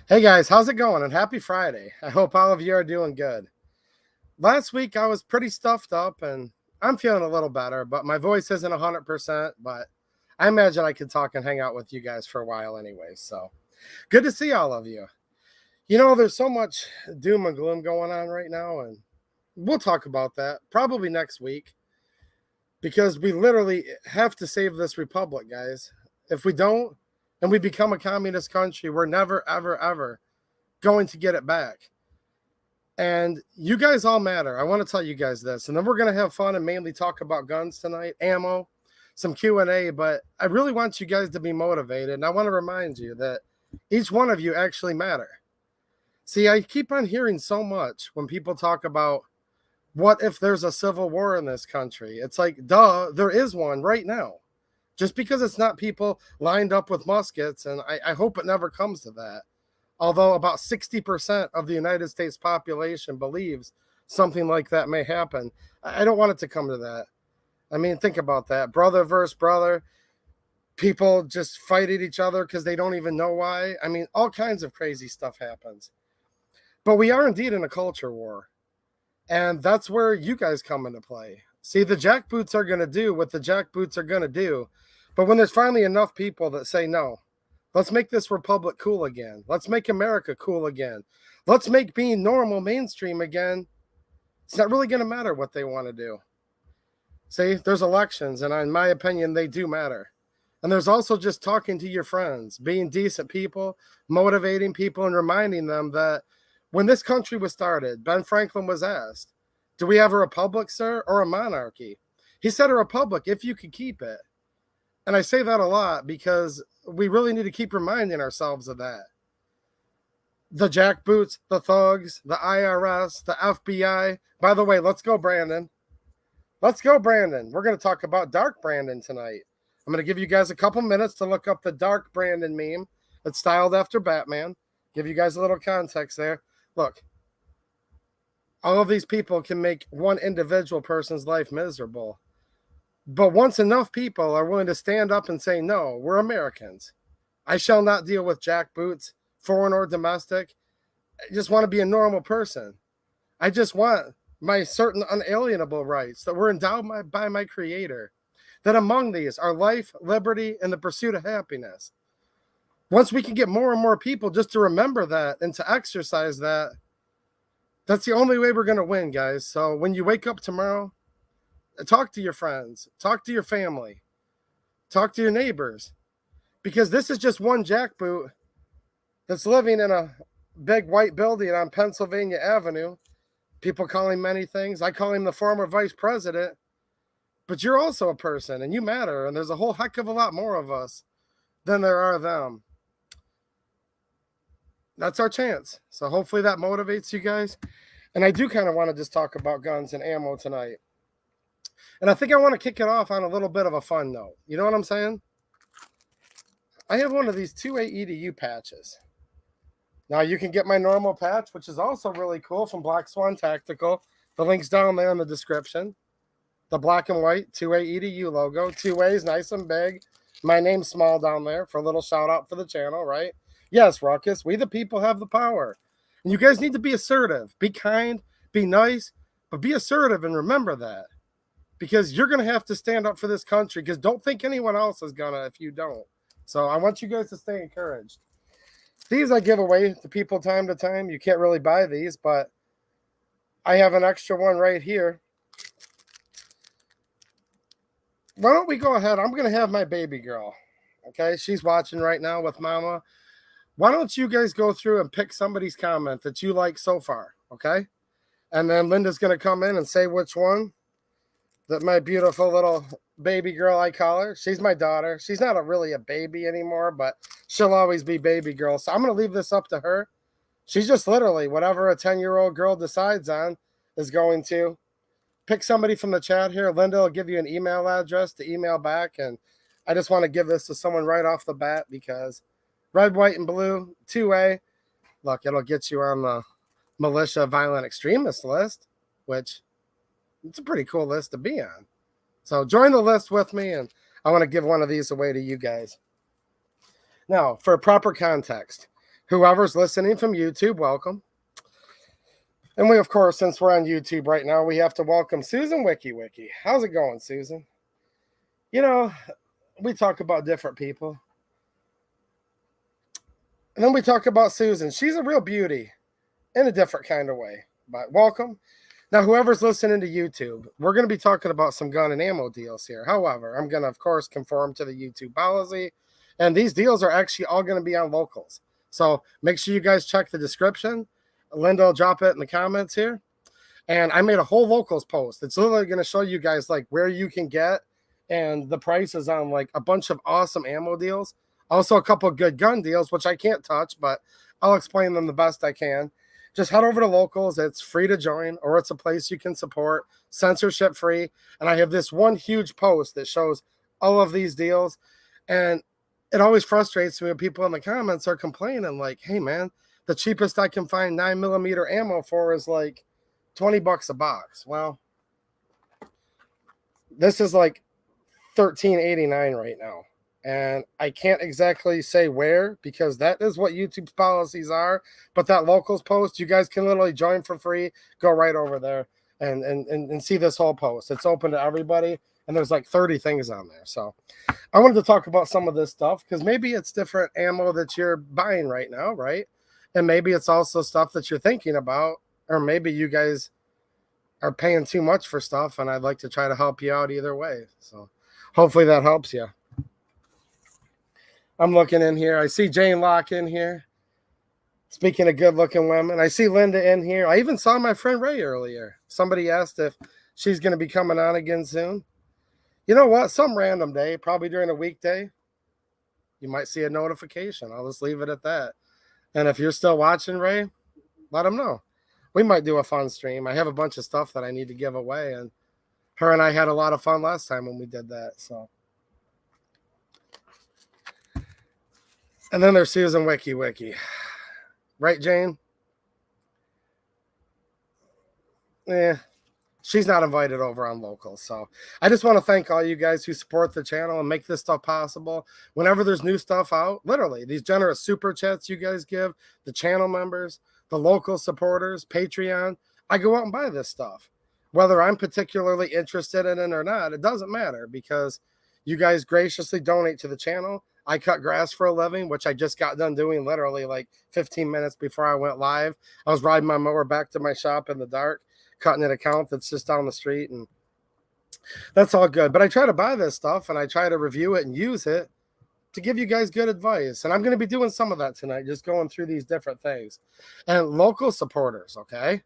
Hey guys, how's it going? And happy Friday. I hope all of you are doing good. Last week I was pretty stuffed up and I'm feeling a little better, but my voice isn't 100%. But I imagine I could talk and hang out with you guys for a while anyway. So good to see all of you. There's so much doom and gloom going on right now, and we'll talk about that probably next week because we literally have to save this republic, guys. If we don't, and we become a communist country, we're never, ever, ever going to get it back. And you guys all matter. I want to tell you guys this, and then we're going to have fun and mainly talk about guns tonight, ammo, some Q&A, but I really want you guys to be motivated, and I want to remind you that each one of you actually matter. See, I keep on hearing so much when people talk about what if there's a civil war in this country? It's like, duh, there is one right now. Just because it's not people lined up with muskets, and I hope it never comes to that. Although about 60% of the United States population believes something like that may happen. I don't want it to come to that. I mean, think about that. Brother versus brother. People just fight at each other because they don't even know why. I mean, all kinds of crazy stuff happens. But we are indeed in a culture war. And that's where you guys come into play. See, the jackboots are going to do what the jackboots are going to do. But when there's finally enough people that say, no, let's make this republic cool again. Let's make America cool again. Let's make being normal mainstream again. It's not really going to matter what they want to do. See, there's elections, and in my opinion, they do matter. And there's also just talking to your friends, being decent people, motivating people, and reminding them that when this country was started, Ben Franklin was asked, do we have a republic, sir, or a monarchy? He said a republic if you could keep it. And I say that a lot because we really need to keep reminding ourselves of that. The jackboots, the thugs, the IRS, the FBI. By the way, let's go, Brandon. Let's go, Brandon. We're going to talk about Dark Brandon tonight. I'm going to give you guys a couple minutes to look up the Dark Brandon meme. It's styled after Batman. Give you guys a little context there. Look, all of these people can make one individual person's life miserable. But once enough people are willing to stand up and say, no, we're Americans. I shall not deal with jackboots, foreign or domestic. I just want to be a normal person. I just want my certain unalienable rights that were endowed by my Creator. That among these are life, liberty, and the pursuit of happiness. Once we can get more and more people just to remember that and to exercise that, that's the only way we're going to win, guys. So when you wake up tomorrow, talk to your friends, talk to your family, talk to your neighbors, because this is just one jackboot that's living in a big white building on Pennsylvania Avenue. People call him many things. I call him the former vice president, but you're also a person and you matter. And there's a whole heck of a lot more of us than there are them. That's our chance. So hopefully that motivates you guys. And I do kind of want to just talk about guns and ammo tonight. And I think I want to kick it off on a little bit of a fun note. You know what I'm saying? I have one of these 2A EDU patches. Now you can get my normal patch, which is also really cool, from Black Swan Tactical. The link's down there in the description. The black and white 2A EDU logo. 2A is nice and big. My name's small down there for a little shout out for the channel, right? Yes, Ruckus, we the people have the power. And you guys need to be assertive. Be kind, be nice, but be assertive and remember that. Because you're going to have to stand up for this country, because don't think anyone else is going to if you don't. So I want you guys to stay encouraged. These I give away to people time to time. You can't really buy these, but I have an extra one right here. Why don't we go ahead? I'm going to have my baby girl. Okay, she's watching right now with Mama. Why don't you guys go through and pick somebody's comment that you like so far, okay? And then Linda's going to come in and say which one that my beautiful little baby girl, I call her. She's my daughter. She's not really a baby anymore, but she'll always be baby girl. So I'm going to leave this up to her. She's just literally whatever a 10-year-old girl decides on is going to. Pick somebody from the chat here. Linda will give you an email address to email back. And I just want to give this to someone right off the bat because red, white, and blue, 2A. Look, it'll get you on the militia violent extremist list, which it's a pretty cool list to be on. So join the list with me, and I want to give one of these away to you guys. Now, for proper context, Whoever's listening from YouTube, welcome. And we, of course, since we're on YouTube right now, we have to welcome Susan Wiki. How's it going, Susan? You know, we talk about different people. And then we talk about Susan. She's a real beauty in a different kind of way. But welcome. Now, whoever's listening to YouTube, we're going to be talking about some gun and ammo deals here. However, I'm going to, of course, conform to the YouTube policy. And these deals are actually all going to be on locals. So make sure you guys check the description. Linda will drop it in the comments here. And I made a whole locals post. It's literally going to show you guys like where you can get and the prices on like a bunch of awesome ammo deals. Also a couple of good gun deals, which I can't touch, but I'll explain them the best I can. Just head over to locals. It's free to join, or it's a place you can support, censorship free. And I have this one huge post that shows all of these deals. And it always frustrates me when people in the comments are complaining like, hey man, the cheapest I can find 9mm ammo for is like $20 a box. Well, this is like $13.89 right now. And I can't exactly say where because that is what YouTube's policies are. But that locals post, you guys can literally join for free. Go right over there and see this whole post. It's open to everybody. And there's like 30 things on there. So I wanted to talk about some of this stuff because maybe it's different ammo that you're buying right now, right? And maybe it's also stuff that you're thinking about. Or maybe you guys are paying too much for stuff. And I'd like to try to help you out either way. So hopefully that helps you. I'm looking in here. I see Jane Locke in here. Speaking of good-looking women, I see Linda in here. I even saw my friend Ray earlier. Somebody asked if she's going to be coming on again soon. You know what? Some random day, probably during a weekday, you might see a notification. I'll just leave it at that. And if you're still watching, Ray, let them know. We might do a fun stream. I have a bunch of stuff that I need to give away, and her and I had a lot of fun last time when we did that, so. And then there's Susan Wiki. Right, Jane? Yeah, she's not invited over on local. So I just want to thank all you guys who support the channel and make this stuff possible. Whenever there's new stuff out, literally, these generous super chats you guys give, the channel members, the local supporters, Patreon, I go out and buy this stuff. Whether I'm particularly interested in it or not, it doesn't matter because you guys graciously donate to the channel. I cut grass for a living, which I just got done doing literally like 15 minutes before I went live. I was riding my mower back to my shop in the dark, cutting an account that's just down the street, and that's all good. But I try to buy this stuff, and I try to review it and use it to give you guys good advice. And I'm going to be doing some of that tonight, just going through these different things. And local supporters, okay?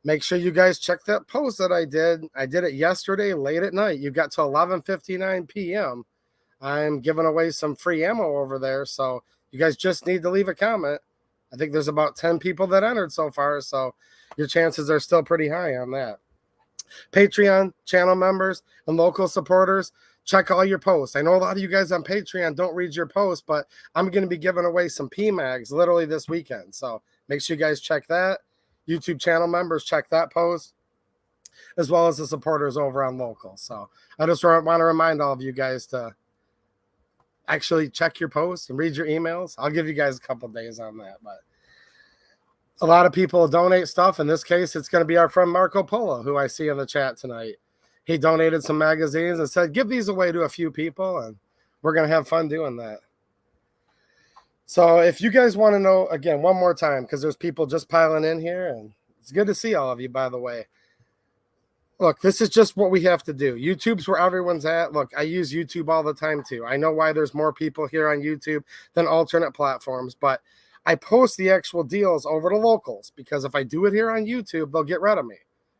Make sure you guys check that post that I did. I did it yesterday late at night. You got to 11:59 p.m., I'm giving away some free ammo over there, so you guys just need to leave a comment. I think there's about 10 people that entered so far, so your chances are still pretty high on that. Patreon, channel members, and local supporters, check all your posts. I know a lot of you guys on Patreon don't read your posts, but I'm going to be giving away some PMags literally this weekend, so make sure you guys check that. YouTube channel members, check that post, as well as the supporters over on local. So I just want to remind all of you guys to actually check your posts and read your emails. I'll give you guys a couple days on that, but a lot of people donate stuff. In this case, it's going to be our friend Marco Polo, who I see in the chat tonight. He donated some magazines and said, give these away to a few people, and we're going to have fun doing that. So if you guys want to know, again, one more time, because there's people just piling in here, and it's good to see all of you, by the way. Look, this is just what we have to do. YouTube's where everyone's at. Look, I use YouTube all the time too. I know why there's more people here on YouTube than alternate platforms, but I post the actual deals over to locals because if I do it here on YouTube, they'll get rid of me.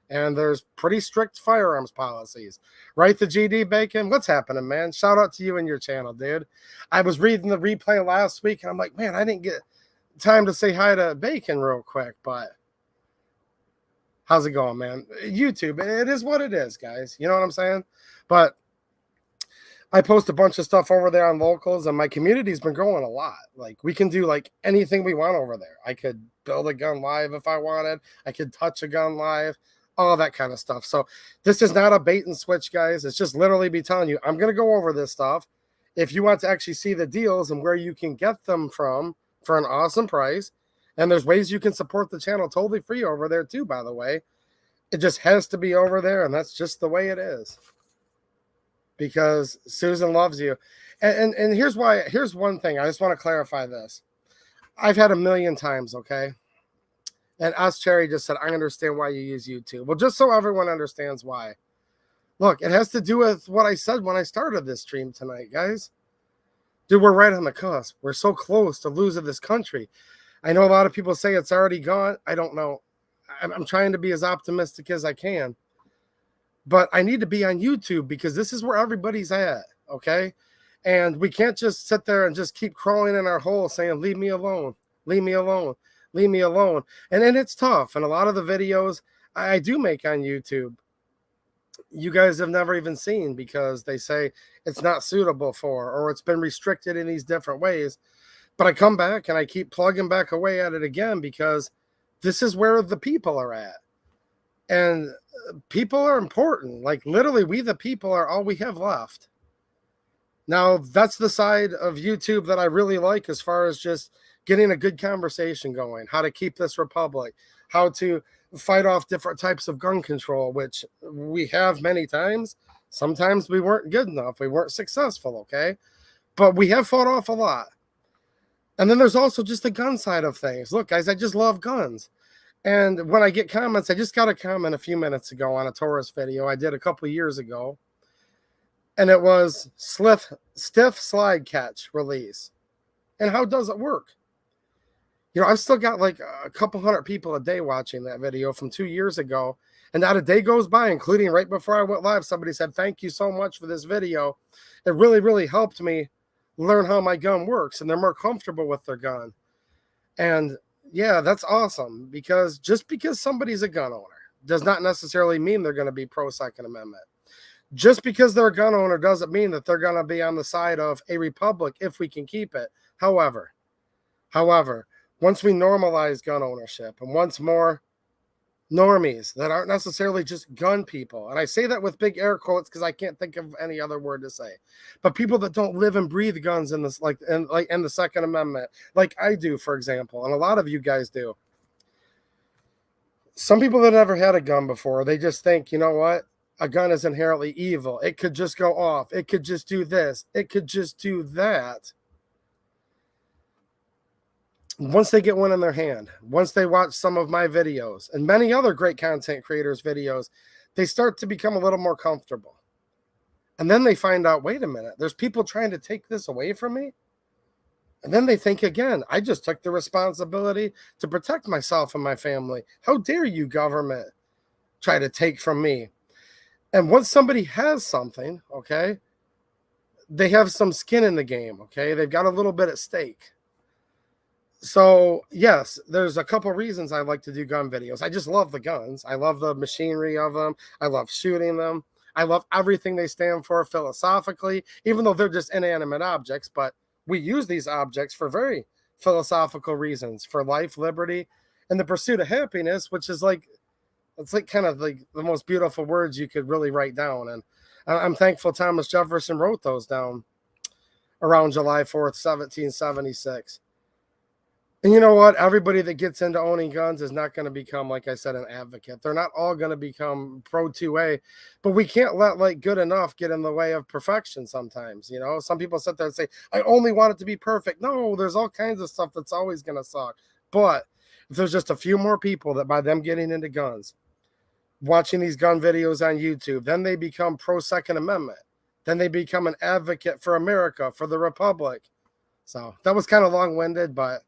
And there's pretty strict firearms policies. Right, the GD Bacon? What's happening, man? Shout out to you and your channel, dude. I was reading the replay last week, and I'm like, man, I didn't get time to say hi to Bacon real quick, but how's it going, man? YouTube, it is what it is, guys. You know what I'm saying? But I post a bunch of stuff over there on locals, and my community's been growing a lot. Like, we can do, like, anything we want over there. I could build a gun live if I wanted. I could touch a gun live, all that kind of stuff. So this is not a bait and switch, guys. It's just literally be telling you, I'm going to go over this stuff. If you want to actually see the deals and where you can get them from for an awesome price. And there's ways you can support the channel totally free over there too, by the way. It just has to be over there, and that's just the way it is. Because Susan loves you. And here's why. Here's one thing. I just want to clarify this. I've had a million times, okay? And Us Cherry just said, I understand why you use YouTube. Well, just so everyone understands why. Look, it has to do with what I said when I started this stream tonight, guys. Dude, we're right on the cusp. We're so close to losing this country. I know a lot of people say it's already gone. I don't know. I'm trying to be as optimistic as I can. But I need to be on YouTube because this is where everybody's at, okay? And we can't just sit there and just keep crawling in our hole saying, leave me alone, leave me alone, leave me alone. And then it's tough. And a lot of the videos I do make on YouTube, you guys have never even seen because they say it's not suitable for, or it's been restricted in these different ways. But I come back and I keep plugging back away at it again because this is where the people are at. And people are important. Like literally, we the people are all we have left. Now, that's the side of YouTube that I really like as far as just getting a good conversation going, how to keep this republic, how to fight off different types of gun control, which we have many times. Sometimes we weren't good enough. We weren't successful, okay? But we have fought off a lot. And then there's also just the gun side of things. Look, guys, I just love guns. And when I get comments, I just got a comment a few minutes ago on a Taurus video I did a couple of years ago. And it was stiff slide catch release. And how does it work? You know, I've still got like a couple hundred people a day watching that video from 2 years ago. And not a day goes by, including right before I went live, somebody said, thank you so much for this video. It really, really helped me learn how my gun works. And they're more comfortable with their gun. And yeah, that's awesome. Because just because somebody's a gun owner does not necessarily mean they're going to be pro Second Amendment. Just because they're a gun owner doesn't mean that they're going to be on the side of a republic if we can keep it. However, once we normalize gun ownership and once more normies that aren't necessarily just gun people, and I say that with big air quotes because I can't think of any other word to say, but people that don't live and breathe guns in this, like in the Second Amendment, like I do, for example, and a lot of you guys do. Some people that never had a gun before, they just think, you know what? A gun is inherently evil. It could just go off. It could just do this. It could just do that. Once they get one in their hand, once they watch some of my videos and many other great content creators' videos, they start to become a little more comfortable. And then they find out, wait a minute, there's people trying to take this away from me. And then they think again, I just took the responsibility to protect myself and my family. How dare you, government, try to take from me? And once somebody has something, okay, they have some skin in the game, okay? They've got a little bit at stake. So, yes, there's a couple reasons I like to do gun videos. I just love the guns. I love the machinery of them. I love shooting them. I love everything they stand for philosophically, even though they're just inanimate objects. But we use these objects for very philosophical reasons, for life, liberty, and the pursuit of happiness, which is like, it's like kind of like the most beautiful words you could really write down. And I'm thankful Thomas Jefferson wrote those down around July 4th, 1776. And you know what? Everybody that gets into owning guns is not going to become, like I said, an advocate. They're not all going to become pro 2A, but we can't let like good enough get in the way of perfection sometimes. You know, some people sit there and say, I only want it to be perfect. No, there's all kinds of stuff that's always going to suck. But if there's just a few more people that by them getting into guns, watching these gun videos on YouTube, then they become pro Second Amendment. Then they become an advocate for America, for the Republic. So that was kind of long-winded, but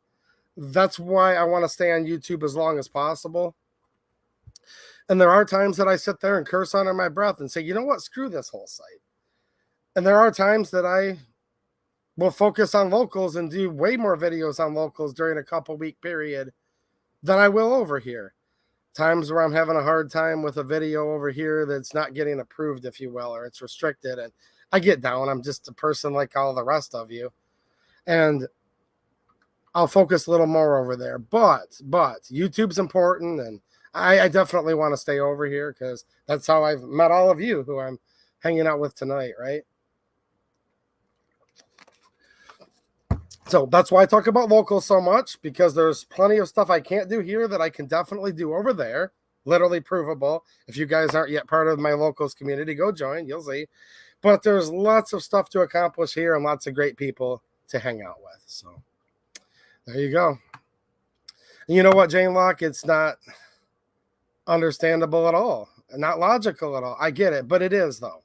that's why I want to stay on YouTube as long as possible. And there are times that I sit there and curse under my breath and say, you know what, screw this whole site. And there are times that I will focus on locals and do way more videos on locals during a couple-week period than I will over here. Times where I'm having a hard time with a video over here that's not getting approved, if you will, or it's restricted. And I get down. I'm just a person like all the rest of you. And I'll focus a little more over there. But YouTube's important. And I definitely want to stay over here because that's how I've met all of you who I'm hanging out with tonight, right? So that's why I talk about local so much, because there's plenty of stuff I can't do here that I can definitely do over there. Literally provable. If you guys aren't yet part of my locals community, go join. You'll see. But there's lots of stuff to accomplish here and lots of great people to hang out with. So there you go. And you know what, Jane Locke? It's not understandable at all. Not logical at all. I get it, but it is, though.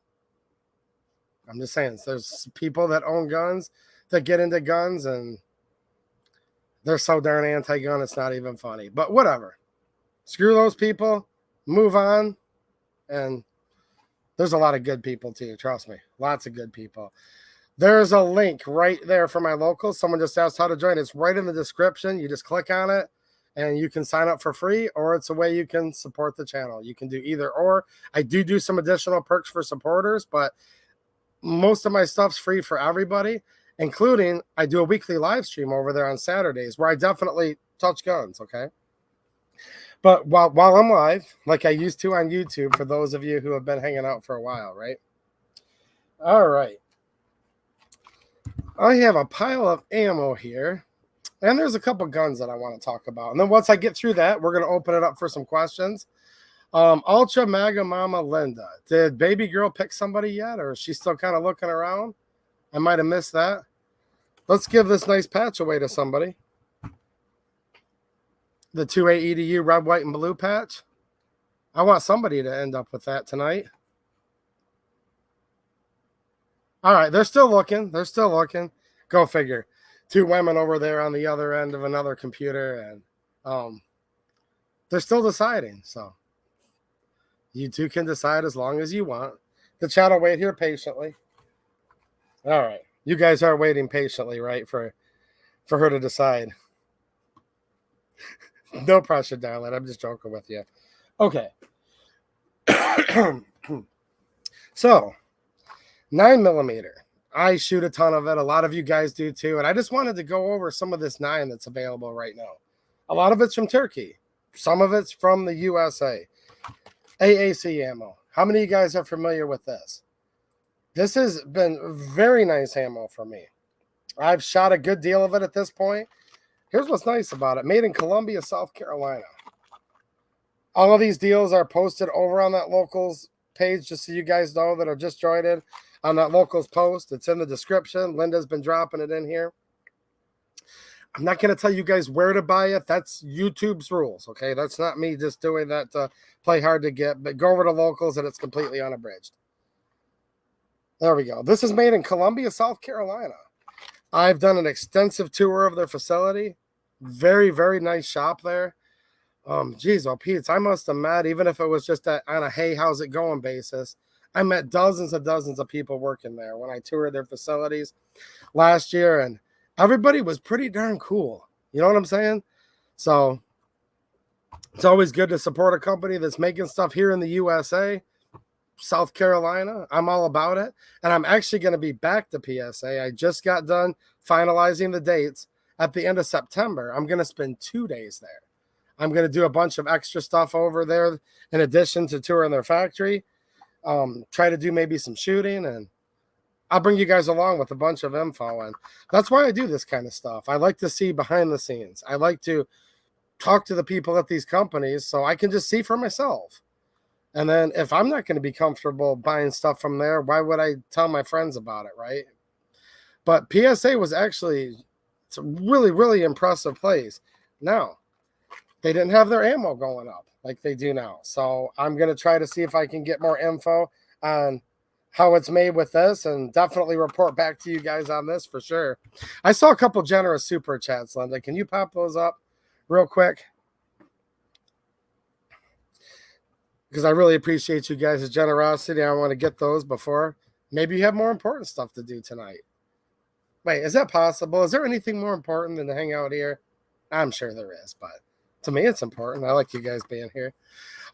I'm just saying, there's people that own guns that get into guns and they're so darn anti-gun, it's not even funny. But whatever. Screw those people. Move on. And there's a lot of good people too, trust me. Lots of good people. There's a link right there for my locals. Someone just asked how to join. It's right in the description. You just click on it and you can sign up for free, or it's a way you can support the channel. You can do either or. I do some additional perks for supporters, but most of my stuff's free for everybody, including I do a weekly live stream over there on Saturdays where I definitely touch guns, okay? But while I'm live, like I used to on YouTube, for those of you who have been hanging out for a while, right? All right. I have a pile of ammo here, and there's a couple guns that I want to talk about. And then once I get through that, we're going to open it up for some questions. Ultra Mega Mama Linda. Did baby girl pick somebody yet, or is she still kind of looking around? I might have missed that. Let's give this nice patch away to somebody. The 2A EDU red, white, and blue patch. I want somebody to end up with that tonight. All right, they're still looking. They're still looking. Go figure. Two women over there on the other end of another computer, and they're still deciding. So you two can decide as long as you want. The chat will wait here patiently. All right. You guys are waiting patiently, right, for her to decide. No pressure, darling. I'm just joking with you. Okay. So, 9mm. I shoot a ton of it. A lot of you guys do too. And I just wanted to go over some of this 9 that's available right now. A lot of it's from Turkey. Some of it's from the USA. AAC ammo. How many of you guys are familiar with this? This has been very nice ammo for me. I've shot a good deal of it at this point. Here's what's nice about it. Made in Columbia, South Carolina. All of these deals are posted over on that locals page, just so you guys know that are just joined in on that locals post. It's in the description. Linda's been dropping it in here. I'm not going to tell you guys where to buy it. That's YouTube's rules, okay? That's not me just doing that to play hard to get. But go over to locals and it's completely unabridged. There we go. This is made in Columbia, South Carolina. I've done an extensive tour of their facility. Very, very nice shop there. Geez, well, Pete, I must have met, even if it was just on a hey, how's it going basis, I met dozens and dozens of people working there when I toured their facilities last year, and everybody was pretty darn cool. You know what I'm saying? So it's always good to support a company that's making stuff here in the USA, South Carolina. I'm all about it. And I'm actually going to be back to PSA. I just got done finalizing the dates at the end of September. I'm going to spend 2 days there. I'm going to do a bunch of extra stuff over there in addition to touring their factory. Try to do maybe some shooting, and I'll bring you guys along with a bunch of info. And that's why I do this kind of stuff. I like to see behind the scenes. I like to talk to the people at these companies so I can just see for myself. And then if I'm not going to be comfortable buying stuff from there, why would I tell my friends about it, right? But PSA was actually, it's a really, really impressive place. Now, they didn't have their ammo going up like they do now. So I'm going to try to see if I can get more info on how it's made with this, and definitely report back to you guys on this for sure. I saw a couple generous super chats, Linda. Can you pop those up real quick? Because I really appreciate you guys' generosity. I want to get those before. Maybe you have more important stuff to do tonight. Wait, is that possible? Is there anything more important than to hang out here? I'm sure there is, but to me, it's important. I like you guys being here.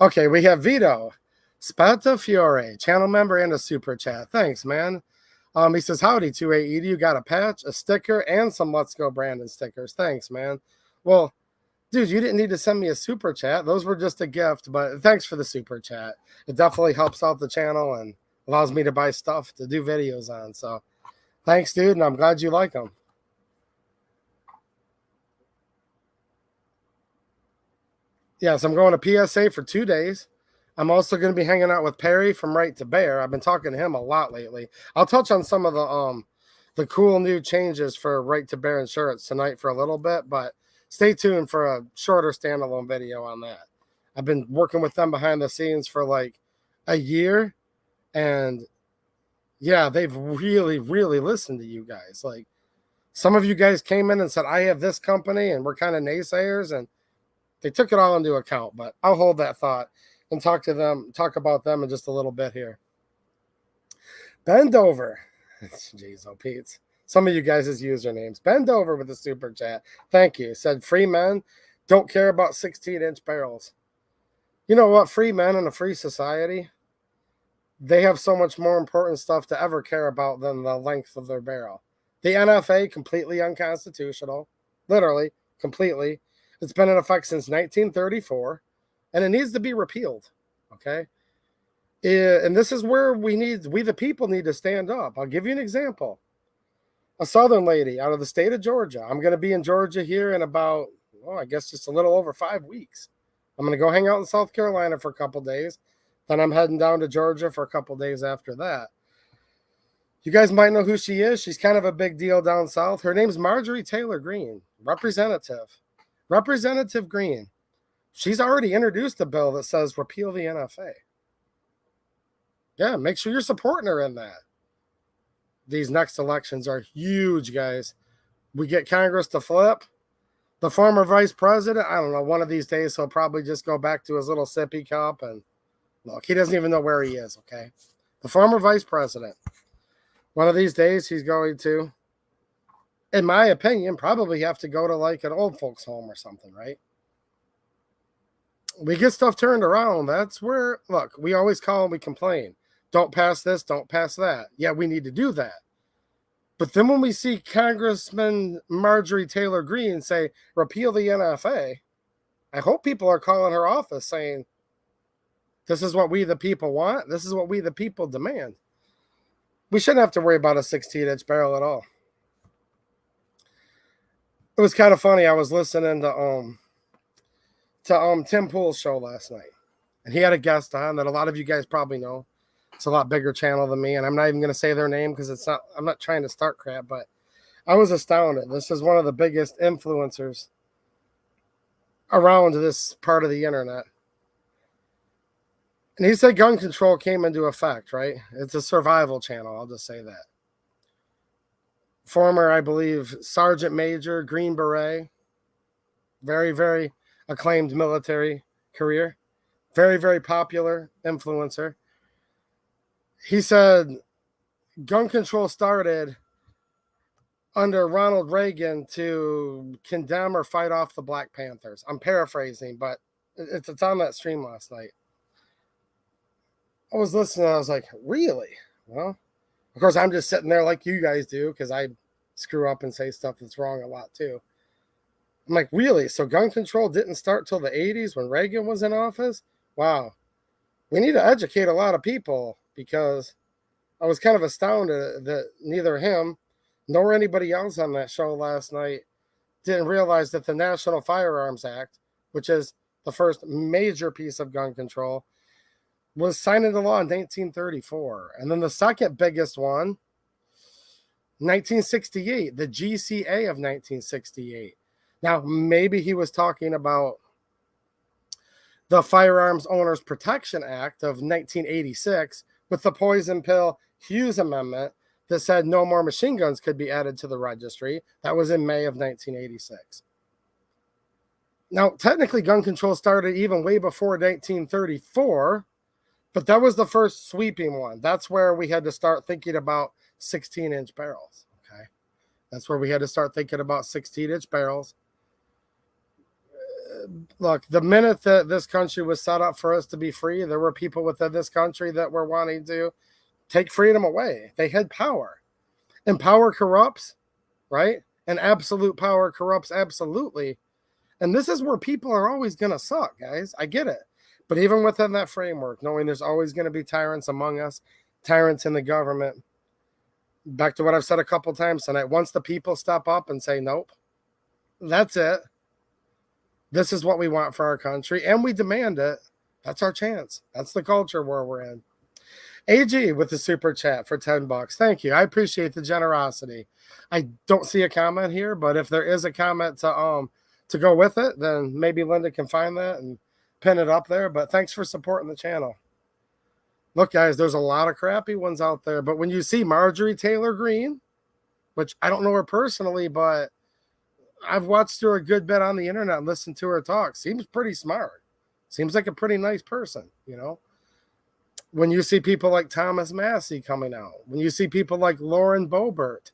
Okay, we have Vito Spata Fiore, channel member, and a super chat. Thanks, man. He says, howdy, 2A Edu. You got a patch, a sticker, and some Let's Go Brandon stickers. Thanks, man. Well, dude, you didn't need to send me a super chat. Those were just a gift, but thanks for the super chat. It definitely helps out the channel and allows me to buy stuff to do videos on. So thanks, dude, and I'm glad you like them. Yes, I'm going to PSA for 2 days. I'm also going to be hanging out with Perry from Right to Bear. I've been talking to him a lot lately. I'll touch on some of the cool new changes for Right to Bear insurance tonight for a little bit, but stay tuned for a shorter standalone video on that. I've been working with them behind the scenes for like a year, and yeah, they've really, really listened to you guys. Like some of you guys came in and said, I have this company, and we're kind of naysayers, and they took it all into account, but I'll hold that thought and talk about them in just a little bit here. Bend over. Jeez, oh Pete. Some of you guys' usernames. Bend over with the super chat. Thank you. Said free men don't care about 16-inch barrels. You know what? Free men in a free society, they have so much more important stuff to ever care about than the length of their barrel. The NFA, completely unconstitutional. Literally, completely. It's been in effect since 1934, and it needs to be repealed. Okay? And this is where we the people need to stand up. I'll give you an example. A Southern lady out of the state of Georgia. I'm going to be in Georgia here in about, I guess just a little over 5 weeks. I'm going to go hang out in South Carolina for a couple days. Then I'm heading down to Georgia for a couple days after that. You guys might know who she is. She's kind of a big deal down south. Her name's Marjorie Taylor Greene, Representative Greene. She's already introduced a bill that says repeal the NFA. Yeah, make sure you're supporting her in that. These next elections are huge, guys. We get Congress to flip. The former vice president, I don't know, one of these days he'll probably just go back to his little sippy cup and look, he doesn't even know where he is, okay? The former vice president. One of these days he's going to, in my opinion, probably have to go to like an old folks home or something, right? We get stuff turned around. That's where, look, we always call and we complain. Don't pass this, don't pass that. Yeah, we need to do that. But then when we see Congressman Marjorie Taylor Greene say, repeal the NFA, I hope people are calling her office saying, this is what we the people want. This is what we the people demand. We shouldn't have to worry about a 16-inch barrel at all. It was kind of funny. I was listening to Tim Pool's show last night, and he had a guest on that a lot of you guys probably know. It's a lot bigger channel than me, and I'm not even going to say their name because I'm not trying to start crap, but I was astounded. This is one of the biggest influencers around this part of the internet. And he said gun control came into effect, right? It's a survival channel, I'll just say that. Former, I believe, Sergeant Major, Green Beret, very, very acclaimed military career, very, very popular influencer. He said gun control started under Ronald Reagan to condemn or fight off the Black Panthers. I'm paraphrasing, but it's on that stream last night. I was listening, I was like, really? Well, of course, I'm just sitting there like you guys do because I screw up and say stuff that's wrong a lot too. I'm like, really? So gun control didn't start till the 80s when Reagan was in office? Wow. We need to educate a lot of people because I was kind of astounded that neither him nor anybody else on that show last night didn't realize that the National Firearms Act, which is the first major piece of gun control, was signed into law in 1934. And then the second biggest one, 1968, the GCA of 1968. Now, maybe he was talking about the Firearms Owners Protection Act of 1986 with the Poison Pill Hughes Amendment that said no more machine guns could be added to the registry. That was in May of 1986. Now, technically, gun control started even way before 1934, but that was the first sweeping one. That's where we had to start thinking about 16-inch barrels, okay? That's where we had to start thinking about 16-inch barrels. Look, the minute that this country was set up for us to be free, there were people within this country that were wanting to take freedom away. They had power. And power corrupts, right? And absolute power corrupts absolutely. And this is where people are always going to suck, guys. I get it. But even within that framework, knowing there's always going to be tyrants among us, tyrants in the government, back to what I've said a couple times tonight, once the people step up and say, nope, that's it. This is what we want for our country, and we demand it. That's our chance. That's the culture war we're in. AG with the super chat for $10. Thank you. I appreciate the generosity. I don't see a comment here, but if there is a comment to go with it, then maybe Linda can find that and pin it up there. But thanks for supporting the channel. Look, guys, there's a lot of crappy ones out there, but when you see Marjorie Taylor Greene, which I don't know her personally, but I've watched her a good bit on the internet and listened to her talk. Seems pretty smart. Seems like a pretty nice person, you know. When you see people like Thomas Massey coming out, when you see people like Lauren Boebert,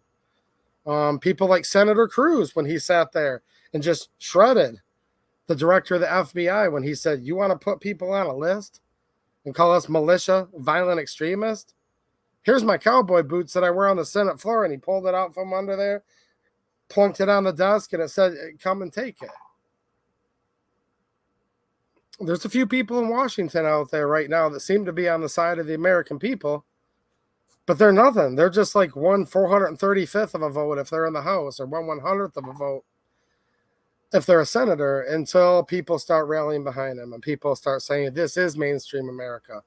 people like Senator Cruz when he sat there and just shredded the director of the FBI when he said, you want to put people on a list and call us militia, violent extremists? Here's my cowboy boots that I wear on the Senate floor. And he pulled it out from under there, plunked it on the desk, and it said, come and take it. There's a few people in Washington out there right now that seem to be on the side of the American people, but they're nothing. They're just like 1/435th of a vote if they're in the House, or 1/100th of a vote if they're a senator, until people start rallying behind them and people start saying, this is mainstream America.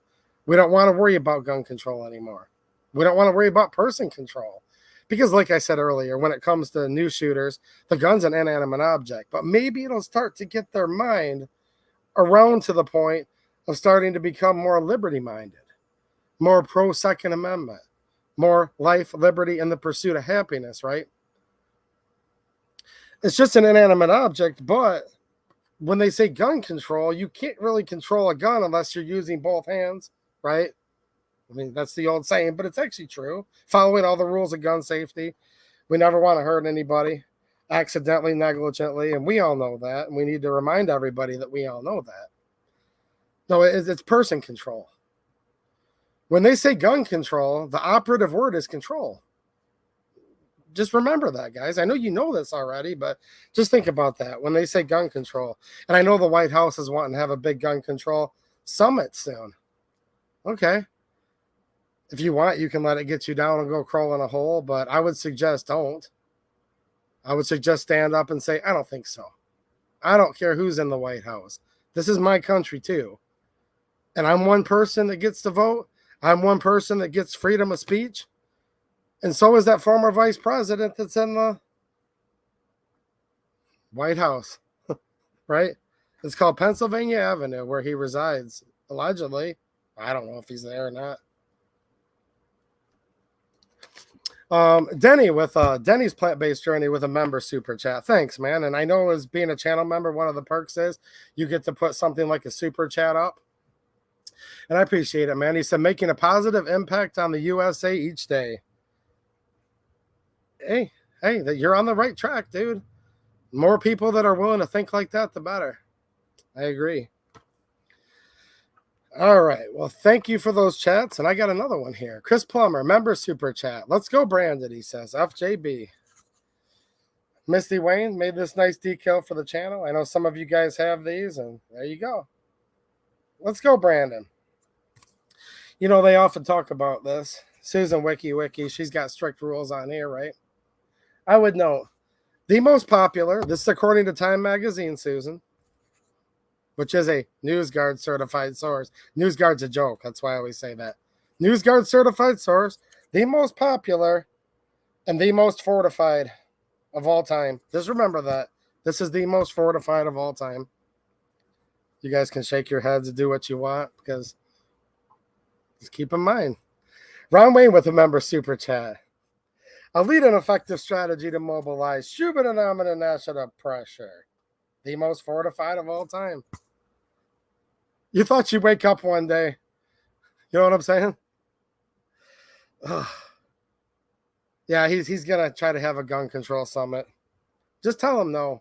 We don't want to worry about gun control anymore. We don't want to worry about person control. Because like I said earlier, when it comes to new shooters, the gun's an inanimate object. But maybe it'll start to get their mind around to the point of starting to become more liberty-minded, more pro-Second Amendment, more life, liberty, and the pursuit of happiness, right? It's just an inanimate object, but when they say gun control, you can't really control a gun unless you're using both hands, right? I mean, that's the old saying, but it's actually true. Following all the rules of gun safety. We never want to hurt anybody accidentally, negligently, and we all know that, and we need to remind everybody that we all know that. No, it's person control. When they say gun control, the operative word is control. Just remember that, guys. I know you know this already, but just think about that when they say gun control. And I know the White House is wanting to have a big gun control summit soon. Okay. If you want, you can let it get you down and go crawl in a hole, but I would suggest don't. I would suggest stand up and say, I don't think so. I don't care who's in the White House. This is my country too. And I'm one person that gets to vote. I'm one person that gets freedom of speech. And so is that former vice president that's in the White House, right? It's called Pennsylvania Avenue, where he resides, allegedly. I don't know if he's there or not. Denny with Denny's plant-based journey with a member super chat. Thanks, man. And I know as being a channel member, one of the perks is you get to put something like a super chat up. And I appreciate it, man. He said, making a positive impact on the USA each day. Hey, you're on the right track, dude. More people that are willing to think like that, the better. I agree. All right. Well, thank you for those chats. And I got another one here. Chris Plummer, member super chat. Let's go, Brandon, he says. FJB. Misty Wayne made this nice decal for the channel. I know some of you guys have these, and there you go. Let's go, Brandon. You know, they often talk about this. Susan Wiki, she's got strict rules on here, right? I would note the most popular, this is according to Time Magazine, Susan, which is a NewsGuard certified source. NewsGuard's a joke. That's why I always say that. NewsGuard certified source, the most popular and the most fortified of all time. Just remember that. This is the most fortified of all time. You guys can shake your heads and do what you want, because just keep in mind. Ron Wayne with a member super chat. A lead and effective strategy to mobilize Shubin and national pressure. The most fortified of all time. You thought you'd wake up one day. You know what I'm saying? Yeah, he's going to try to have a gun control summit. Just tell him no.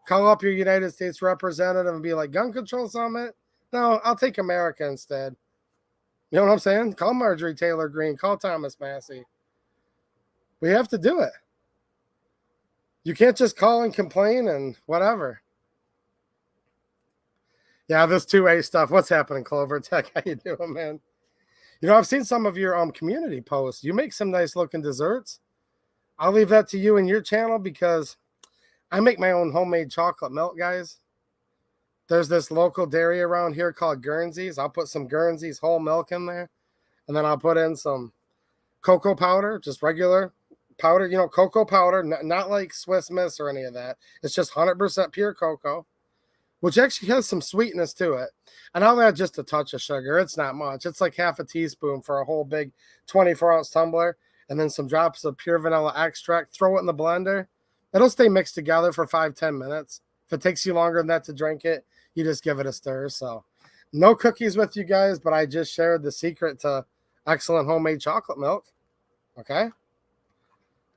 Call up your United States representative and be like, gun control summit? No, I'll take America instead. You know what I'm saying? Call Marjorie Taylor Greene. Call Thomas Massey. We have to do it. You can't just call and complain and whatever. Yeah, this 2A stuff. What's happening, Clover Tech? How you doing, man? You know, I've seen some of your community posts. You make some nice looking desserts. I'll leave that to you and your channel, because I make my own homemade chocolate milk, guys. There's this local dairy around here called Guernsey's. I'll put some Guernsey's whole milk in there, and then I'll put in some cocoa powder, just regular powder, cocoa powder, not like Swiss Miss or any of that. It's just 100% pure cocoa, which actually has some sweetness to it. And I'll add just a touch of sugar. It's not much. It's like half a teaspoon for a whole big 24-ounce tumbler, and then some drops of pure vanilla extract. Throw it in the blender. It'll stay mixed together for 5-10 minutes. If it takes you longer than that to drink it, you just give it a stir. So no cookies with you guys, but I just shared the secret to excellent homemade chocolate milk. Okay?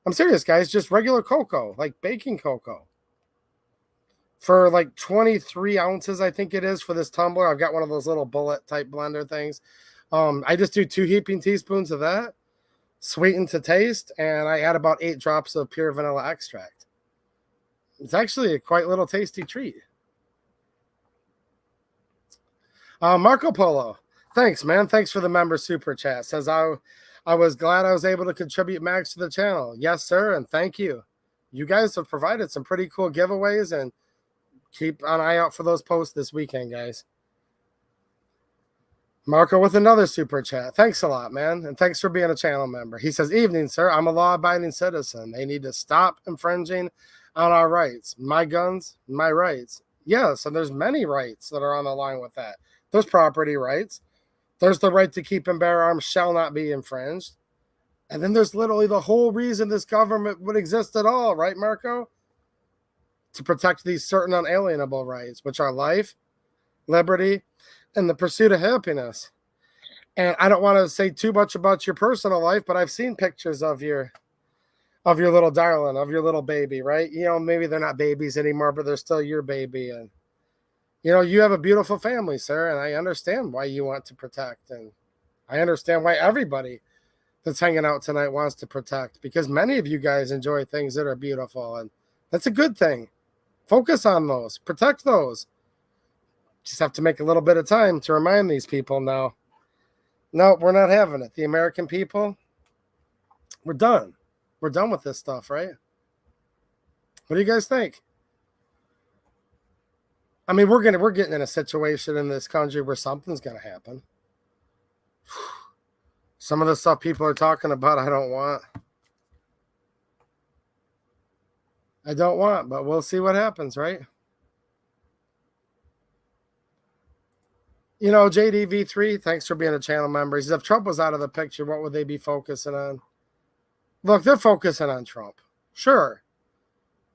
I'm serious, guys. Just regular cocoa, like baking cocoa. For like 23 ounces, I think it is, for this tumbler. I've got one of those little bullet type blender things. I just do 2 heaping teaspoons of that, sweetened to taste, and I add about 8 drops of pure vanilla extract. It's actually a quite little tasty treat. Marco Polo, thanks, man. Thanks for the member super chat. Says, I was glad I was able to contribute max to the channel. Yes, sir, and thank you. You guys have provided some pretty cool giveaways, and keep an eye out for those posts this weekend, guys. Marco with another super chat. Thanks a lot, man, and thanks for being a channel member. He says, evening, sir. I'm a law-abiding citizen. They need to stop infringing on our rights. My guns, my rights. Yes, and there's many rights that are on the line with that. There's property rights. There's the right to keep and bear arms shall not be infringed. And then there's literally the whole reason this government would exist at all, right, Marco? To protect these certain unalienable rights, which are life, liberty, and the pursuit of happiness. And I don't want to say too much about your personal life, but I've seen pictures of your little darling, of your little baby, right? Maybe they're not babies anymore, but they're still your baby. And you have a beautiful family, sir, and I understand why you want to protect. And I understand why everybody that's hanging out tonight wants to protect, because many of you guys enjoy things that are beautiful, and that's a good thing. Focus on those. Protect those. Just have to make a little bit of time to remind these people now. No, we're not having it. The American people, we're done. We're done with this stuff, right? What do you guys think? I mean, we're getting in a situation in this country where something's going to happen. Some of the stuff people are talking about, I don't want. But we'll see what happens, right? JDV3, thanks for being a channel member. He says, if Trump was out of the picture, what would they be focusing on? Look, they're focusing on Trump. Sure.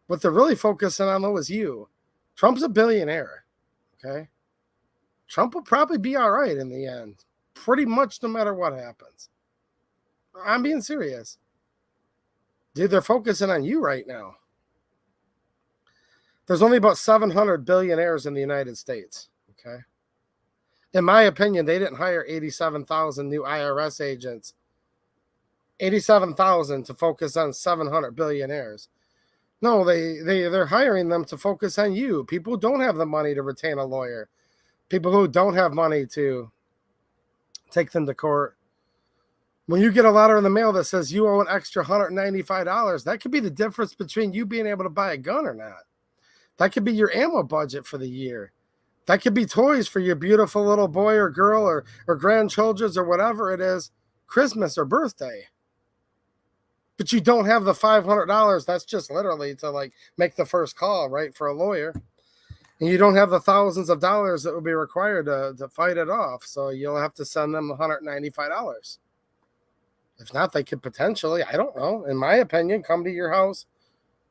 What they're really focusing on, though, is you. Trump's a billionaire, okay? Trump will probably be all right in the end, pretty much no matter what happens. I'm being serious. Dude, they're focusing on you right now. There's only about 700 billionaires in the United States, okay? In my opinion, they didn't hire 87,000 new IRS agents. 87,000 to focus on 700 billionaires. No, they're hiring them to focus on you. People who don't have the money to retain a lawyer. People who don't have money to take them to court. When you get a letter in the mail that says you owe an extra $195, that could be the difference between you being able to buy a gun or not. That could be your ammo budget for the year. That could be toys for your beautiful little boy or girl or grandchildren's or whatever it is, Christmas or birthday. But you don't have the $500. That's just literally to make the first call, right, for a lawyer. And you don't have the thousands of dollars that would be required to fight it off. So you'll have to send them $195. If not, they could potentially, I don't know, in my opinion, come to your house,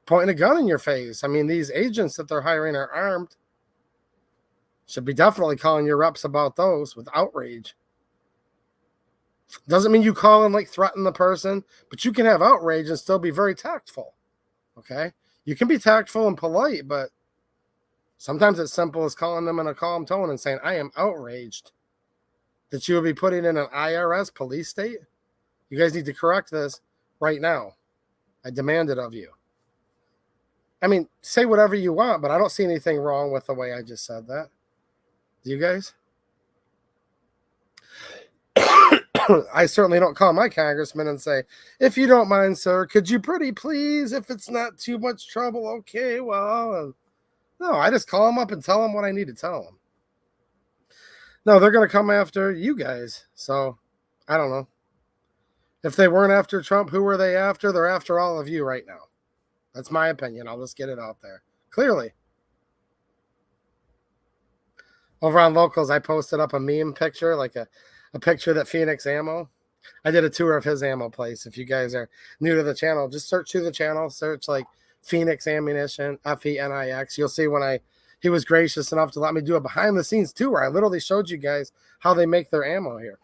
pointing a gun in your face. I mean, these agents that they're hiring are armed. Should be definitely calling your reps about those with outrage. Doesn't mean you call and threaten the person, but you can have outrage and still be very tactful. Okay? You can be tactful and polite, but sometimes it's simple as calling them in a calm tone and saying, I am outraged that you would be putting in an IRS police state. You guys need to correct this right now. I demand it of you. I mean, say whatever you want, but I don't see anything wrong with the way I just said that. Do you guys? I certainly don't call my congressman and say, if you don't mind, sir, could you pretty please, if it's not too much trouble, okay, well, No, I just call them up and tell them what I need to tell them. No, they're going to come after you guys. So, I don't know. If they weren't after Trump, who were they after? They're after all of you right now. That's my opinion. I'll just get it out there. Clearly. Over on Locals, I posted up a meme picture, like a picture that Phoenix Ammo. I did a tour of his ammo place. If you guys are new to the channel, just search through the channel. Search like Phoenix Ammunition, F-E-N-I-X. You'll see when he was gracious enough to let me do a behind-the-scenes tour. I literally showed you guys how they make their ammo here.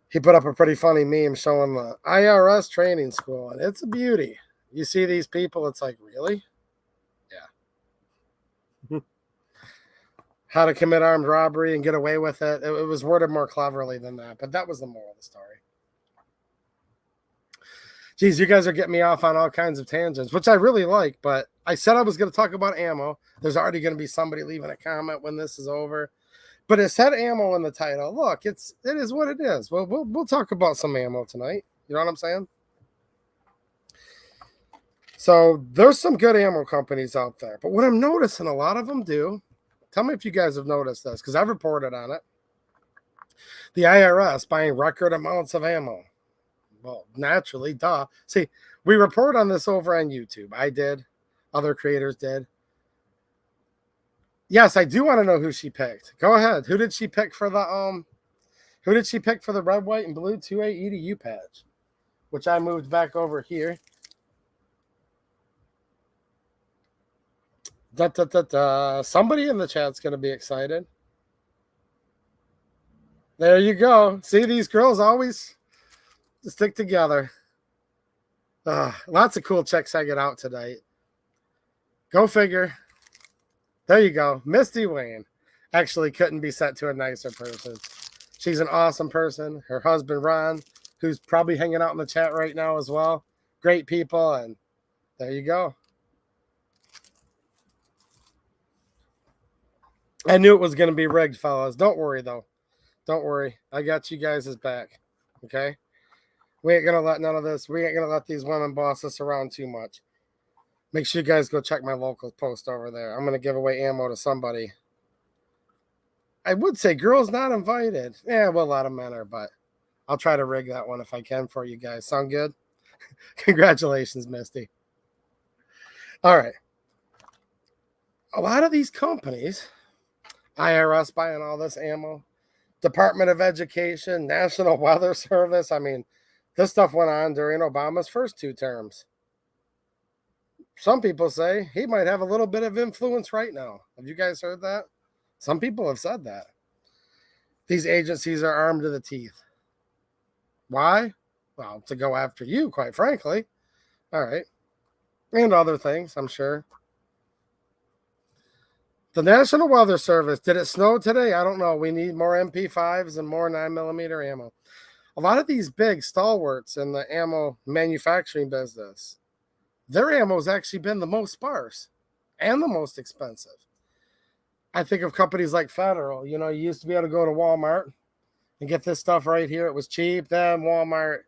He put up a pretty funny meme showing the IRS training school, and it's a beauty. You see these people, it's like, really? Yeah. How to commit armed robbery and get away with it. It was worded more cleverly than that, but that was the moral of the story. Geez, you guys are getting me off on all kinds of tangents, which I really like, but I said I was going to talk about ammo. There's already going to be somebody leaving a comment when this is over. But it said ammo in the title. Look, it is what it is. Well, we'll talk about some ammo tonight. You know what I'm saying? So there's some good ammo companies out there. But what I'm noticing a lot of them do, tell me if you guys have noticed this, because I've reported on it. The IRS buying record amounts of ammo. Well, naturally, duh. See, we report on this over on YouTube. I did. Other creators did. Yes, I do want to know who she picked. Go ahead. Who did she pick for the Who did she pick for the red, white, and blue 2A EDU patch? Which I moved back over here. Somebody in the chat's going to be excited. There you go. See, these girls always stick together. Lots of cool checks I get out tonight. Go figure. There you go. Misty Wayne actually couldn't be sent to a nicer person. She's an awesome person. Her husband, Ron, who's probably hanging out in the chat right now as well. Great people. And there you go. I knew it was going to be rigged, fellas. Don't worry, though. Don't worry. I got you guys' back. Okay? We ain't going to let none of this. We ain't going to let these women boss us around too much. Make sure you guys go check my local post over there. I'm going to give away ammo to somebody. I would say girls not invited. Yeah, well, a lot of men are, but I'll try to rig that one if I can for you guys. Sound good? Congratulations, Misty. All right. A lot of these companies, IRS buying all this ammo, Department of Education, National Weather Service. I mean, this stuff went on during Obama's first 2 terms. Some people say he might have a little bit of influence right now. Have you guys heard that? Some people have said that. These agencies are armed to the teeth. Why? Well, to go after you, quite frankly. All right. And other things, I'm sure. The National Weather Service. Did it snow today? I don't know. We need more MP5s and more 9mm ammo. A lot of these big stalwarts in the ammo manufacturing business, their ammo has actually been the most sparse and the most expensive. I think of companies like Federal. You know, you used to be able to go to Walmart and get this stuff right here. It was cheap. Then Walmart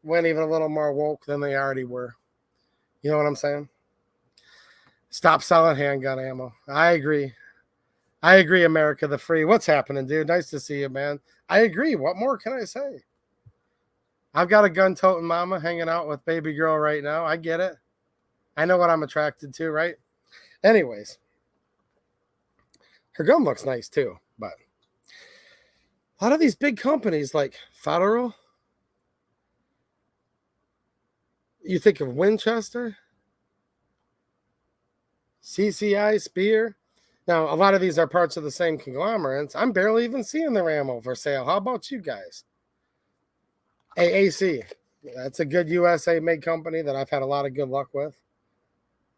went even a little more woke than they already were. You know what I'm saying? Stop selling handgun ammo. I agree. I agree, America the Free. What's happening, dude? Nice to see you, man. I agree. What more can I say? I've got a gun-toting mama hanging out with baby girl right now. I get it. I know what I'm attracted to, right? Anyways. Her gun looks nice, too. But a lot of these big companies like Federal. You think of Winchester. CCI, Spear. Now, a lot of these are parts of the same conglomerates. I'm barely even seeing their ammo for sale. How about you guys? AAC. That's a good USA-made company that I've had a lot of good luck with.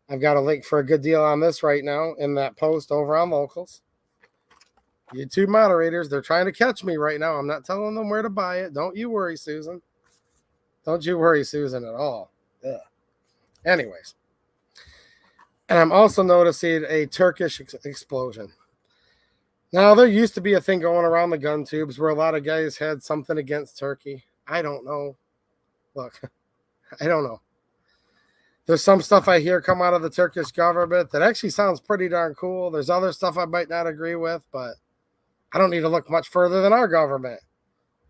I've got a link for a good deal on this right now in that post over on Locals. YouTube moderators, they're trying to catch me right now. I'm not telling them where to buy it. Don't you worry, Susan. Don't you worry, Susan, at all. Ugh. Anyways. And I'm also noticing a Turkish explosion. Now, there used to be a thing going around the gun tubes where a lot of guys had something against Turkey. I don't know. Look, I don't know. There's some stuff I hear come out of the Turkish government that actually sounds pretty darn cool. There's other stuff I might not agree with, but I don't need to look much further than our government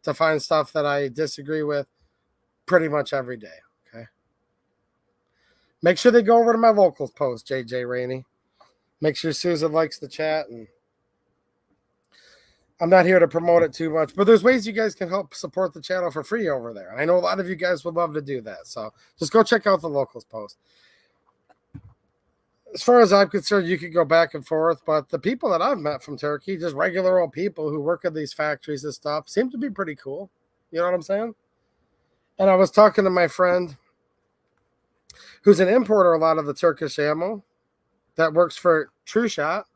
to find stuff that I disagree with pretty much every day. Okay. Make sure they go over to my locals post, JJ Rainey. Make sure Susan likes the chat, and I'm not here to promote it too much, but there's ways you guys can help support the channel for free over there. And I know a lot of you guys would love to do that. So just go check out the locals post. As far as I'm concerned, you could go back and forth, but the people that I've met from Turkey, just regular old people who work at these factories and stuff, seem to be pretty cool. You know what I'm saying? And I was talking to my friend who's an importer a lot of the Turkish ammo that works for True Shot.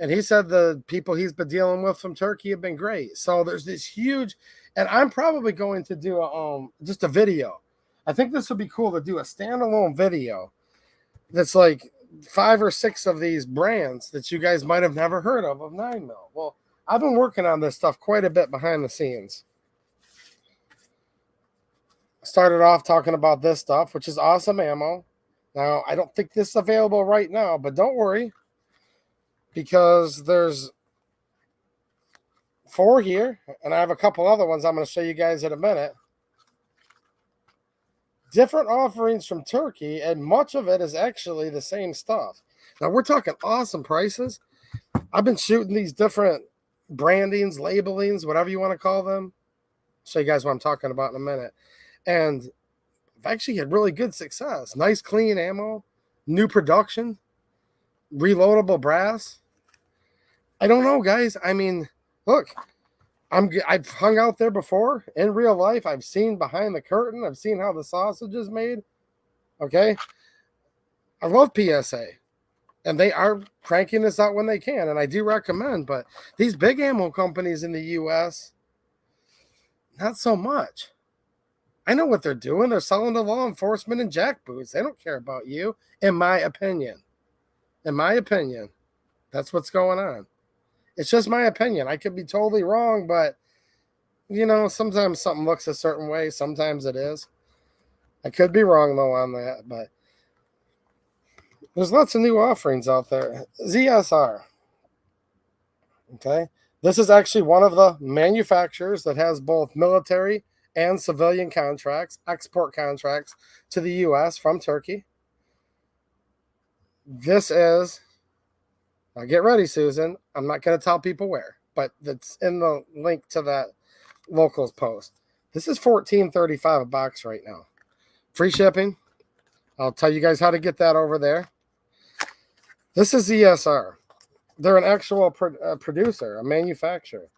And he said the people he's been dealing with from Turkey have been great. So there's this huge, and I'm probably going to do just a video. I think this would be cool to do a standalone video that's like 5 or 6 of these brands that you guys might have never heard of 9mm. Well, I've been working on this stuff quite a bit behind the scenes. Started off talking about this stuff, which is awesome ammo. Now, I don't think this is available right now, but don't worry, because there's 4 here, and I have a couple other ones I'm going to show you guys in a minute. Different offerings from Turkey, and much of it is actually the same stuff. Now, we're talking awesome prices. I've been shooting these different brandings, labelings, whatever you want to call them. I'll show you guys what I'm talking about in a minute. And I've actually had really good success. Nice, clean ammo, new production, reloadable brass. I don't know, guys. I mean, look, I've hung out there before in real life. I've seen behind the curtain. I've seen how the sausage is made. Okay. I love PSA, and they are cranking this out when they can, and I do recommend, but these big ammo companies in the US, not so much. I know what they're doing. They're selling to law enforcement and jackboots. They don't care about you, in my opinion. In my opinion, that's what's going on. It's just my opinion. I could be totally wrong, but, you know, sometimes something looks a certain way. Sometimes it is. I could be wrong, though, on that, but there's lots of new offerings out there. ZSR. Okay. This is actually one of the manufacturers that has both military and civilian contracts, export contracts to the U.S. from Turkey. This is, now get ready, Susan. I'm not going to tell people where, but it's in the link to that locals post. This is $14.35 a box right now. Free shipping. I'll tell you guys how to get that over there. This is ZSR. They're an actual producer, a manufacturer.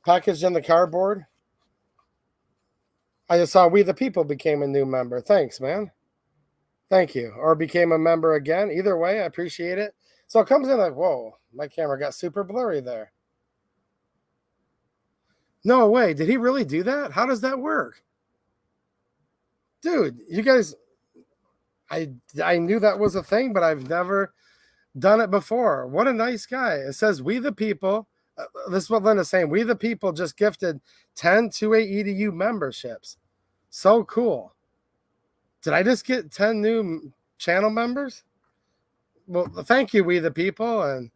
Packaged in the cardboard. I just saw We the People became a new member. Thanks, man. Thank you. Or became a member again. Either way, I appreciate it. So it comes in like, whoa, my camera got super blurry there. No way. Did he really do that? How does that work? Dude, you guys, I knew that was a thing, but I've never done it before. What a nice guy. It says, We the People. This is what Linda's saying. We the People just gifted 10 2A EDU memberships. So cool. Did I just get 10 new channel members? Well, thank you, We the People. And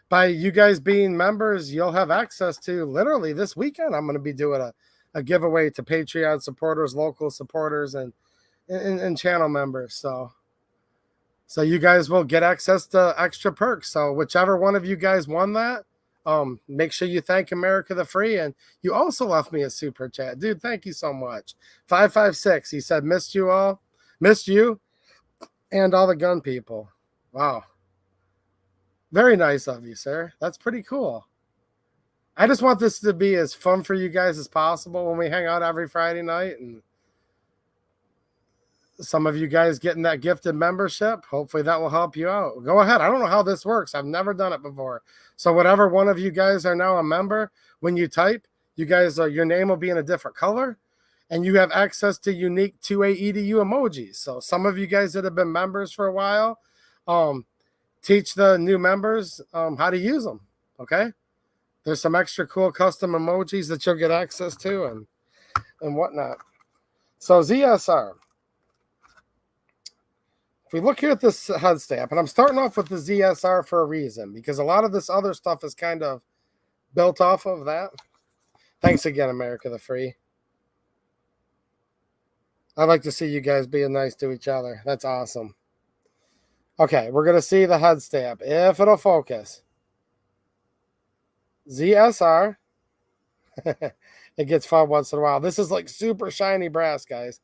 by you guys being members, you'll have access to literally this weekend. I'm going to be doing a giveaway to Patreon supporters, local supporters, and channel members. So you guys will get access to extra perks. So whichever one of you guys won that, make sure you thank America the Free. And you also left me a super chat. Dude, thank you so much. 556. He said, missed you all. Missed you and all the gun people. Wow. Very nice of you, sir. That's pretty cool. I just want this to be as fun for you guys as possible when we hang out every Friday night. And some of you guys getting that gifted membership, hopefully that will help you out. Go ahead. I don't know how this works. I've never done it before. So whatever one of you guys are now a member, when you type, you guys your name will be in a different color, and you have access to unique 2A EDU emojis. So some of you guys that have been members for a while, teach the new members how to use them. Okay. There's some extra cool custom emojis that you'll get access to and whatnot. So ZSR. If we look here at this head stamp, and I'm starting off with the ZSR for a reason, because a lot of this other stuff is kind of built off of that. Thanks again, America the Free. I'd like to see you guys being nice to each other. That's awesome. Okay, we're going to see the head stamp, if it'll focus. ZSR. It gets fun once in a while. This is like super shiny brass, guys.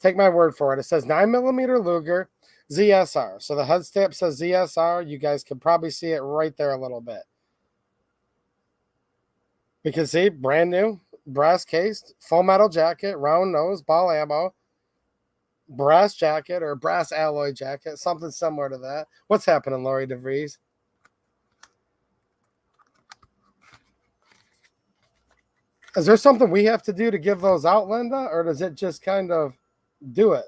Take my word for it. It says 9mm Luger ZSR. So the head stamp says ZSR. You guys can probably see it right there a little bit. We can see brand new, brass cased, full metal jacket, round nose, ball ammo, brass jacket or brass alloy jacket, something similar to that. What's happening, Lori DeVries? Is there something we have to do to give those out, Linda, or does it just kind of do it?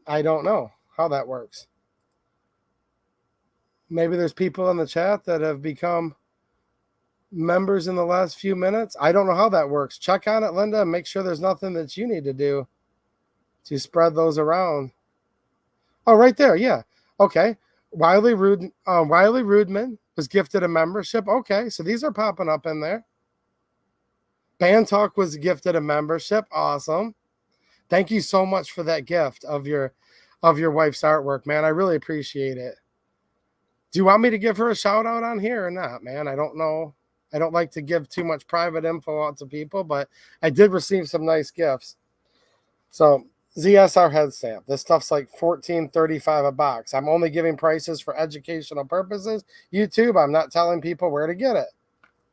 I don't know how that works. Maybe there's people in the chat that have become members in the last few minutes. I don't know how that works. Check on it, Linda, and make sure there's nothing that you need to do to spread those around. Oh, right there. Yeah. Okay. Wiley Rudman was gifted a membership. Okay. So these are popping up in there. Band Talk was gifted a membership. Awesome. Thank you so much for that gift of your wife's artwork, man. I really appreciate it. Do you want me to give her a shout out on here or not, man? I don't know. I don't like to give too much private info out to people, but I did receive some nice gifts. So ZSR head stamp. This stuff's like $14.35 a box. I'm only giving prices for educational purposes. YouTube, I'm not telling people where to get it.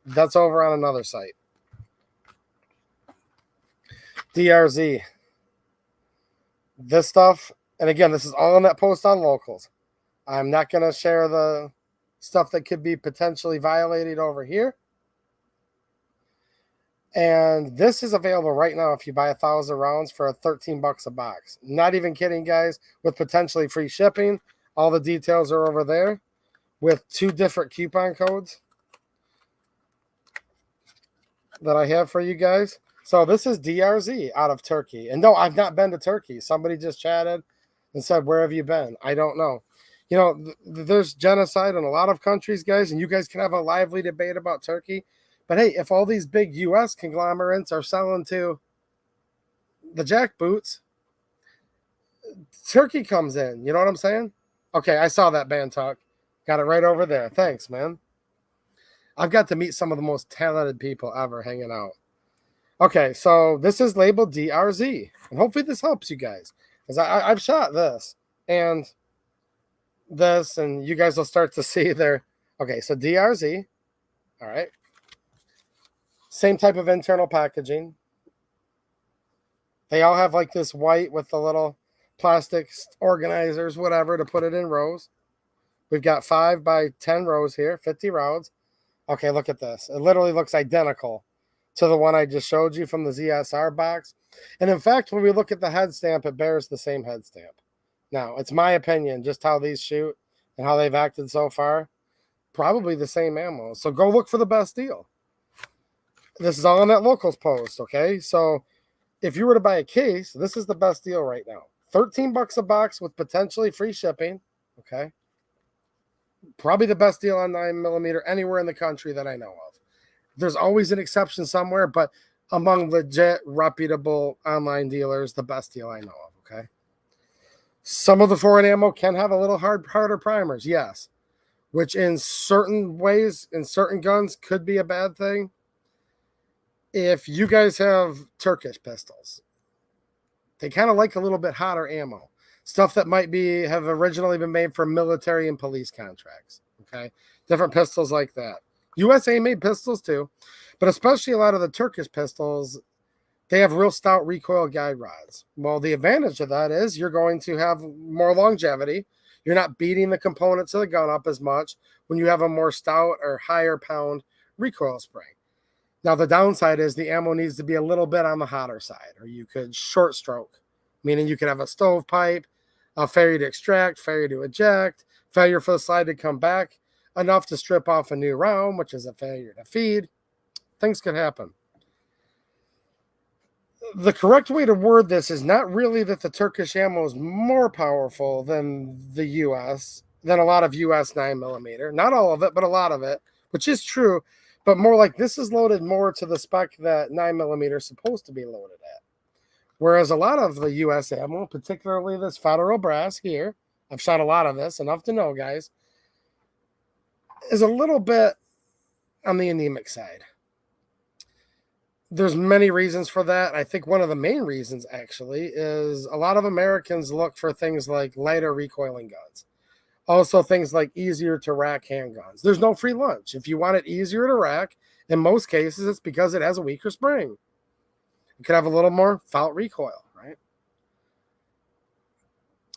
That's over on another site. DRZ. This stuff, and again, this is all in that post on locals. I'm not going to share the stuff that could be potentially violated over here. And this is available right now if you buy 1,000 rounds for $13 a box. Not even kidding, guys, with potentially free shipping. All the details are over there with 2 different coupon codes that I have for you guys. So this is DRZ out of Turkey. And no, I've not been to Turkey. Somebody just chatted and said, where have you been? I don't know. You know, there's genocide in a lot of countries, guys, and you guys can have a lively debate about Turkey. But hey, if all these big U.S. conglomerates are selling to the jackboots, Turkey comes in. You know what I'm saying? Okay, I saw that Band Talk. Got it right over there. Thanks, man. I've got to meet some of the most talented people ever hanging out. Okay, so this is labeled DRZ. And hopefully this helps you guys. Because I've shot this and this, and you guys will start to see there. Okay, so DRZ. All right. Same type of internal packaging. They all have like this white with the little plastic organizers, whatever, to put it in rows. We've got 5 by 10 rows here, 50 rounds. Okay, look at this. It literally looks identical to the one I just showed you from the ZSR box. And in fact, when we look at the head stamp, it bears the same head stamp. Now, it's my opinion, just how these shoot and how they've acted so far. Probably the same ammo. So go look for the best deal. This is all on that locals post, okay? So if you were to buy a case, this is the best deal right now. $13 a box with potentially free shipping, okay? Probably the best deal on 9mm anywhere in the country that I know of. There's always an exception somewhere, but among legit, reputable online dealers, the best deal I know of, okay? Some of the foreign ammo can have a little harder primers, yes, which in certain ways, in certain guns, could be a bad thing. If you guys have Turkish pistols, they kind of like a little bit hotter ammo. Stuff that might have originally been made for military and police contracts, okay? Different pistols like that. USA made pistols too, but especially a lot of the Turkish pistols, they have real stout recoil guide rods. Well, the advantage of that is you're going to have more longevity. You're not beating the components of the gun up as much when you have a more stout or higher pound recoil spring. Now, the downside is the ammo needs to be a little bit on the hotter side, or you could short stroke, meaning you could have a stovepipe, a failure to extract, failure to eject, failure for the slide to come back, enough to strip off a new round, which is a failure to feed. Things could happen. The correct way to word this is not really that the Turkish ammo is more powerful than the U.S., than a lot of U.S. 9mm. Not all of it, but a lot of it, which is true, but more like this is loaded more to the spec that 9mm is supposed to be loaded at. Whereas a lot of the U.S. ammo, particularly this federal brass here, I've shot a lot of this, enough to know, guys, is a little bit on the anemic side. There's many reasons for that. I think one of the main reasons, actually, is a lot of Americans look for things like lighter recoiling guns. Also, things like easier to rack handguns. There's no free lunch. If you want it easier to rack, in most cases, it's because it has a weaker spring. It could have a little more felt recoil, right?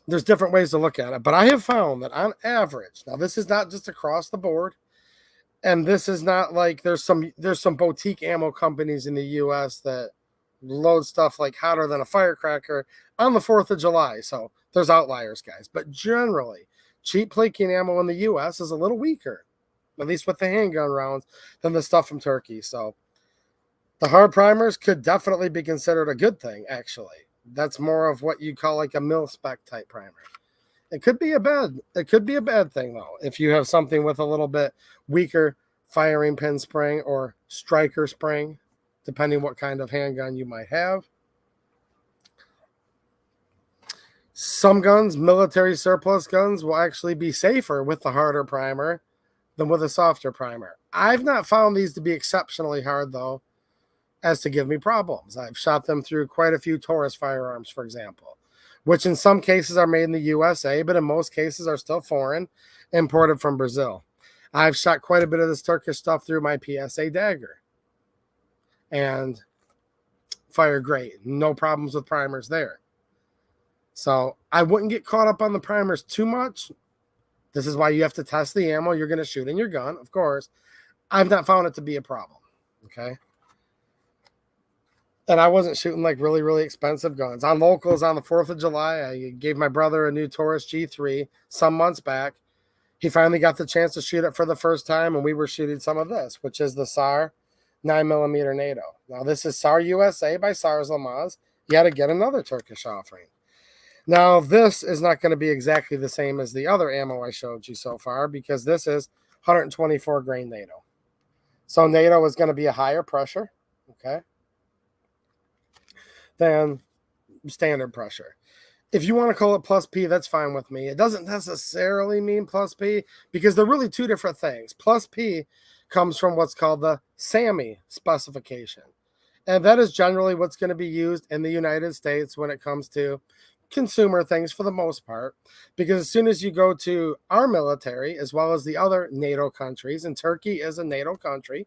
There's different ways to look at it, but I have found that on average, now this is not just across the board, and this is not like there's some boutique ammo companies in the US that load stuff like hotter than a firecracker on the 4th of July. So there's outliers, guys. But generally, cheap plaking ammo in the US is a little weaker, at least with the handgun rounds, than the stuff from Turkey. So the hard primers could definitely be considered a good thing, actually. That's more of what you call like a mil spec type primer. It could be a bad thing though if you have something with a little bit weaker firing pin spring or striker spring, depending what kind of handgun you might have. Some guns, military surplus guns, will actually be safer with the harder primer than with a softer primer. I've not found these to be exceptionally hard though, as to give me problems. I've shot them through quite a few Taurus firearms, for example, which in some cases are made in the USA, but in most cases are still foreign, imported from Brazil. I've shot quite a bit of this Turkish stuff through my PSA Dagger and fire great. No problems with primers there. So I wouldn't get caught up on the primers too much. This is why you have to test the ammo you're going to shoot in your gun, of course. I've not found it to be a problem, okay? And I wasn't shooting like really, really expensive guns. On locals on the 4th of July, I gave my brother a new Taurus G3 some months back. He finally got the chance to shoot it for the first time, and we were shooting some of this, which is the SAR 9mm NATO. Now, this is SAR USA by SAR's Lamaz, yet again another Turkish offering. Now, this is not going to be exactly the same as the other ammo I showed you so far, because this is 124 grain NATO. So NATO is going to be a higher pressure, okay, than standard pressure. If you want to call it plus P, that's fine with me. It doesn't necessarily mean plus P because they're really two different things. Plus P comes from what's called the SAMI specification. And that is generally what's going to be used in the United States when it comes to consumer things for the most part. Because as soon as you go to our military, as well as the other NATO countries, and Turkey is a NATO country,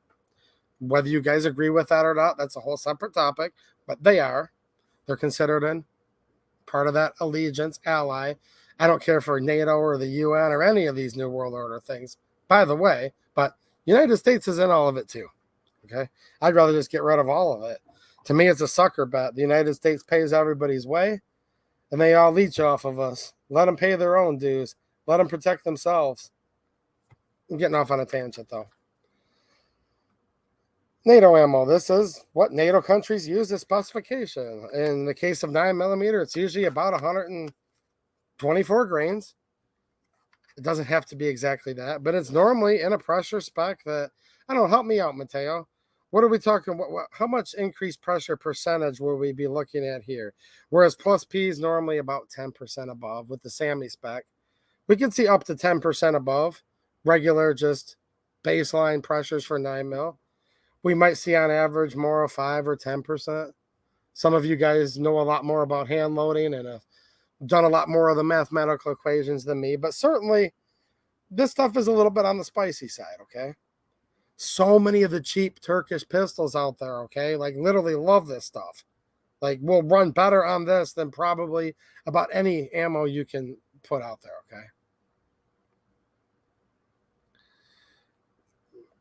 whether you guys agree with that or not, that's a whole separate topic, but they're considered in part of that allegiance ally. I don't care for NATO or the UN or any of these New World Order things, by the way, but United States is in all of it too. Okay. I'd rather just get rid of all of it. To me, it's a sucker bet. The United States pays everybody's way and they all leech off of us. Let them pay their own dues. Let them protect themselves. I'm getting off on a tangent though. NATO ammo. This is what NATO countries use as specification. In the case of 9mm, it's usually about 124 grains. It doesn't have to be exactly that, but it's normally in a pressure spec that, I don't know, help me out, Mateo. What are we talking? How much increased pressure percentage will we be looking at here? Whereas plus P is normally about 10% above with the SAMI spec. We can see up to 10% above regular, just baseline pressures for 9mm. We might see on average more of 5 or 10%. Some of you guys know a lot more about hand loading and have done a lot more of the mathematical equations than me, but certainly this stuff is a little bit on the spicy side, okay? So many of the cheap Turkish pistols out there, okay? Like literally love this stuff. Like will run better on this than probably about any ammo you can put out there, okay?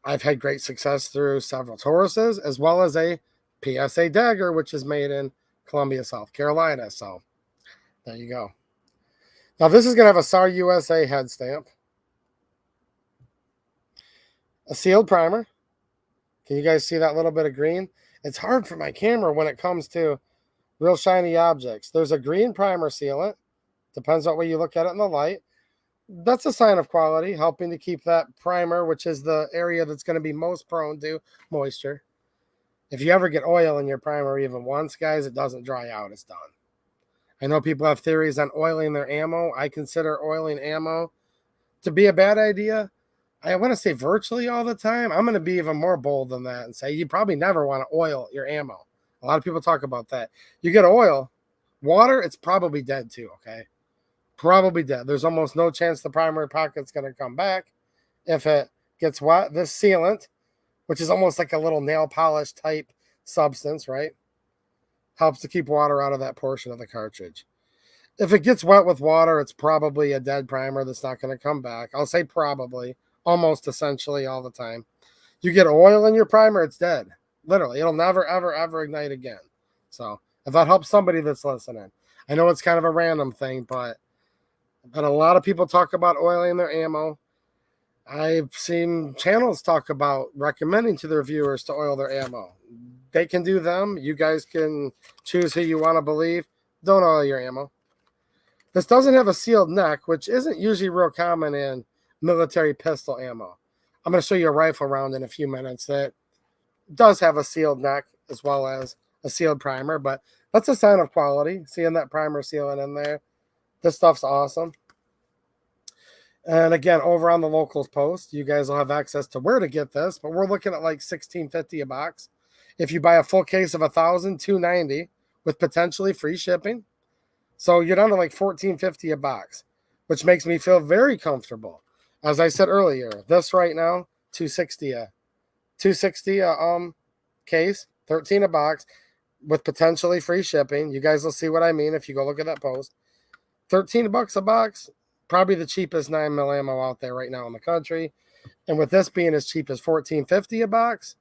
I've had great success through several Tauruses, as well as a PSA Dagger, which is made in Columbia, South Carolina. So there you go. Now this is going to have a SAR USA head stamp, a sealed primer. Can you guys see that little bit of green? It's hard for my camera when it comes to real shiny objects. There's a green primer sealant. Depends on what way you look at it in the light. That's a sign of quality, helping to keep that primer, which is the area that's going to be most prone to moisture. If you ever get oil in your primer even once, guys, it doesn't dry out. It's done. I know people have theories on oiling their ammo. I consider oiling ammo to be a bad idea. I want to say virtually all the time. I'm going to be even more bold than that and say you probably never want to oil your ammo. A lot of people talk about that. You get oil, water, it's probably dead too, okay? Probably dead. There's almost no chance the primary pocket's going to come back if it gets wet. This sealant, which is almost like a little nail polish type substance, right? Helps to keep water out of that portion of the cartridge. If it gets wet with water, it's probably a dead primer that's not going to come back. I'll say probably, almost essentially all the time. You get oil in your primer, it's dead. Literally, it'll never, ever, ever ignite again. So if that helps somebody that's listening. I know it's kind of a random thing, but I've had a lot of people talk about oiling their ammo. I've seen channels talk about recommending to their viewers to oil their ammo. They can do them. You guys can choose who you want to believe. Don't oil your ammo. This doesn't have a sealed neck, which isn't usually real common in military pistol ammo. I'm going to show you a rifle round in a few minutes that does have a sealed neck as well as a sealed primer, but that's a sign of quality, seeing that primer sealing in there. This stuff's awesome. And again, over on the locals post, you guys will have access to where to get this, but we're looking at like $16.50 a box. If you buy a full case of 1,000, $290 with potentially free shipping. So you're down to like $14.50 a box, which makes me feel very comfortable. As I said earlier, this right now, $260 a case, 13 a box with potentially free shipping. You guys will see what I mean if you go look at that post. 13 bucks a box, probably the cheapest 9mm ammo out there right now in the country. And with this being as cheap as $14.50 a box,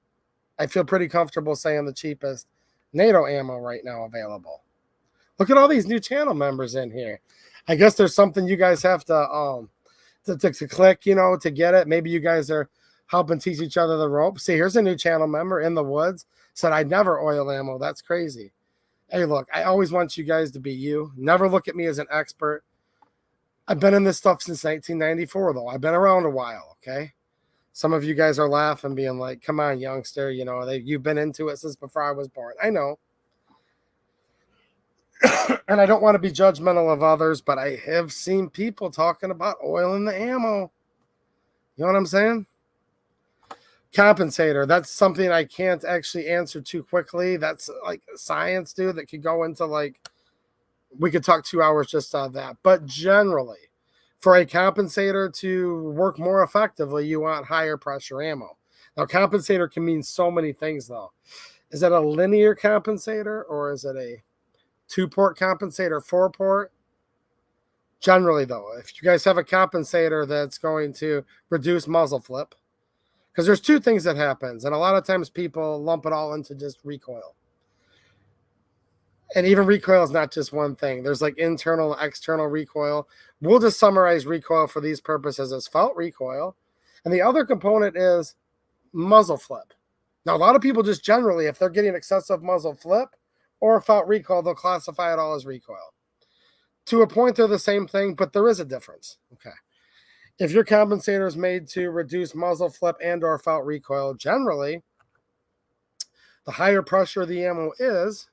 I feel pretty comfortable saying the cheapest NATO ammo right now available. Look at all these new channel members in here. I guess there's something you guys have to click, you know, to get it. Maybe you guys are helping teach each other the ropes. See, here's a new channel member in the woods. Said I'd never oil ammo. That's crazy. Hey, look, I always want you guys to be you. Never look at me as an expert. I've been in this stuff since 1994, though. I've been around a while, okay? Some of you guys are laughing, being like, come on, youngster. You know, you've been into it since before I was born. I know. And I don't want to be judgmental of others, but I have seen people talking about oiling the ammo. You know what I'm saying? Compensator. That's something I can't actually answer too quickly. That's like science, dude, that could go into like, we could talk 2 hours just on that. But generally, for a compensator to work more effectively, you want higher pressure ammo. Now, compensator can mean so many things, though. Is it a linear compensator or is it a 2-port compensator, 4-port? Generally, though, if you guys have a compensator that's going to reduce muzzle flip, because there's two things that happens, and a lot of times people lump it all into just recoil. And even recoil is not just one thing. There's like internal, external recoil. We'll just summarize recoil for these purposes as felt recoil. And the other component is muzzle flip. Now, a lot of people just generally, if they're getting excessive muzzle flip or felt recoil, they'll classify it all as recoil. To a point, they're the same thing, but there is a difference. Okay. If your compensator is made to reduce muzzle flip and or felt recoil, generally, the higher pressure the ammo is,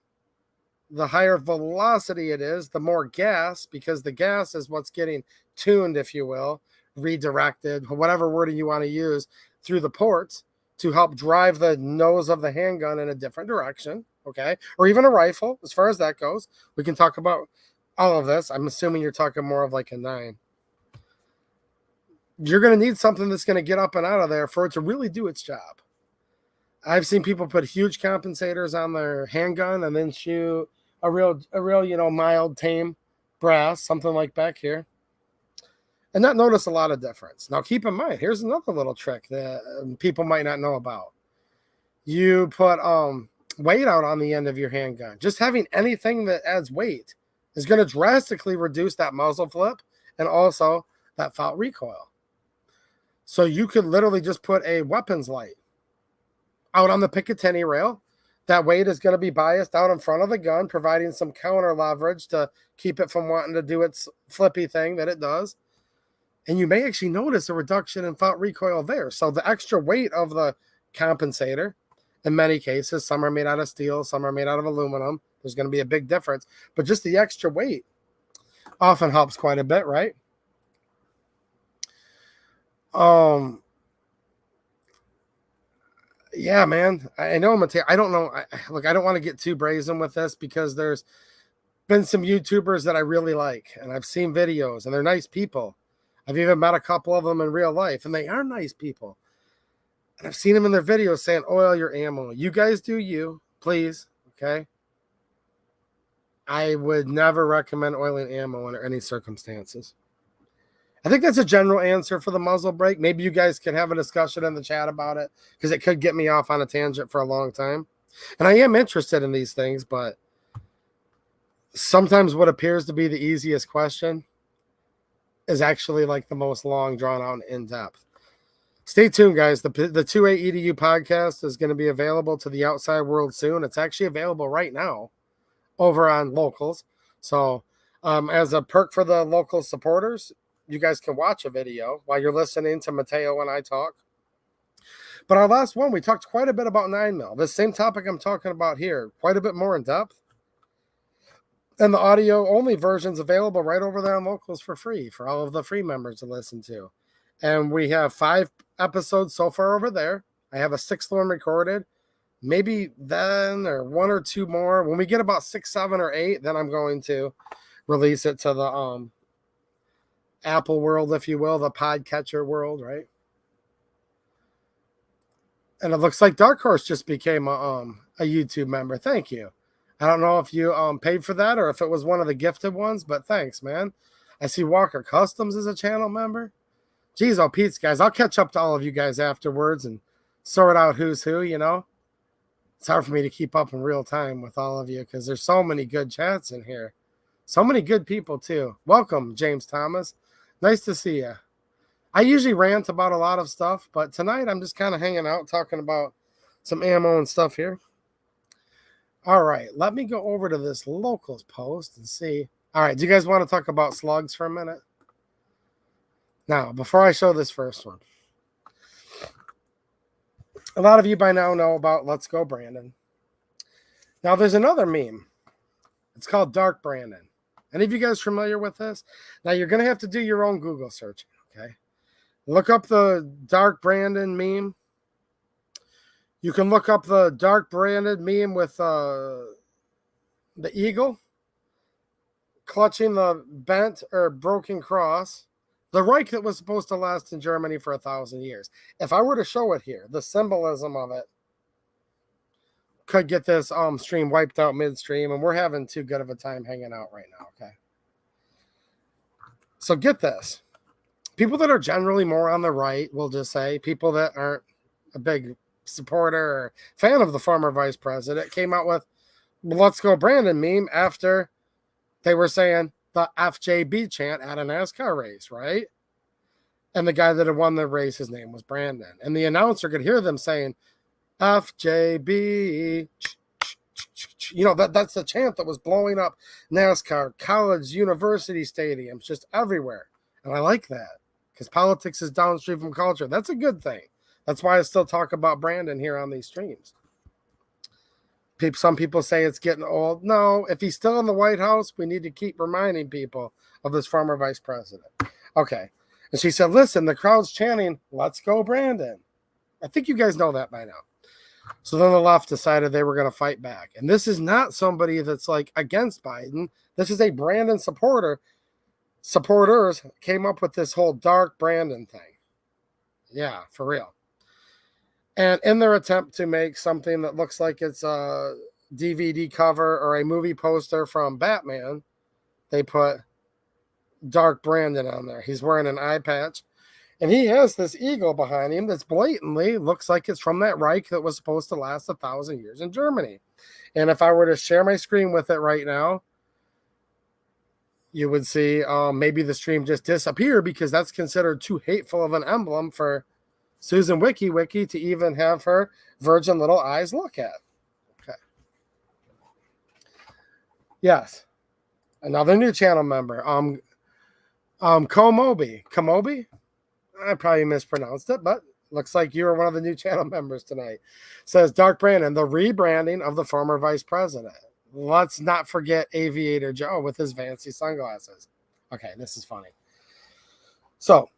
the higher velocity it is, the more gas, because the gas is what's getting tuned, if you will, redirected, whatever wording you want to use, through the ports to help drive the nose of the handgun in a different direction, okay? Or even a rifle, as far as that goes. We can talk about all of this. I'm assuming you're talking more of like a 9. You're going to need something that's going to get up and out of there for it to really do its job. I've seen people put huge compensators on their handgun and then shoot a real, you know, mild, tame brass, something like back here, and not notice a lot of difference. Now, keep in mind, here's another little trick that people might not know about. You put weight out on the end of your handgun. Just having anything that adds weight is going to drastically reduce that muzzle flip and also that felt recoil. So you could literally just put a weapons light out on the Picatinny rail. That weight is going to be biased out in front of the gun, providing some counter leverage to keep it from wanting to do its flippy thing that it does. And you may actually notice a reduction in front recoil there. So the extra weight of the compensator, in many cases, some are made out of steel, some are made out of aluminum. There's going to be a big difference. But just the extra weight often helps quite a bit, right? Yeah, man. I know I don't know. Look, I don't want to get too brazen with this because there's been some YouTubers that I really like, and I've seen videos, and they're nice people. I've even met a couple of them in real life, and they are nice people. And I've seen them in their videos saying, oil your ammo. You guys do you, please, okay? I would never recommend oiling ammo under any circumstances. I think that's a general answer for the muzzle brake. Maybe you guys can have a discussion in the chat about it because it could get me off on a tangent for a long time. And I am interested in these things, but sometimes what appears to be the easiest question is actually like the most long, drawn out, and in-depth. Stay tuned, guys. The 2A EDU podcast is going to be available to the outside world soon. It's actually available right now over on Locals. So as a perk for the local supporters, you guys can watch a video while you're listening to Mateo and I talk. But our last one, we talked quite a bit about 9mm. The same topic I'm talking about here, quite a bit more in depth. And the audio-only version's available right over there on Locals for free for all of the free members to listen to. And we have 5 episodes so far over there. I have a 6th one recorded. Maybe then or 1 or 2 more. When we get about 6, 7, or 8, then I'm going to release it to the Apple world, if you will, the podcatcher world, right? And it looks like Dark Horse just became a YouTube member. Thank you. I don't know if you paid for that or if it was one of the gifted ones, but thanks, man. I see Walker Customs is a channel member. Geez, oh, Pete's, guys. I'll catch up to all of you guys afterwards and sort out who's who, you know. It's hard for me to keep up in real time with all of you because there's so many good chats in here. So many good people, too. Welcome, James Thomas. Nice to see you. I usually rant about a lot of stuff, but tonight I'm just kind of hanging out talking about some ammo and stuff here. All right, let me go over to this Locals post and see. All right, do you guys want to talk about slugs for a minute? Now, before I show this first one, a lot of you by now know about Let's Go Brandon. Now, there's another meme. It's called Dark Brandon. Any of you guys familiar with this? Now, you're going to have to do your own Google search, okay? Look up the Dark Brandon meme. You can look up the Dark Brandon meme with the eagle clutching the bent or broken cross. The Reich that was supposed to last in Germany for 1,000 years. If I were to show it here, the symbolism of it could get this stream wiped out midstream, and we're having too good of a time hanging out right now, okay? So get this. People that are generally more on the right will just say, people that aren't a big supporter or fan of the former vice president came out with Let's Go Brandon meme after they were saying the FJB chant at a NASCAR race, right? And the guy that had won the race, his name was Brandon. And the announcer could hear them saying, FJB. You know, that's the chant that was blowing up NASCAR, college, university stadiums, just everywhere. And I like that because politics is downstream from culture. That's a good thing. That's why I still talk about Brandon here on these streams. Some people say it's getting old. No, if he's still in the White House, we need to keep reminding people of this former vice president. Okay. And she said, listen, the crowd's chanting, let's go, Brandon. I think you guys know that by now. So then the left decided they were going to fight back. And this is not somebody that's like against Biden. This is a Brandon supporter. Supporters came up with this whole Dark Brandon thing. Yeah, for real. And in their attempt to make something that looks like it's a DVD cover or a movie poster from Batman, they put Dark Brandon on there. He's wearing an eye patch. And he has this eagle behind him that's blatantly looks like it's from that Reich that was supposed to last 1,000 years in Germany. And if I were to share my screen with it right now, you would see maybe the stream just disappear because that's considered too hateful of an emblem for Susan Wiki to even have her virgin little eyes look at. Okay. Yes. Another new channel member. Komobi. I probably mispronounced it, but looks like you are one of the new channel members tonight. Says Dark Brandon, the rebranding of the former vice president. Let's not forget Aviator Joe with his fancy sunglasses. Okay, this is funny. So,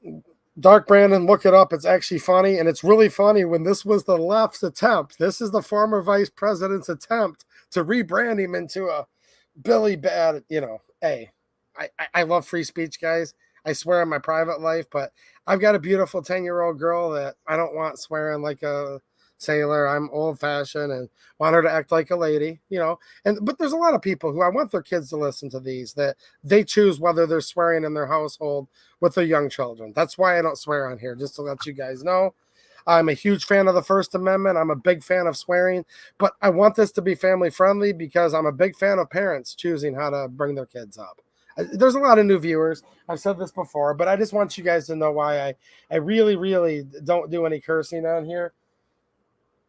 Dark Brandon, look it up. It's actually funny, and it's really funny when this was the left's attempt. This is the former vice president's attempt to rebrand him into a Billy Bad, hey, I love free speech, guys. I swear in my private life, but I've got a beautiful 10-year-old girl that I don't want swearing like a sailor. I'm old fashioned and want her to act like a lady, but there's a lot of people who I want their kids to listen to these, that they choose whether they're swearing in their household with their young children. That's why I don't swear on here, just to let you guys know. I'm a huge fan of the First Amendment. I'm a big fan of swearing, but I want this to be family friendly because I'm a big fan of parents choosing how to bring their kids up. There's a lot of new viewers. I've said this before, but I just want you guys to know why I really, really don't do any cursing on here.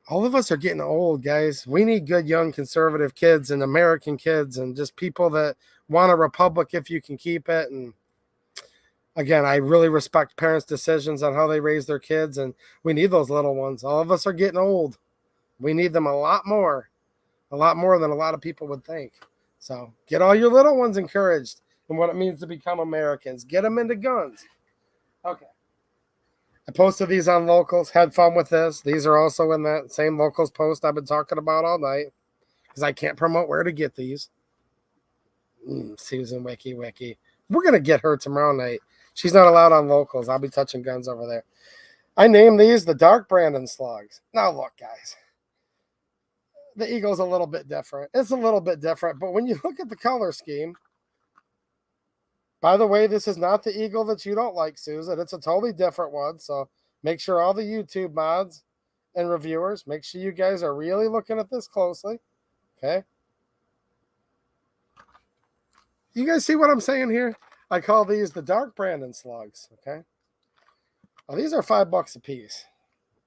All of us are getting old, guys. We need good, young, conservative kids and American kids and just people that want a republic if you can keep it. And again, I really respect parents' decisions on how they raise their kids, and we need those little ones. All of us are getting old. We need them a lot more than a lot of people would think. So get all your little ones encouraged in what it means to become Americans. Get them into guns. Okay. I posted these on Locals. Had fun with this. These are also in that same Locals post I've been talking about all night because I can't promote where to get these. Susan Wiki. We're going to get her tomorrow night. She's not allowed on Locals. I'll be touching guns over there. I named these the Dark Brandon Slugs. Now look, guys. The eagle's a little bit different. It's a little bit different, but when you look at the color scheme, by the way, this is not the eagle that you don't like, Susan. It's a totally different one, so make sure all the YouTube mods and reviewers, make sure you guys are really looking at this closely, okay? You guys see what I'm saying here? I call these the Dark Brandon Slugs, okay? Now, these are $5 a piece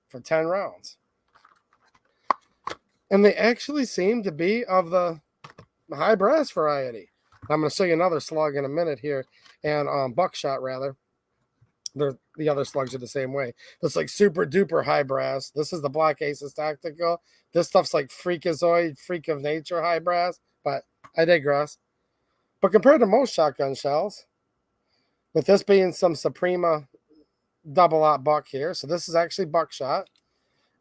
for 10 rounds. And they actually seem to be of the high brass variety. I'm going to show you another slug in a minute here, and buckshot, rather. The other slugs are the same way. That's like super duper high brass. This is the Black Aces Tactical. This stuff's like freakazoid, freak of nature high brass, but I digress. But compared to most shotgun shells, with this being some Suprema double-aught buck here, so this is actually buckshot.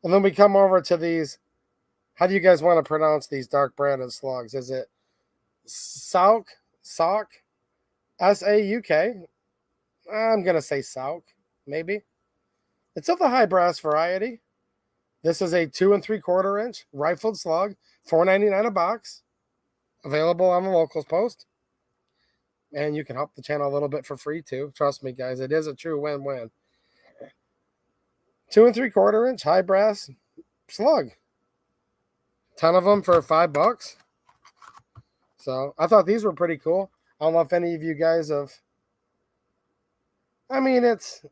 And then we come over to these. How do you guys want to pronounce these Dark Brandon slugs? Is it Sauk? S-A-U-K? I'm going to say Sauk, maybe. It's of the high brass variety. This is a 2 3/4 inch rifled slug, $4.99 a box. Available on the Locals post. And you can help the channel a little bit for free too. Trust me, guys. It is a true win-win. 2 3/4 inch high brass slug. 10 of them for $5. So I thought these were pretty cool. I don't know if any of you guys have. I mean, it's,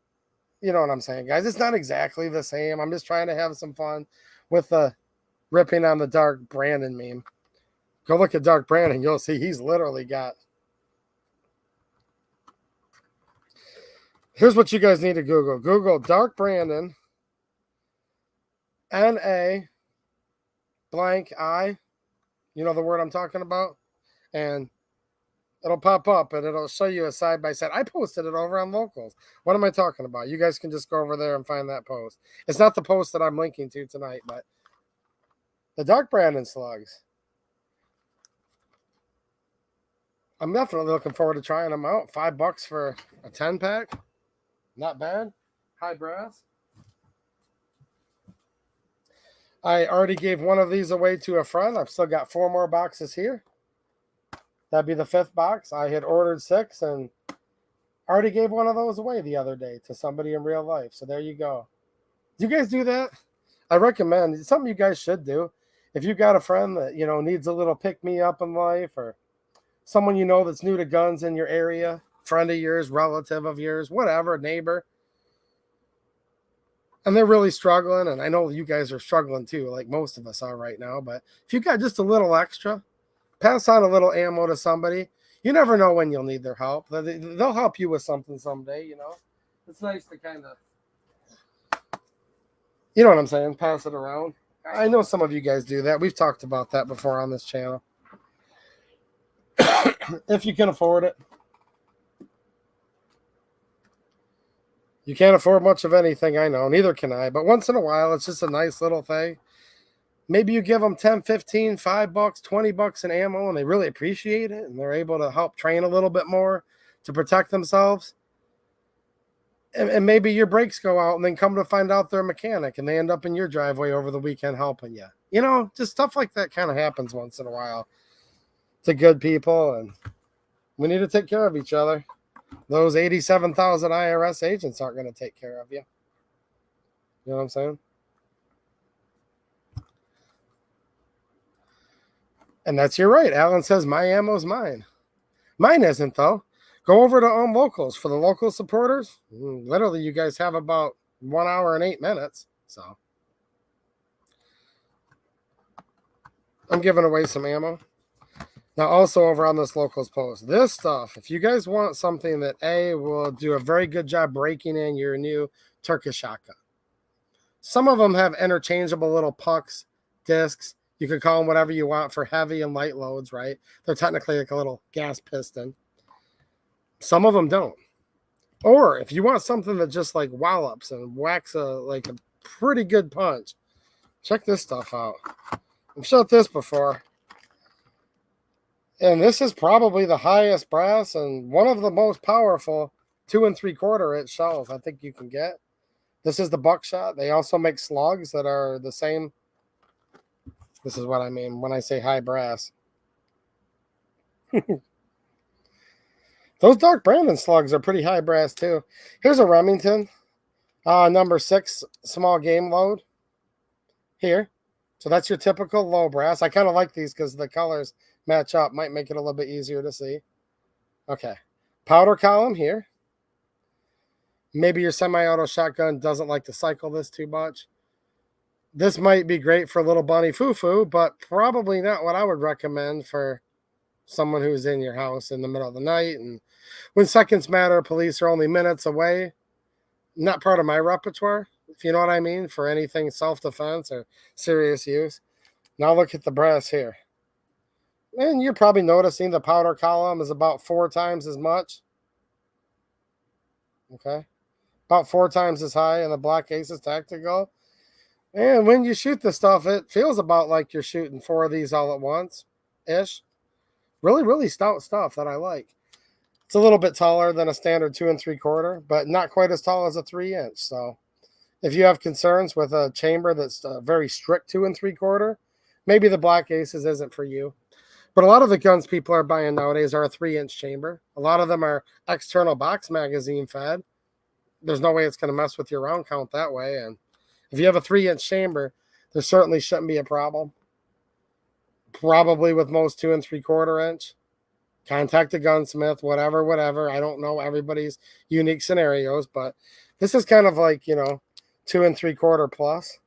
you know what I'm saying, guys. It's not exactly the same. I'm just trying to have some fun with the ripping on the Dark Brandon meme. Go look at Dark Brandon. You'll see he's literally got. Here's what you guys need to Google. Google Dark Brandon. N-A blank I. You know the word I'm talking about? And it'll pop up and it'll show you a side by side. I posted it over on Locals. What am I talking about? You guys can just go over there and find that post. It's not the post that I'm linking to tonight, but the Dark Brandon slugs. I'm definitely looking forward to trying them out. $5 for a 10-pack. Not bad. High brass. I already gave one of these away to a friend. I've still got 4 more boxes here. That'd be the 5th box. I had ordered 6 and already gave one of those away the other day to somebody in real life. So there you go. Do you guys do that? I recommend. It's something you guys should do. If you got a friend that, needs a little pick-me-up in life, or someone you know that's new to guns in your area, friend of yours, relative of yours, whatever, neighbor, and they're really struggling, and I know you guys are struggling too, like most of us are right now, but if you got just a little extra, pass on a little ammo to somebody. You never know when you'll need their help. They'll help you with something someday, you know. It's nice to kind of, you know what I'm saying, pass it around. I know some of you guys do that. We've talked about that before on this channel. If you can afford it. You can't afford much of anything, I know. Neither can I. But once in a while, it's just a nice little thing. Maybe you give them 10, 15, $5, $20 in ammo, and they really appreciate it, and they're able to help train a little bit more to protect themselves. And maybe your brakes go out, and then come to find out they're a mechanic, and they end up in your driveway over the weekend helping you. You know, just stuff like that kind of happens once in a while to good people, and we need to take care of each other. Those 87,000 IRS agents aren't going to take care of you. You know what I'm saying? And that's your right. Alan says, my ammo's mine. Mine isn't, though. Go over to Locals. For the local supporters, literally, you guys have about 1 hour and 8 minutes. So I'm giving away some ammo. Now, also over on this Locals post, this stuff, if you guys want something that, will do a very good job breaking in your new Turkish shotgun. Some of them have interchangeable little pucks, discs. You can call them whatever you want for heavy and light loads, right? They're technically like a little gas piston. Some of them don't. Or if you want something that just like wallops and whacks a pretty good punch, check this stuff out. I've shot this before. And this is probably the highest brass and one of the most powerful 2 3/4 inch shells I think you can get. This is the buckshot. They also make slugs that are the same. This is what I mean when I say high brass. Those Dark Brandon slugs are pretty high brass too. Here's a Remington, number 6 small game load here. So that's your typical low brass. I kind of like these because the colors match up. Might make it a little bit easier to see. Okay. Powder column here. Maybe your semi-auto shotgun doesn't like to cycle this too much. This might be great for little bunny foo-foo, but probably not what I would recommend for someone who's in your house in the middle of the night. And when seconds matter, police are only minutes away. Not part of my repertoire, if you know what I mean, for anything self-defense or serious use. Now look at the brass here. And you're probably noticing the powder column is about 4 times as much. Okay. About 4 times as high in the Black Aces Tactical. And when you shoot this stuff, it feels about like you're shooting 4 of these all at once-ish. Really, really stout stuff that I like. It's a little bit taller than a standard 2 3/4, but not quite as tall as a 3-inch. So if you have concerns with a chamber that's very strict 2 3/4, maybe the Black Aces isn't for you. But a lot of the guns people are buying nowadays are a 3-inch chamber. A lot of them are external box magazine fed. There's no way it's going to mess with your round count that way. And if you have a 3-inch chamber, there certainly shouldn't be a problem. Probably with most 2 3/4 inch. Contact a gunsmith, whatever. I don't know everybody's unique scenarios, but this is kind of like, 2 3/4 plus.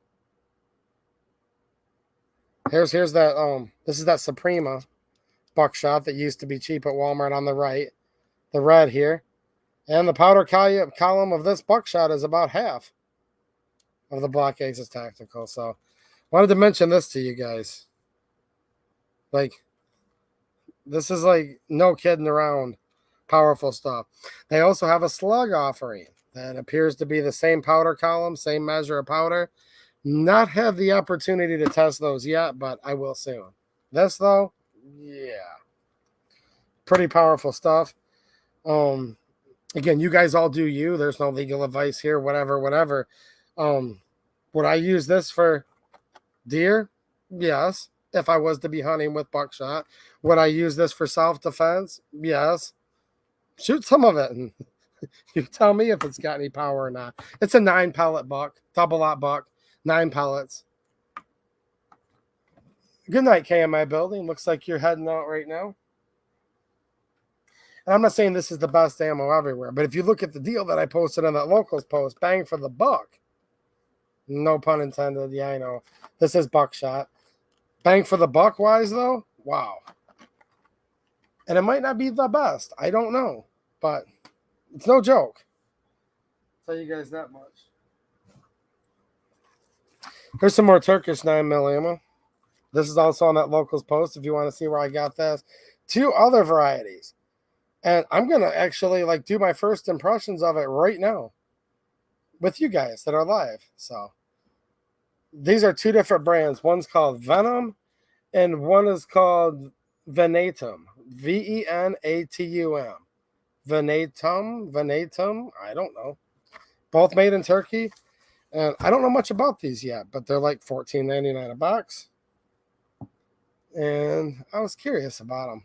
Here's that this is that Suprema buckshot that used to be cheap at Walmart on the right. The red here. And the powder column of this buckshot is about half of the Black Aces Tactical. So wanted to mention this to you guys. Like, this is like no kidding around powerful stuff. They also have a slug offering that appears to be the same powder column, same measure of powder. Not had the opportunity to test those yet, but I will soon. This, though, yeah. Pretty powerful stuff. Again, you guys all do you. There's no legal advice here, whatever. Would I use this for deer? Yes. If I was to be hunting with buckshot. Would I use this for self-defense? Yes. Shoot some of it and you tell me if it's got any power or not. It's a 9-pellet buck, double-aught buck, 9 pellets. Good night, KMI building. Looks like you're heading out right now. And I'm not saying this is the best ammo everywhere, but if you look at the deal that I posted on that Locals post, bang for the buck. No pun intended. Yeah, I know. This is buckshot. Bang for the buck wise, though? Wow. And it might not be the best. I don't know. But it's no joke. I'll tell you guys that much. Here's some more Turkish 9mm ammo. This is also on that locals post if you want to see where I got this. 2 other varieties. And I'm going to actually like do my first impressions of it right now with you guys that are live. So these are 2 different brands. One's called Venom and one is called Venetum. Venatum. Venetum. I don't know. Both made in Turkey. And I don't know much about these yet, but they're like $14.99 a box. And I was curious about them.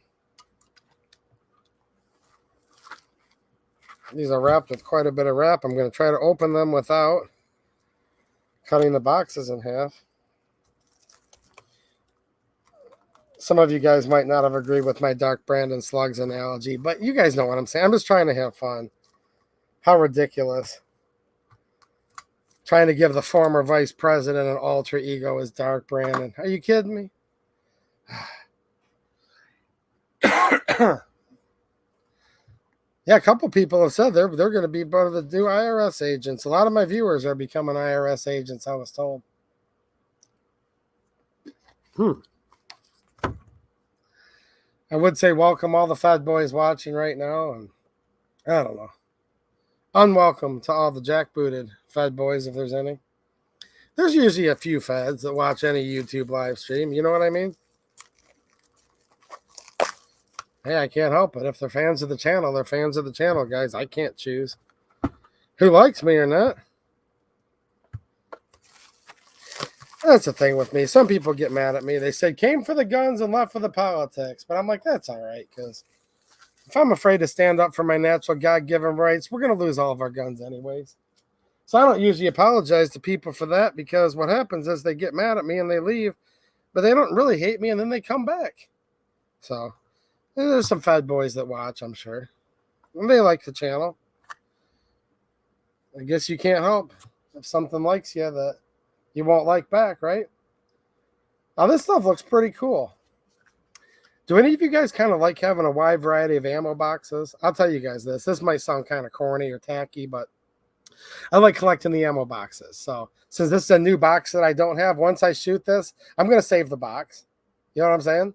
These are wrapped with quite a bit of wrap. I'm going to try to open them without cutting the boxes in half. Some of you guys might not have agreed with my Dark Brandon Slugs analogy, but you guys know what I'm saying. I'm just trying to have fun. How ridiculous. Trying to give the former vice president an alter ego as Dark Brandon. Are you kidding me? Yeah, a couple people have said they're going to be part of the new IRS agents. A lot of my viewers are becoming IRS agents, I was told. I would say welcome all the fat boys watching right now, and I don't know. Unwelcome to all the jackbooted fed boys, if there's any. There's usually a few feds that watch any YouTube live stream. You know what I mean? Hey, I can't help it. If they're fans of the channel, they're fans of the channel, guys. I can't choose who likes me or not. That's the thing with me. Some people get mad at me. They say, came for the guns and left for the politics. But I'm like, that's all right, because if I'm afraid to stand up for my natural God-given rights, we're going to lose all of our guns anyways. So I don't usually apologize to people for that, because what happens is they get mad at me and they leave, but they don't really hate me, and then they come back. So there's some fat boys that watch, I'm sure. And they like the channel. I guess you can't help if something likes you that you won't like back, right? Now this stuff looks pretty cool. Do any of you guys kind of like having a wide variety of ammo boxes? I'll tell you guys this. This might sound kind of corny or tacky, but I like collecting the ammo boxes. So since this is a new box that I don't have, once I shoot this, I'm going to save the box. You know what I'm saying?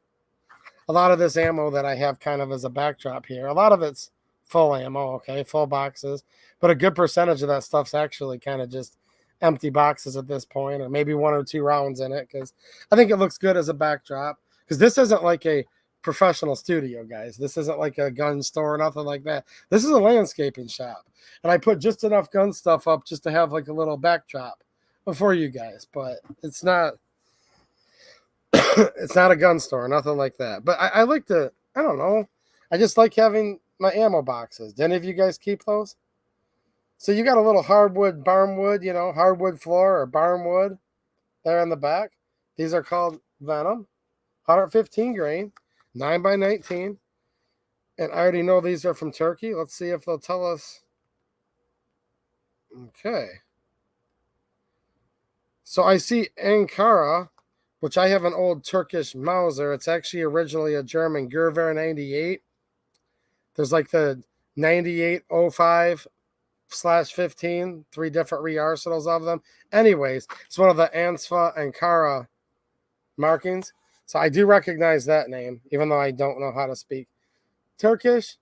A lot of this ammo that I have kind of as a backdrop here, a lot of it's full ammo, okay, full boxes. But a good percentage of that stuff's actually kind of just empty boxes at this point, or maybe 1 or 2 rounds in it, because I think it looks good as a backdrop. Because this isn't like a professional studio, guys. This isn't like a gun store or nothing like that. This is a landscaping shop, and I put just enough gun stuff up just to have like a little backdrop for you guys, but it's not it's not a gun store, nothing like that. But I like to, I don't know, I just like having my ammo boxes. Do any of you guys keep those? So you got a little hardwood barnwood, you know, hardwood floor or barnwood there in the back. These are called Venom, 115 grain, 9x19. And I already know these are from Turkey. Let's see if they'll tell us. Okay. So I see Ankara, which I have an old Turkish Mauser. It's actually originally a German Gewehr 98. There's like the 9805/15, 3 different re-arsenals of them. Anyways, it's one of the Ansfa Ankara markings. So I do recognize that name, even though I don't know how to speak Turkish.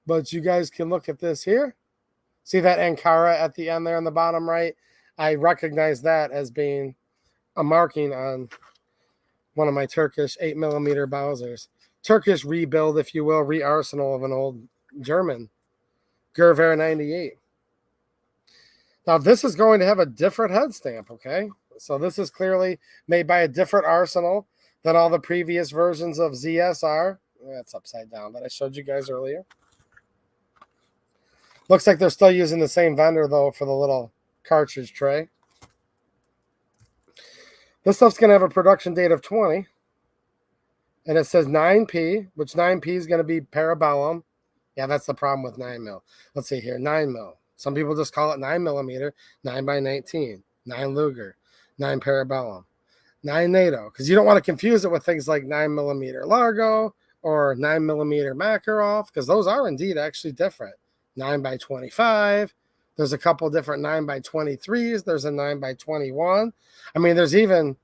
But you guys can look at this here. See that Ankara at the end there in the bottom right? I recognize that as being a marking on one of my Turkish 8mm Mausers. Turkish rebuild, if you will, re-arsenal of an old German Gewehr 98. Now, this is going to have a different head stamp, okay? So this is clearly made by a different arsenal than all the previous versions of ZSR. That's upside down that I showed you guys earlier. Looks like they're still using the same vendor, though, for the little cartridge tray. This stuff's going to have a production date of 20. And it says 9P, which 9P is going to be parabellum. Yeah, that's the problem with 9mm. Let's see here, 9mm. Some people just call it 9mm, 9x19, 9 Luger, 9 parabellum, 9 NATO, because you don't want to confuse it with things like 9mm Largo or 9mm Makarov, because those are indeed actually different. 9x25. There's a couple different 9x23s. There's a 9x21. I mean, there's even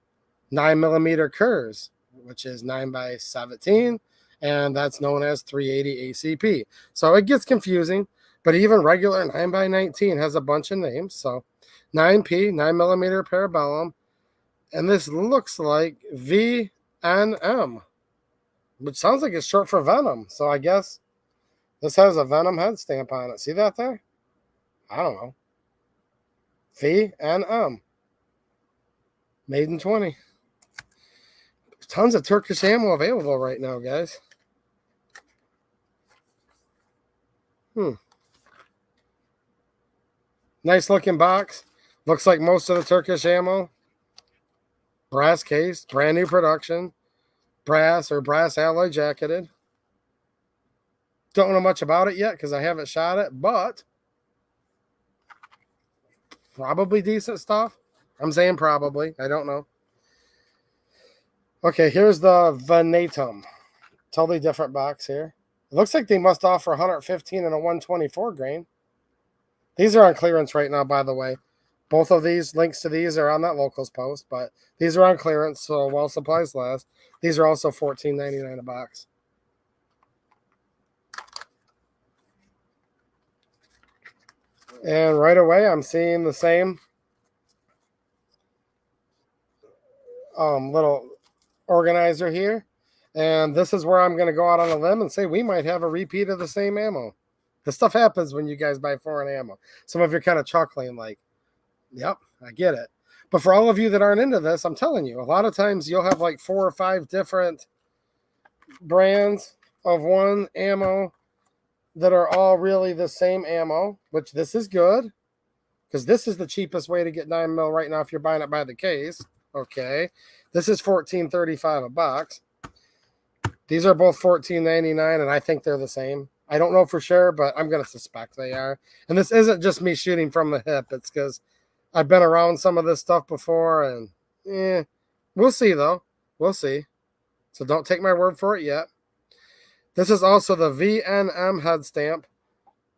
9mm Kurs, which is 9x17, and that's known as 380 ACP. So it gets confusing, but even regular 9x19 has a bunch of names. So 9P, 9mm Parabellum, and this looks like VNM, which sounds like it's short for Venom. So I guess this has a Venom head stamp on it. See that there? I don't know. VNM. Made in 20. Tons of Turkish ammo available right now, guys. Nice looking box. Looks like most of the Turkish ammo. Brass case, brand new production. Brass or brass alloy jacketed. Don't know much about it yet because I haven't shot it, but probably decent stuff. I'm saying probably. I don't know. Okay, here's the Venetum. Totally different box here. It looks like they must offer 115 and a 124 grain. These are on clearance right now, by the way. Both of these, links to these are on that locals post, but these are on clearance, so while supplies last. These are also $14.99 a box. And right away, I'm seeing the same little organizer here. And this is where I'm going to go out on a limb and say we might have a repeat of the same ammo. This stuff happens when you guys buy foreign ammo. Some of you are kind of chuckling like, yep, I get it. But for all of you that aren't into this, I'm telling you, a lot of times you'll have like 4 or 5 different brands of one ammo that are all really the same ammo, which this is good because this is the cheapest way to get 9mm right now if you're buying it by the case. Okay, this is $14.35 a box. These are both $14.99, and I think they're the same. I don't know for sure, but I'm going to suspect they are. And this isn't just me shooting from the hip. It's because I've been around some of this stuff before, and we'll see, though. We'll see. So don't take my word for it yet. This is also the VNM head stamp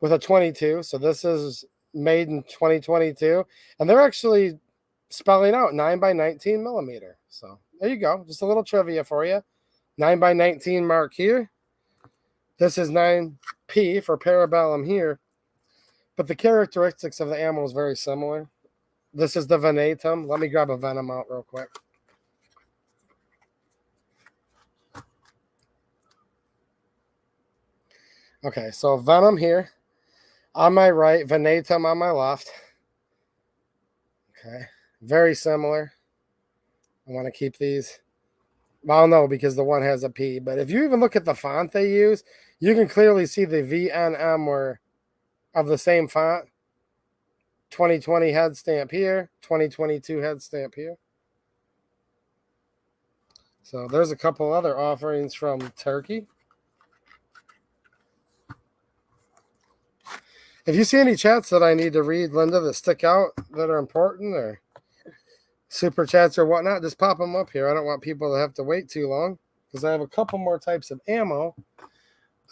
with a 22. So this is made in 2022. And they're actually spelling out 9x19mm. So there you go. Just a little trivia for you. 9x19 mark here. This is 9P for Parabellum here. But the characteristics of the ammo is very similar. This is the Venetum. Let me grab a Venom out real quick. Okay, so Venom here on my right, Venetum on my left. Okay, very similar. I want to keep these. Well, no, because the one has a P. But if you even look at the font they use, you can clearly see the VNM were of the same font. 2020 head stamp here, 2022 head stamp here. So there's a couple other offerings from Turkey. If you see any chats that I need to read, Linda, that stick out, that are important, or super chats or whatnot, just pop them up here. I don't want people to have to wait too long because I have a couple more types of ammo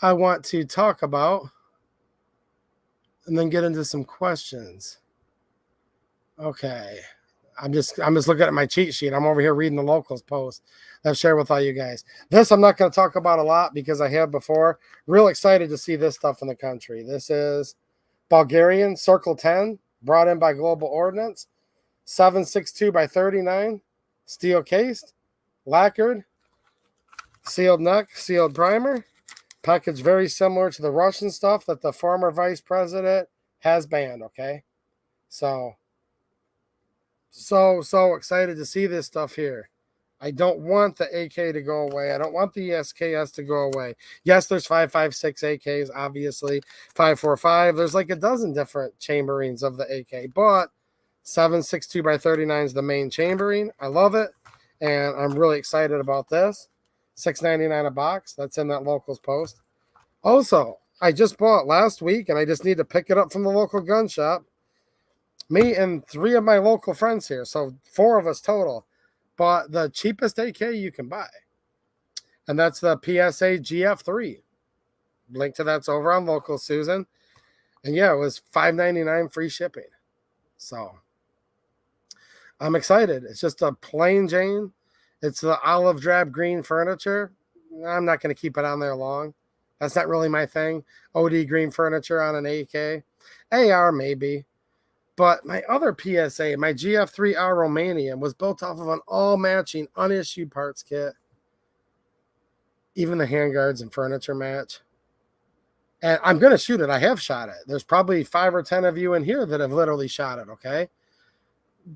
I want to talk about and then get into some questions. Okay. I'm just looking at my cheat sheet. I'm over here reading the locals post that I've shared with all you guys. This I'm not going to talk about a lot because I have before. Real excited to see this stuff in the country. This is Bulgarian Circle 10, brought in by Global Ordnance. 7.62 by 39, steel cased, lacquered, sealed neck, sealed primer. Package very similar to the Russian stuff that the former vice president has banned, okay? So excited to see this stuff here. I don't want the AK to go away. I don't want the SKS to go away. Yes, there's 5.56 AKs, obviously. 5.45. There's like a dozen different chamberings of the AK, but 7.62 by 39 is the main chambering. I love it, and I'm really excited about this. $6.99 a box. That's in that locals post. Also, I just bought last week, and I just need to pick it up from the local gun shop. Me and 3 of my local friends here, so 4 of us total, bought the cheapest AK you can buy. And that's the PSA GF3. Link to that's over on local, Susan. And yeah, it was $5.99 free shipping. So I'm excited. It's just a plain Jane. It's the olive drab green furniture. I'm not going to keep it on there long. That's not really my thing. OD green furniture on an AK. AR maybe. But my other PSA, my GF3R Romanian, was built off of an all-matching, unissued parts kit. Even the handguards and furniture match. And I'm going to shoot it. I have shot it. There's probably 5 or 10 of you in here that have literally shot it, okay?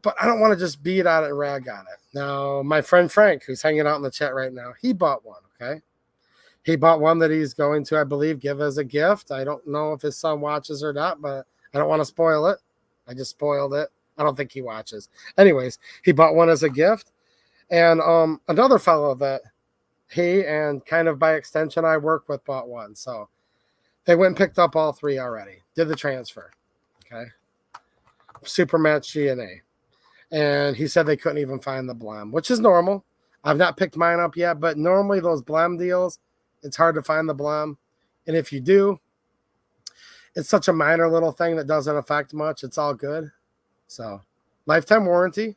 But I don't want to just beat on it and rag on it. Now, my friend Frank, who's hanging out in the chat right now, he bought one, okay? He bought one that he's going to, I believe, give as a gift. I don't know if his son watches or not, but I don't want to spoil it. I just spoiled it. I don't think he watches. Anyways, he bought one as a gift. And another fellow that he and kind of by extension I work with bought one. So they went and picked up all 3 already. Did the transfer. Okay. Super match GNA. And he said they couldn't even find the blem, which is normal. I've not picked mine up yet, but normally those blem deals, it's hard to find the blem. And if you do, it's such a minor little thing that doesn't affect much. It's all good. So, lifetime warranty.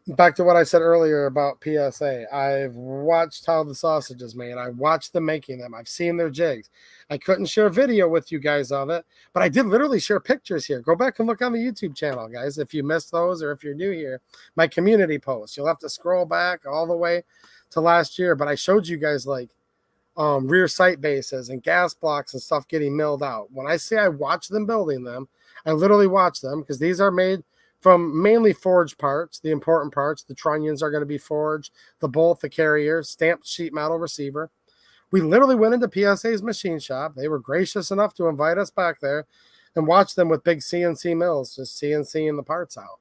Back to what I said earlier about PSA. I've watched how the sausage is made. I watched them making them. I've seen their jigs. I couldn't share video with you guys of it, but I did literally share pictures here. Go back and look on the YouTube channel, guys, if you missed those or if you're new here. My community posts. You'll have to scroll back all the way to last year, but I showed you guys like rear sight bases and gas blocks and stuff getting milled out. When I say I watch them building them, I literally watch them because these are made from mainly forged parts, the important parts. The trunnions are going to be forged, the bolt, the carrier, stamped sheet metal receiver. We literally went into PSA's machine shop. They were gracious enough to invite us back there and watch them with big CNC mills, just CNCing the parts out.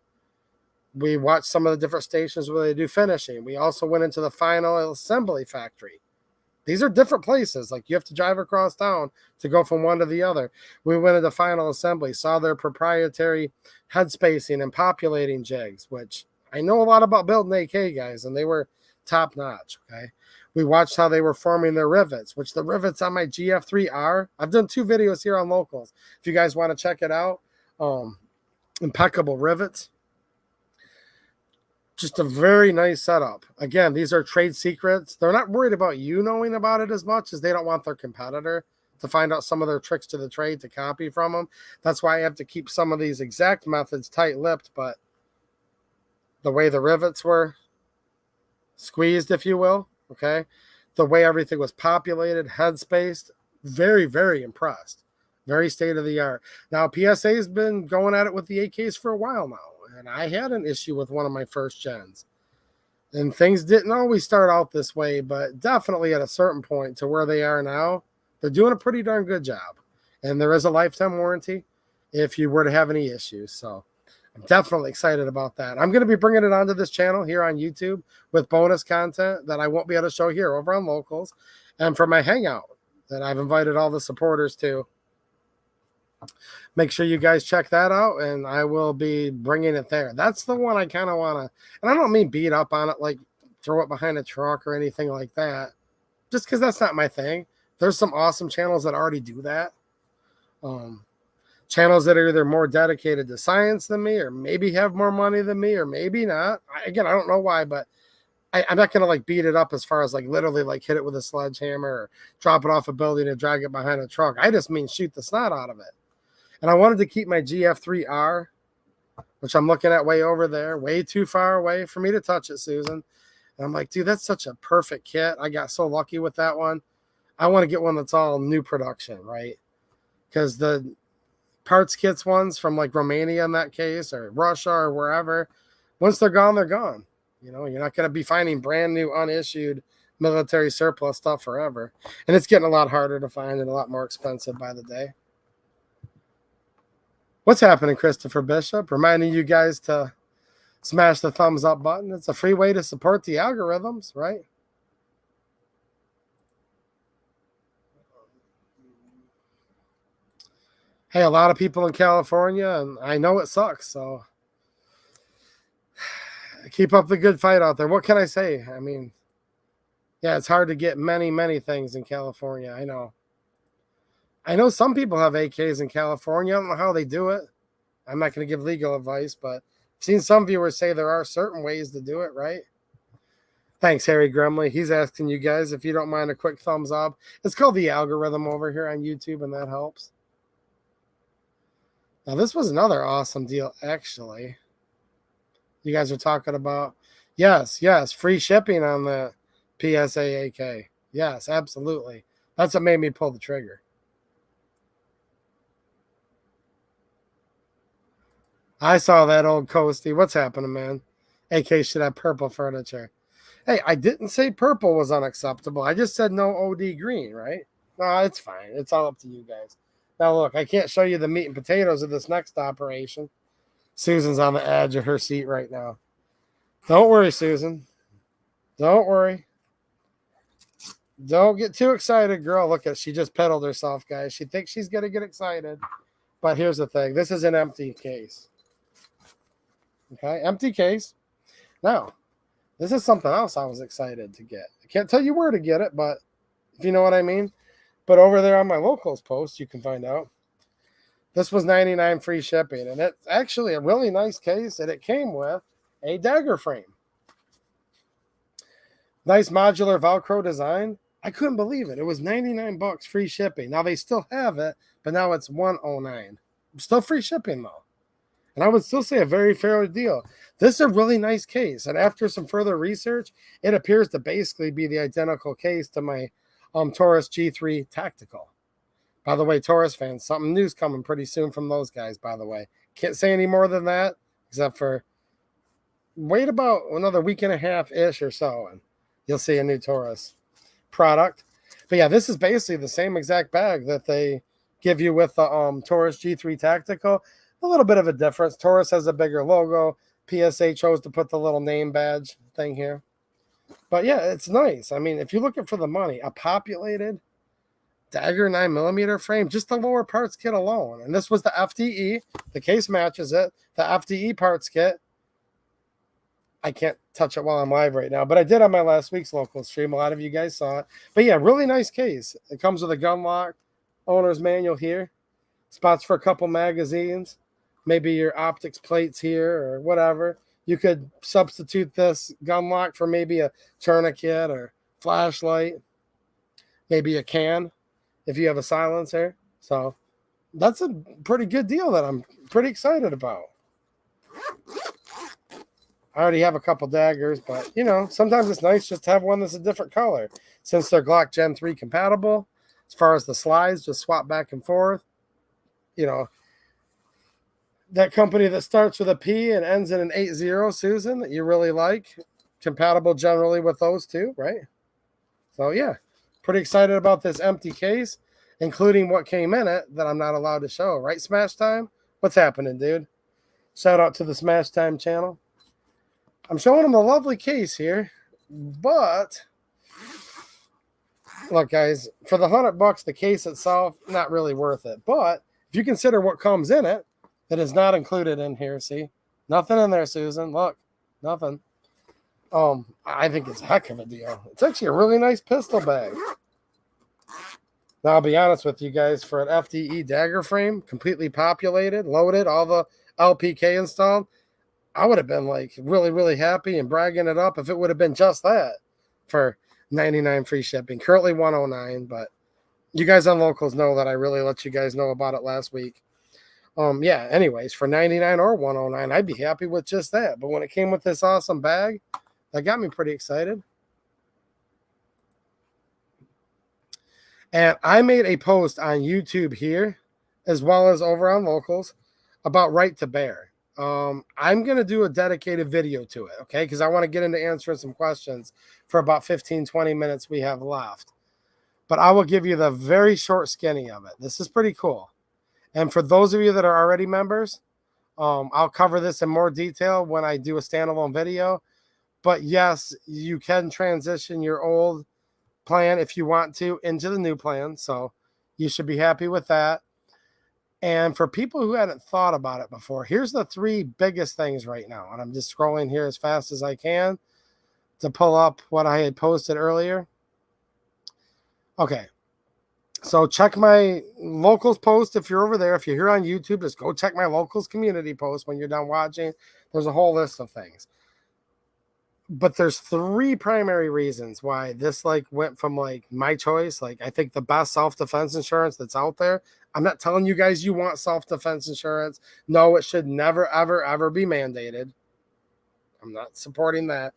We watched some of the different stations where they do finishing. We also went into the final assembly factory. These are different places. Like you have to drive across town to go from one to the other. We went into final assembly, saw their proprietary head spacing and populating jigs, which I know a lot about building AK guys, and they were top notch. Okay. We watched how they were forming their rivets, which the rivets on my GF3R, I've done 2 videos here on locals. If you guys want to check it out, impeccable rivets. Just a very nice setup. Again, these are trade secrets. They're not worried about you knowing about it as much as they don't want their competitor to find out some of their tricks to the trade to copy from them. That's why I have to keep some of these exact methods tight-lipped, but the way the rivets were squeezed, if you will, okay, the way everything was populated, head spaced, very, very impressed. Very state-of-the-art. Now, PSA has been going at it with the AKs for a while now. And I had an issue with one of my first gens. And things didn't always start out this way, but definitely at a certain point to where they are now, they're doing a pretty darn good job. And there is a lifetime warranty if you were to have any issues. So I'm definitely excited about that. I'm going to be bringing it onto this channel here on YouTube with bonus content that I won't be able to show here over on Locals. And for my Hangout that I've invited all the supporters to. Make sure you guys check that out, and I will be bringing it there. That's the one I kind of want to, and I don't mean beat up on it, like throw it behind a truck or anything like that, just because that's not my thing. There's some awesome channels that already do that. Channels that are either more dedicated to science than me, or maybe have more money than me, or maybe not. Again, I don't know why, but I'm not going to like beat it up as far as like literally like hit it with a sledgehammer or drop it off a building and drag it behind a truck. I just mean shoot the snot out of it. And I wanted to keep my GF3R, which I'm looking at way over there, way too far away for me to touch it, Susan. And I'm like, dude, that's such a perfect kit. I got so lucky with that one. I want to get one that's all new production, right? Because the parts kits ones from like Romania in that case, or Russia or wherever, once they're gone, they're gone. You know, you're not going to be finding brand new unissued military surplus stuff forever. And it's getting a lot harder to find and a lot more expensive by the day. What's happening, Christopher Bishop? Reminding you guys to smash the thumbs up button. It's a free way to support the algorithms, right? Hey, a lot of people in California, and I know it sucks, so keep up the good fight out there. What can I say? I mean, Yeah, it's hard to get many things in California. I know. I know some people have AKs in California. I don't know how they do it. I'm not going to give legal advice, but I've seen some viewers say there are certain ways to do it, right? Thanks, Harry Gremley. He's asking you guys if you don't mind a quick thumbs up. It's called the algorithm over here on YouTube, and that helps. Now, this was another awesome deal, actually. You guys are talking about, yes, free shipping on the PSA AK. Yes, absolutely. That's what made me pull the trigger. I saw that old Coasty. What's happening, man? AK should have purple furniture. Hey, I didn't say purple was unacceptable. I just said no OD green, right? No, it's fine. It's all up to you guys. Now, look, I can't show you the meat and potatoes of this next operation. Susan's on the edge of her seat right now. Don't worry, Susan. Don't worry. Don't get too excited, girl. Look at, she just pedaled herself, guys. She thinks she's going to get excited. But here's the thing. This is an empty case. Okay, empty case. Now, this is something else I was excited to get. I can't tell you where to get it, but if you know what I mean. But over there on my locals post, you can find out. This was $99 free shipping, and it's actually a really nice case, and it came with a Dagger frame. Nice modular Velcro design. I couldn't believe it. It was $99 free shipping. Now they still have it, but now it's $109. Still free shipping though. And I would still say a very fair deal. This is a really nice case. And after some further research, it appears to basically be the identical case to my Taurus G3 Tactical. By the way, Taurus fans, something new's coming pretty soon from those guys, by the way. Can't say any more than that, except for wait about another week and a half-ish or so, and you'll see a new Taurus product. But yeah, this is basically the same exact bag that they give you with the Taurus G3 Tactical. A little bit of a difference. Taurus has a bigger logo. PSA chose to put the little name badge thing here. But yeah, it's nice. I mean, if you're looking for the money, a populated Dagger 9mm frame, just the lower parts kit alone. And this was the FDE. The case matches it. The FDE parts kit. I can't touch it while I'm live right now, but I did on my last week's local stream. A lot of you guys saw it. But yeah, really nice case. It comes with a gun lock, owner's manual here, spots for a couple magazines, maybe your optics plates here or whatever. You could substitute this gun lock for maybe a tourniquet or flashlight, maybe a can if you have a silencer. So that's a pretty good deal that I'm pretty excited about. I already have a couple daggers, but, you know, sometimes it's nice just to have one that's a different color. Since they're Glock Gen 3 compatible, as far as the slides, just swap back and forth. You know, that company that starts with a P and ends in an 80, Susan, that you really like, compatible generally with those two, right? So, yeah, pretty excited about this empty case, including what came in it that I'm not allowed to show, right, Smash Time? What's happening, dude? Shout out to the Smash Time channel. I'm showing them a lovely case here, but look, guys, for the $100, the case itself, not really worth it. But if you consider what comes in it, that is not included in here, see? Nothing in there, Susan. Look, nothing. I think it's a heck of a deal. It's actually a really nice pistol bag. Now, I'll be honest with you guys, for an FDE Dagger frame, completely populated, loaded, all the LPK installed, I would have been like really happy and bragging it up if it would have been just that for $99 free shipping. Currently $109, but you guys on locals know that I really let you guys know about it last week. Yeah, anyways, for $99 or $109, I'd be happy with just that. But when it came with this awesome bag, that got me pretty excited. And I made a post on YouTube here, as well as over on locals, about right to bear. I'm going to do a dedicated video to it, okay? Because I want to get into answering some questions for about 15-20 minutes we have left. But I will give you the very short skinny of it. This is pretty cool. And for those of you that are already members, I'll cover this in more detail when I do a standalone video. But yes, you can transition your old plan if you want to into the new plan. So you should be happy with that. And for people who hadn't thought about it before, here's the three biggest things right now. And I'm just scrolling here as fast as I can. to pull up what I had posted earlier. Okay. So check my locals post if you're over there. If you're here on YouTube, just go check my locals community post when you're done watching. There's a whole list of things. But there's 3 primary reasons why this like went from like my choice. Like I think the best self-defense insurance that's out there. I'm not telling you guys you want self-defense insurance. No, it should never, ever, ever be mandated. I'm not supporting that.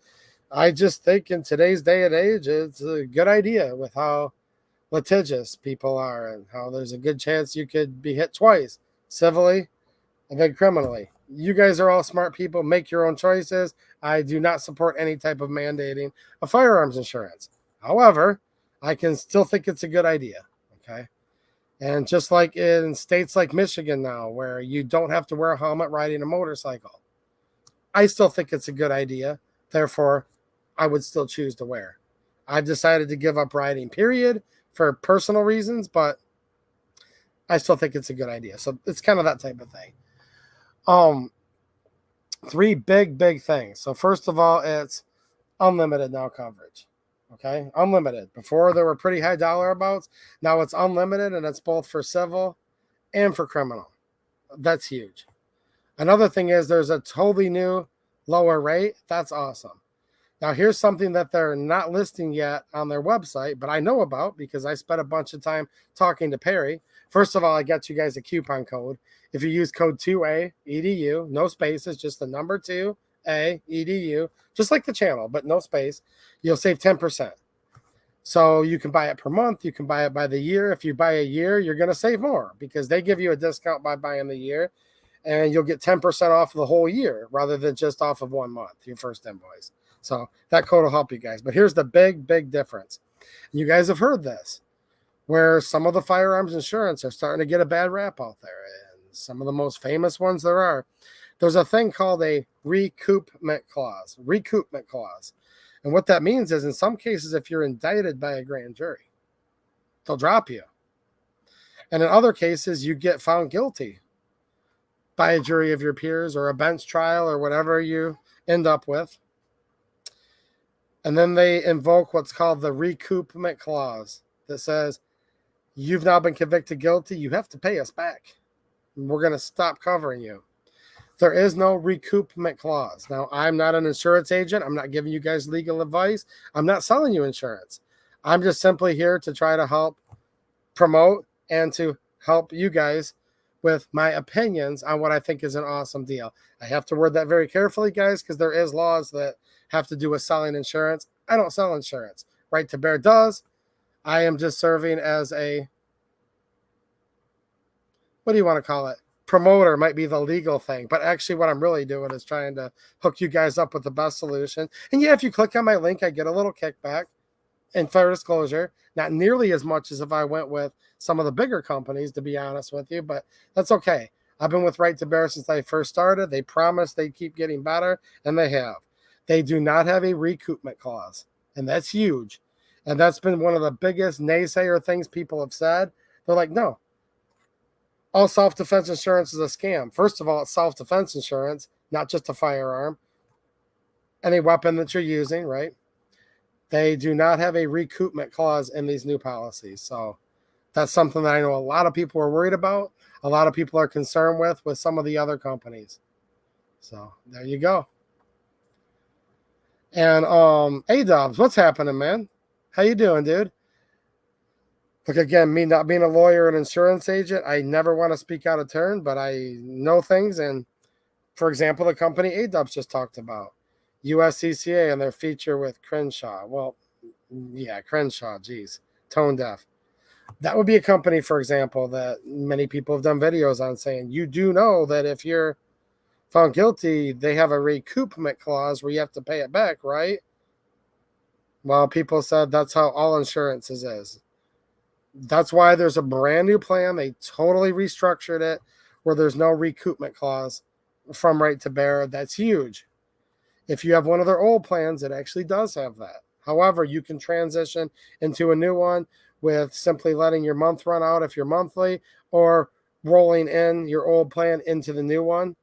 I just think in today's day and age, it's a good idea with how litigious people are and how there's a good chance you could be hit twice, civilly and then criminally. You guys are all smart people. Make your own choices. I do not support any type of mandating of firearms insurance. However, I can still think it's a good idea. Okay. And just like in states like Michigan now, where you don't have to wear a helmet riding a motorcycle, I still think it's a good idea. Therefore, I would still choose to wear. I've decided to give up riding, period, for personal reasons, but I still think it's a good idea. So it's kind of that type of thing. 3 big things. So first of all, it's unlimited now coverage. Okay, unlimited. Before there were pretty high dollar amounts. Now it's unlimited, and it's both for civil and for criminal. That's huge. Another thing is there's a totally new lower rate. That's awesome. Now here's something that they're not listing yet on their website, but I know about because I spent a bunch of time talking to Perry. First of all, I got you guys a coupon code. If you use code 2A EDU, no spaces, just the number 2A EDU, just like the channel, but no space, you'll save 10%. So you can buy it per month. You can buy it by the year. If you buy a year, you're going to save more because they give you a discount by buying the year, and you'll get 10% off the whole year rather than just off of 1 month, your first invoice. So that code will help you guys. But here's the big difference. You guys have heard this, where some of the firearms insurance are starting to get a bad rap out there. And some of the most famous ones there are. There's a thing called a recoupment clause. Recoupment clause. And what that means is in some cases, if you're indicted by a grand jury, they'll drop you. And in other cases, you get found guilty by a jury of your peers or a bench trial or whatever you end up with. And then they invoke what's called the recoupment clause that says, you've now been convicted guilty. You have to pay us back. We're going to stop covering you. There is no recoupment clause. Now, I'm not an insurance agent. I'm not giving you guys legal advice. I'm not selling you insurance. I'm just simply here to try to help promote and to help you guys with my opinions on what I think is an awesome deal. I have to word that very carefully, guys, because there is laws that have to do with selling insurance. I don't sell insurance. Right to Bear does. I am just serving as a, what do you want to call it? Promoter might be the legal thing, but actually what I'm really doing is trying to hook you guys up with the best solution. And yeah, if you click on my link, I get a little kickback. And fair disclosure, not nearly as much as if I went with some of the bigger companies, to be honest with you, but that's okay. I've been with Right to Bear since I first started. They promised they'd keep getting better, and they have. They do not have a recoupment clause, and that's huge. And that's been one of the biggest naysayer things people have said. They're like, no, all self-defense insurance is a scam. First of all, it's self-defense insurance, not just a firearm. Any weapon that you're using, right? They do not have a recoupment clause in these new policies. So that's something that I know a lot of people are worried about. A lot of people are concerned with some of the other companies. So there you go. And A-Dubs, what's happening, man? How you doing, dude? Look, again, me not being a lawyer and insurance agent, I never want to speak out of turn, but I know things. And for example, the company A-Dubs just talked about, USCCA and their feature with Crenshaw. Well, yeah, Crenshaw, geez, tone deaf. That would be a company, for example, that many people have done videos on saying, you do know that if you're found guilty, they have a recoupment clause where you have to pay it back, right? Well, people said that's how all insurances is. That's why there's a brand new plan. They totally restructured it where there's no recoupment clause from Right to Bear. That's huge. If you have one of their old plans, it actually does have that. However, you can transition into a new one with simply letting your month run out if you're monthly, or rolling in your old plan into the new one.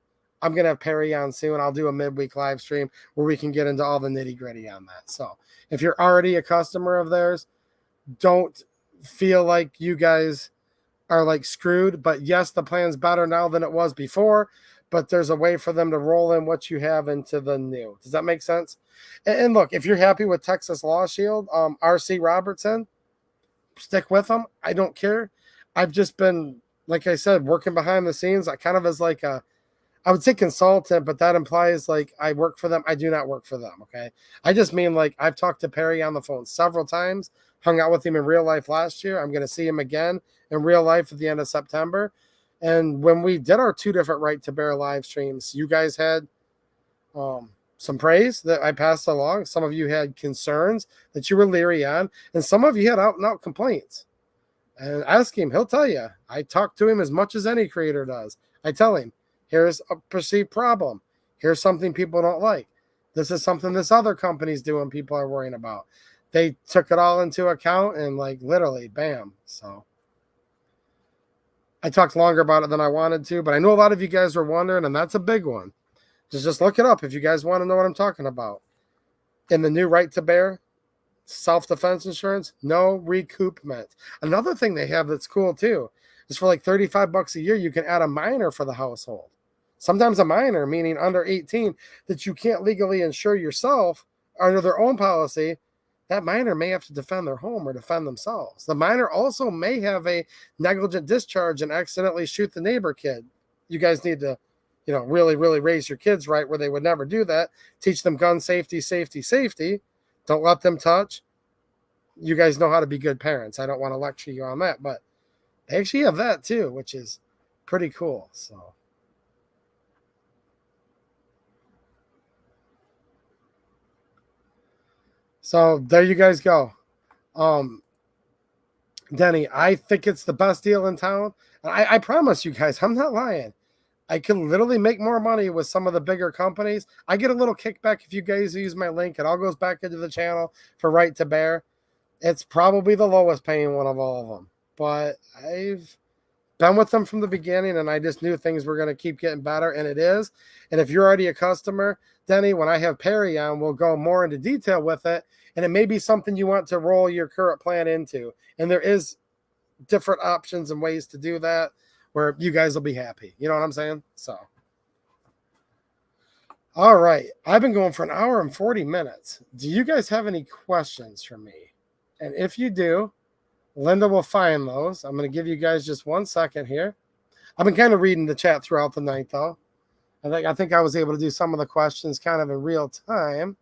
I'm going to have Perry on soon. I'll do a midweek live stream where we can get into all the nitty gritty on that. So if you're already a customer of theirs, don't feel like you guys are like screwed. But yes, the plan's better now than it was before, but there's a way for them to roll in what you have into the new. Does that make sense? And look, if you're happy with Texas Law Shield, RC Robertson, stick with them. I don't care. I've just been, like I said, working behind the scenes. I kind of as like a, I would say consultant, but that implies like I work for them. I do not work for them. Okay. I just mean like I've talked to Perry on the phone several times, hung out with him in real life last year. I'm going to see him again in real life at the end of September. And when we did our 2 different Right to Bear live streams, you guys had some praise that I passed along. Some of you had concerns that you were leery on, and some of you had out and out complaints. And ask him, he'll tell you. I talk to him as much as any creator does. I tell him, here's a perceived problem. Here's something people don't like. This is something this other company's doing people are worrying about. They took it all into account and like literally, bam. So I talked longer about it than I wanted to, but I know a lot of you guys were wondering, and that's a big one. Just look it up if you guys want to know what I'm talking about. In the new Right to Bear self-defense insurance, no recoupment. Another thing they have that's cool too is for like $35 a year, you can add a minor for the household. Sometimes a minor, meaning under 18, that you can't legally insure yourself under their own policy. That minor may have to defend their home or defend themselves. The minor also may have a negligent discharge and accidentally shoot the neighbor kid. You guys need to, really, really raise your kids right where they would never do that. Teach them gun safety, safety, safety. Don't let them touch. You guys know how to be good parents. I don't want to lecture you on that, but they actually have that too, which is pretty cool. So there you guys go. Denny, I think it's the best deal in town. I promise you guys, I'm not lying. I can literally make more money with some of the bigger companies. I get a little kickback if you guys use my link. It all goes back into the channel for Right to Bear. It's probably the lowest paying one of all of them. But I've been with them from the beginning, and I just knew things were going to keep getting better, and it is. And if you're already a customer, Denny, when I have Perry on, we'll go more into detail with it, and it may be something you want to roll your current plan into. And there is different options and ways to do that where you guys will be happy. You know what I'm saying? So, all right. I've been going for an hour and 40 minutes. Do you guys have any questions for me? And if you do, Linda will find those. I'm going to give you guys just 1 second here. I've been kind of reading the chat throughout the night, though. I think I was able to do some of the questions kind of in real time.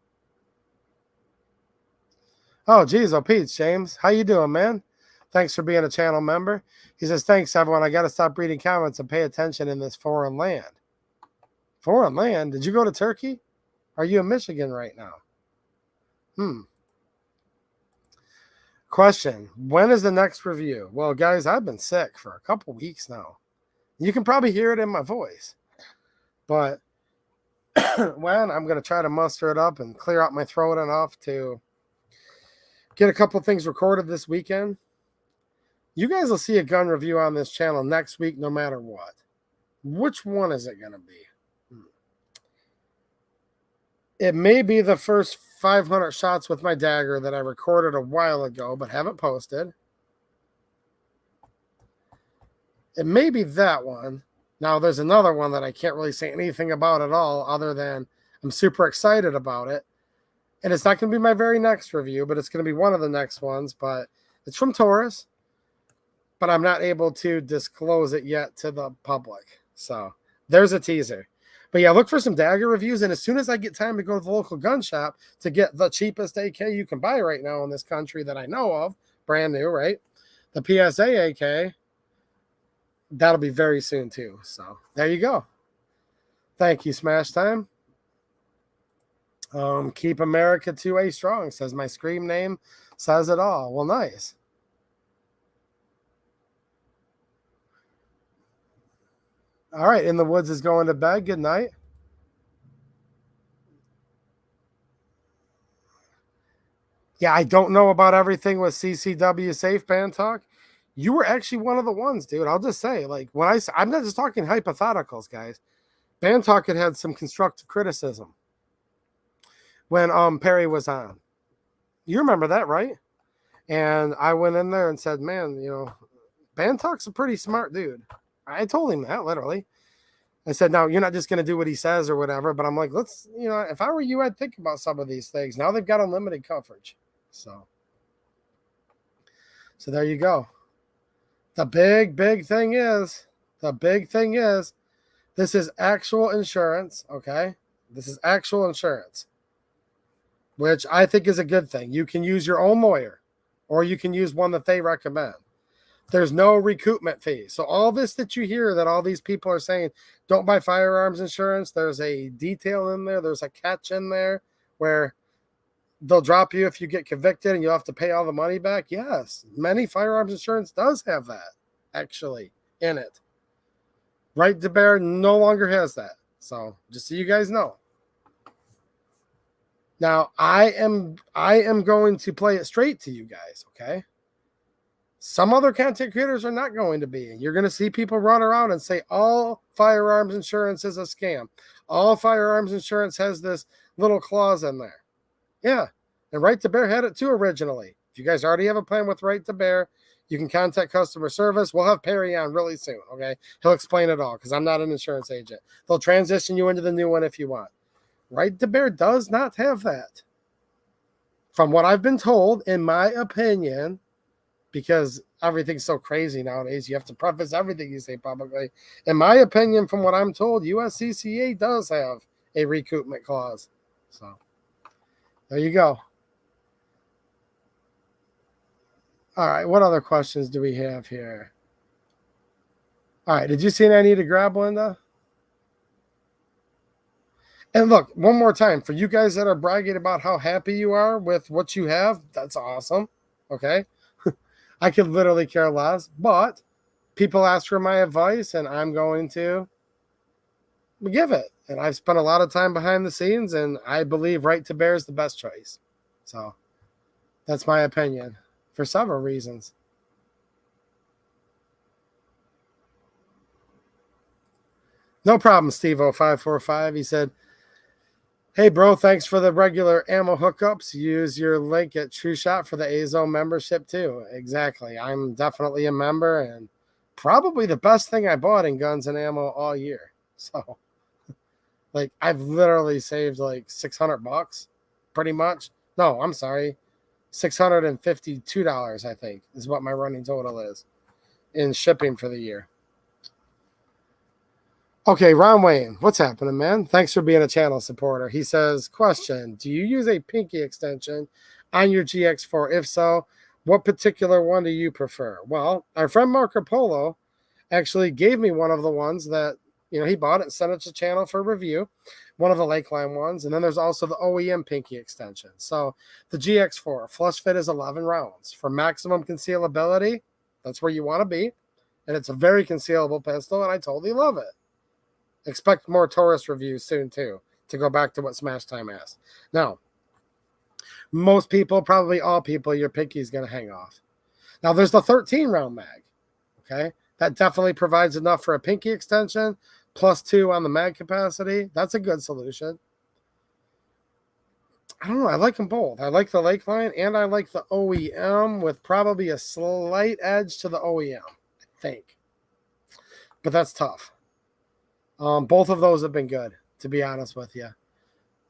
Oh, geez. Oh, Pete, James. How you doing, man? Thanks for being a channel member. He says, thanks, everyone. I got to stop reading comments and pay attention in this foreign land. Foreign land? Did you go to Turkey? Are you in Michigan right now? Question. When is the next review? Well, guys, I've been sick for a couple weeks now. You can probably hear it in my voice. But when I'm going to try to muster it up and clear out my throat enough to get a couple things recorded this weekend. You guys will see a gun review on this channel next week, no matter what. Which one is it going to be? It may be the first 500 shots with my Dagger that I recorded a while ago, but haven't posted. It may be that one. Now, there's another one that I can't really say anything about at all, other than I'm super excited about it. And it's not going to be my very next review, but it's going to be one of the next ones. But it's from Taurus. But I'm not able to disclose it yet to the public. So there's a teaser. But yeah, look for some Dagger reviews. And as soon as I get time to go to the local gun shop to get the cheapest AK you can buy right now in this country that I know of, brand new, right? The PSA AK, that'll be very soon too. So there you go. Thank you, Smash Time. Keep America 2A strong, says my scream name, says it all. Well, nice. All right, In the Woods is going to bed. Good night. Yeah, I don't know about everything with CCW Safe Band Talk. You were actually one of the ones, dude. I'll just say, like, I'm not just talking hypotheticals, guys. Band Talk had some constructive criticism when Perry was on. You remember that, right? And I went in there and said, man, Band Talk's a pretty smart dude. I told him that, literally. I said, now, you're not just going to do what he says or whatever, but I'm like, let's, if I were you, I'd think about some of these things. Now they've got unlimited coverage. So there you go. The big thing is, this is actual insurance, okay? This is actual insurance, which I think is a good thing. You can use your own lawyer, or you can use one that they recommend. There's no recoupment fee. So all this that you hear that all these people are saying, don't buy firearms insurance, there's a detail in there, there's a catch in there where they'll drop you if you get convicted and you'll have to pay all the money back. Yes, many firearms insurance does have that actually in it. Right to Bear no longer has that. So just so you guys know. Now I am going to play it straight to you guys, okay? Some other content creators are not going to be. You're going to see people run around and say all firearms insurance is a scam. All firearms insurance has this little clause in there. Yeah, and Right to Bear had it too originally. If you guys already have a plan with Right to Bear, you can contact customer service. We'll have Perry on really soon, okay? He'll explain it all because I'm not an insurance agent. They'll transition you into the new one if you want. Right to Bear does not have that. From what I've been told, in my opinion, because everything's so crazy nowadays, you have to preface everything you say publicly. In my opinion, from what I'm told, USCCA does have a recoupment clause. So there you go. All right, what other questions do we have here? All right, did you see I need to grab, Linda? And look, one more time, for you guys that are bragging about how happy you are with what you have, that's awesome, okay? I could literally care less, but people ask for my advice, and I'm going to give it. And I've spent a lot of time behind the scenes, and I believe Right to Bear is the best choice. So that's my opinion for several reasons. No problem, Steve0545. He said, hey, bro, thanks for the regular ammo hookups. Use your link at True Shot for the AZO membership, too. Exactly. I'm definitely a member, and probably the best thing I bought in guns and ammo all year. So, like, I've literally saved, like, $600, pretty much. No, I'm sorry. $652, I think, is what my running total is in shipping for the year. Okay, Ron Wayne, what's happening, man? Thanks for being a channel supporter. He says, question, do you use a pinky extension on your GX4? If so, what particular one do you prefer? Well, our friend Marco Polo actually gave me one of the ones that, he bought it and sent it to the channel for review, one of the Lakeline ones. And then there's also the OEM pinky extension. So the GX4 flush fit is 11 rounds. For maximum concealability, that's where you want to be. And it's a very concealable pistol, and I totally love it. Expect more Taurus reviews soon, too, to go back to what Smash Time asked. Now, most people, probably all people, your pinky is going to hang off. Now, there's the 13-round mag, okay? That definitely provides enough for a pinky extension, +2 on the mag capacity. That's a good solution. I don't know. I like them both. I like the Lakeline, and I like the OEM with probably a slight edge to the OEM, I think. But that's tough. Both of those have been good, to be honest with you.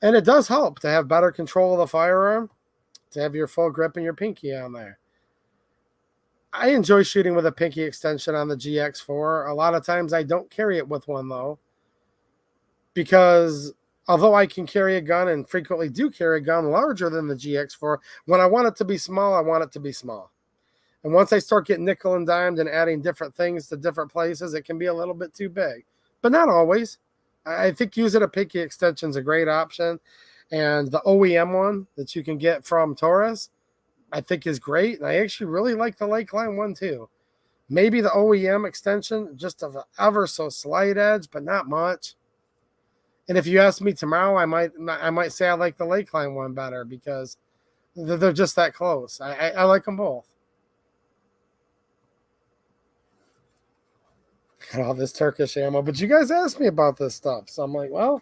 And it does help to have better control of the firearm, to have your full grip and your pinky on there. I enjoy shooting with a pinky extension on the GX4. A lot of times I don't carry it with one, though, because although I can carry a gun and frequently do carry a gun larger than the GX4, when I want it to be small, I want it to be small. And once I start getting nickel and dimed and adding different things to different places, it can be a little bit too big. But not always. I think using a pinky extension is a great option. And the OEM one that you can get from Taurus, I think is great. And I actually really like the Lakeline one too. Maybe the OEM extension, just of an ever so slight edge, but not much. And if you ask me tomorrow, I might say I like the Lakeline one better because they're just that close. I like them both. Got all this Turkish ammo, but you guys asked me about this stuff, so I'm like, well,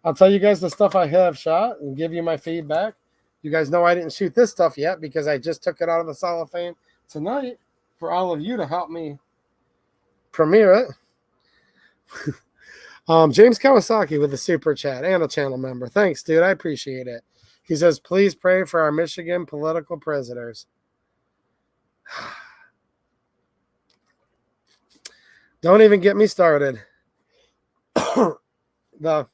I'll tell you guys the stuff I have shot and give you my feedback. You guys know I didn't shoot this stuff yet because I just took it out of the cellophane tonight for all of you to help me premiere it. James Kawasaki with a super chat and a channel member. Thanks, dude. I appreciate it. He says, please pray for our Michigan political prisoners. Don't even get me started. The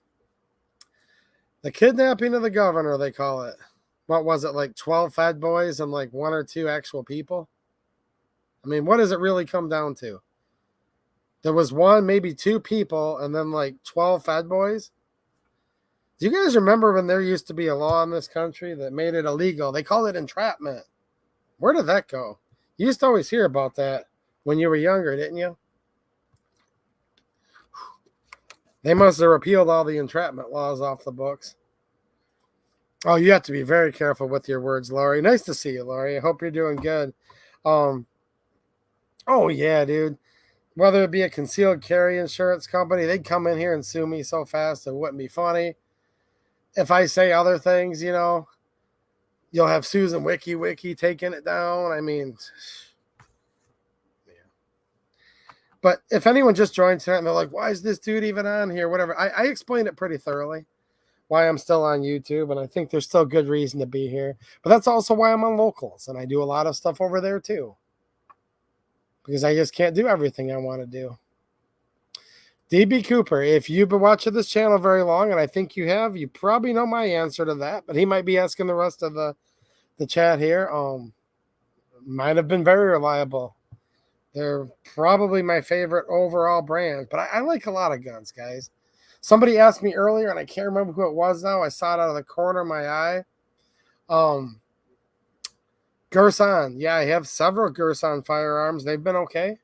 kidnapping of the governor, they call it. What was it, like 12 fed boys and like 1 or 2 actual people? I mean, what does it really come down to? There was 1, maybe 2 people, and then like 12 fed boys. Do you guys remember when there used to be a law in this country that made it illegal? They called it entrapment. Where did that go? You used to always hear about that when you were younger, didn't you? They must have repealed all the entrapment laws off the books. Oh, you have to be very careful with your words, Laurie. Nice to see you, Laurie. I hope you're doing good. Oh, yeah, dude. Whether it be a concealed carry insurance company, they'd come in here and sue me so fast it wouldn't be funny. If I say other things, you know, you'll have Susan Wiki taking it down. I mean, yeah. But if anyone just joins tonight and they're like, why is this dude even on here? Whatever. I explained it pretty thoroughly, why I'm still on YouTube, and I think there's still good reason to be here. But that's also why I'm on Locals, and I do a lot of stuff over there too. Because I just can't do everything I want to do. DB Cooper, if you've been watching this channel very long, and I think you have, you probably know my answer to that, but he might be asking the rest of the chat here. Might have been very reliable. They're probably my favorite overall brand, but I like a lot of guns, guys. Somebody asked me earlier, and I can't remember who it was now. I saw it out of the corner of my eye. Gerson. Yeah, I have several Gerson firearms. They've been okay.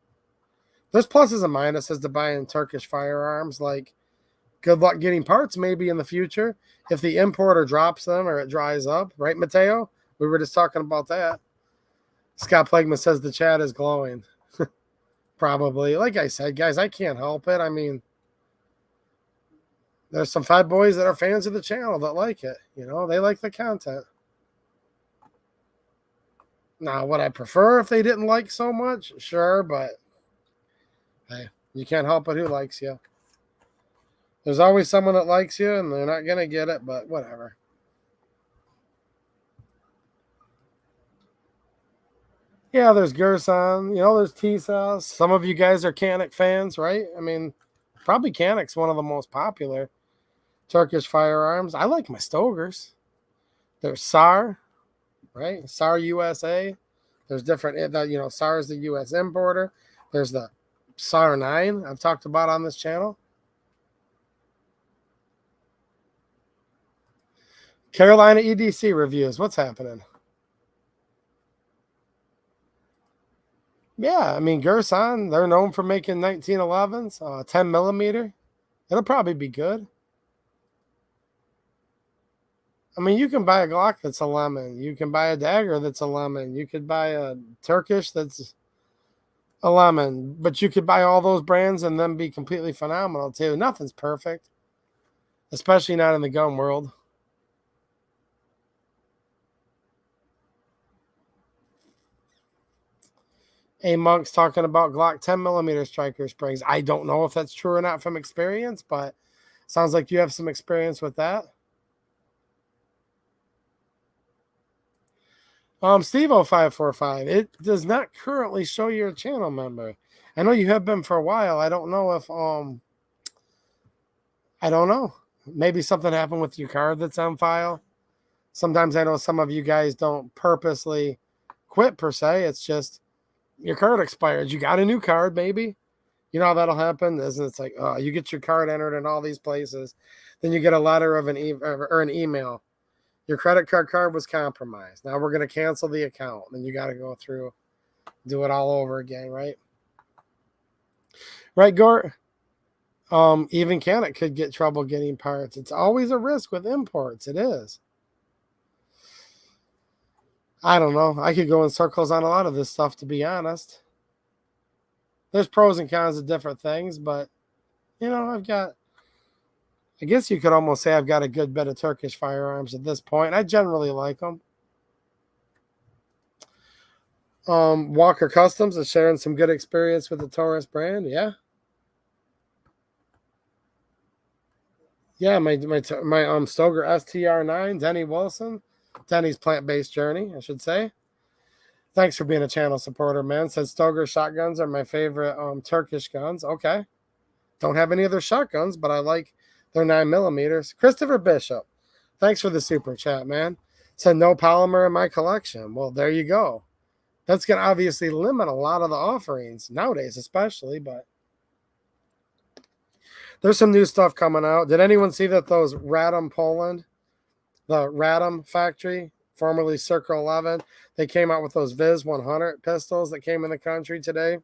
There's pluses and minuses to buying Turkish firearms. Like, good luck getting parts maybe in the future if the importer drops them or it dries up. Right, Mateo? We were just talking about that. Scott Plegman says the chat is glowing. Probably. Like I said, guys, I can't help it. I mean, there's some fat boys that are fans of the channel that like it. You know, they like the content. Now, would I prefer if they didn't like so much? Sure, but hey, you can't help it who likes you. There's always someone that likes you, and they're not going to get it, but whatever. Yeah, there's Gerson. You know, there's T-Cells. Some of you guys are Canik fans, right? I mean, probably Canik's one of the most popular Turkish firearms. I like my Stogers. There's SAR, right? SAR USA. There's different, you know, SAR is the U.S. importer. There's the SAR 9 I've talked about on this channel. Carolina EDC reviews. What's happening? Yeah, I mean, Gerson, they're known for making 1911s, 10 millimeter. It'll probably be good. I mean, you can buy a Glock that's a lemon. You can buy a Dagger that's a lemon. You could buy a Turkish that's a lemon. But you could buy all those brands and then be completely phenomenal, too. Nothing's perfect, especially not in the gun world. A Monk's talking about Glock 10 millimeter striker springs. I don't know if that's true or not from experience, but sounds like you have some experience with that. Steve0545, it does not currently show you're a channel member. I know you have been for a while. I don't know if I don't know. Maybe something happened with your card that's on file. Sometimes I know some of you guys don't purposely quit per se. It's just your card expired. You got a new card, maybe. You know how that'll happen? It's like, you get your card entered in all these places. Then you get a letter of an email. Your credit card was compromised. Now we're going to cancel the account. Then you got to go through, do it all over again, right? Right, Gort? Even Canik could get trouble getting parts. It's always a risk with imports. It is. I don't know. I could go in circles on a lot of this stuff, to be honest. There's pros and cons of different things, but you know, I guess you could almost say I've got a good bit of Turkish firearms at this point. I generally like them. Walker Customs is sharing some good experience with the Taurus brand. Yeah. Yeah, my Stoker STR9, Denny Wilson. Denny's plant-based journey, I should say. Thanks for being a channel supporter, man. Said Stoker shotguns are my favorite Turkish guns. Okay. Don't have any other shotguns, but I like their 9mm. Christopher Bishop. Thanks for the super chat, man. Said no polymer in my collection. Well, there you go. That's going to obviously limit a lot of the offerings nowadays, especially, but there's some new stuff coming out. Did anyone see that those Radom Poland, the Radom factory, formerly Circle 11, they came out with those Viz 100 pistols that came in the country today?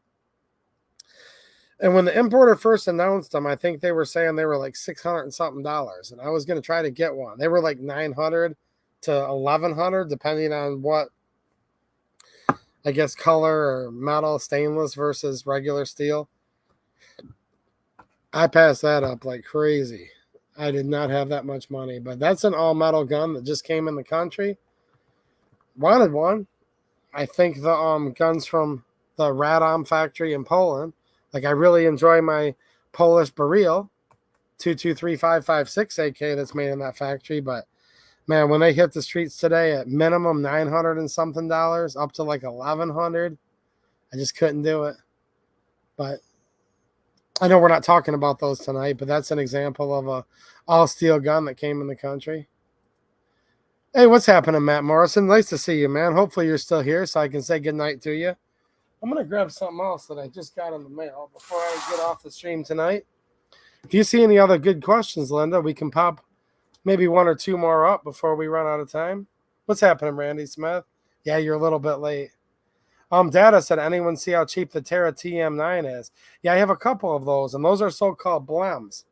And when the importer first announced them, I think they were saying they were like $600 and something. And I was going to try to get one. They were like $900 to $1,100, depending on what, I guess, color or metal, stainless versus regular steel. I passed that up like crazy. I did not have that much money, but that's an all-metal gun that just came in the country. Wanted one. I think the guns from the Radom factory in Poland. Like, I really enjoy my Polish Baril 223.556 AK that's made in that factory. But, man, when they hit the streets today at minimum $900 and something up to like $1,100, I just couldn't do it. But I know we're not talking about those tonight, but that's an example of a all-steel gun that came in the country. Hey, what's happening, Matt Morrison? Nice to see you, man. Hopefully you're still here so I can say goodnight to you. I'm going to grab something else that I just got in the mail before I get off the stream tonight. If you see any other good questions, Linda, we can pop maybe one or two more up before we run out of time. What's happening, Randy Smith? Yeah, you're a little bit late. Data said, anyone see how cheap the Terra TM9 is? Yeah, I have a couple of those, and those are so-called blems.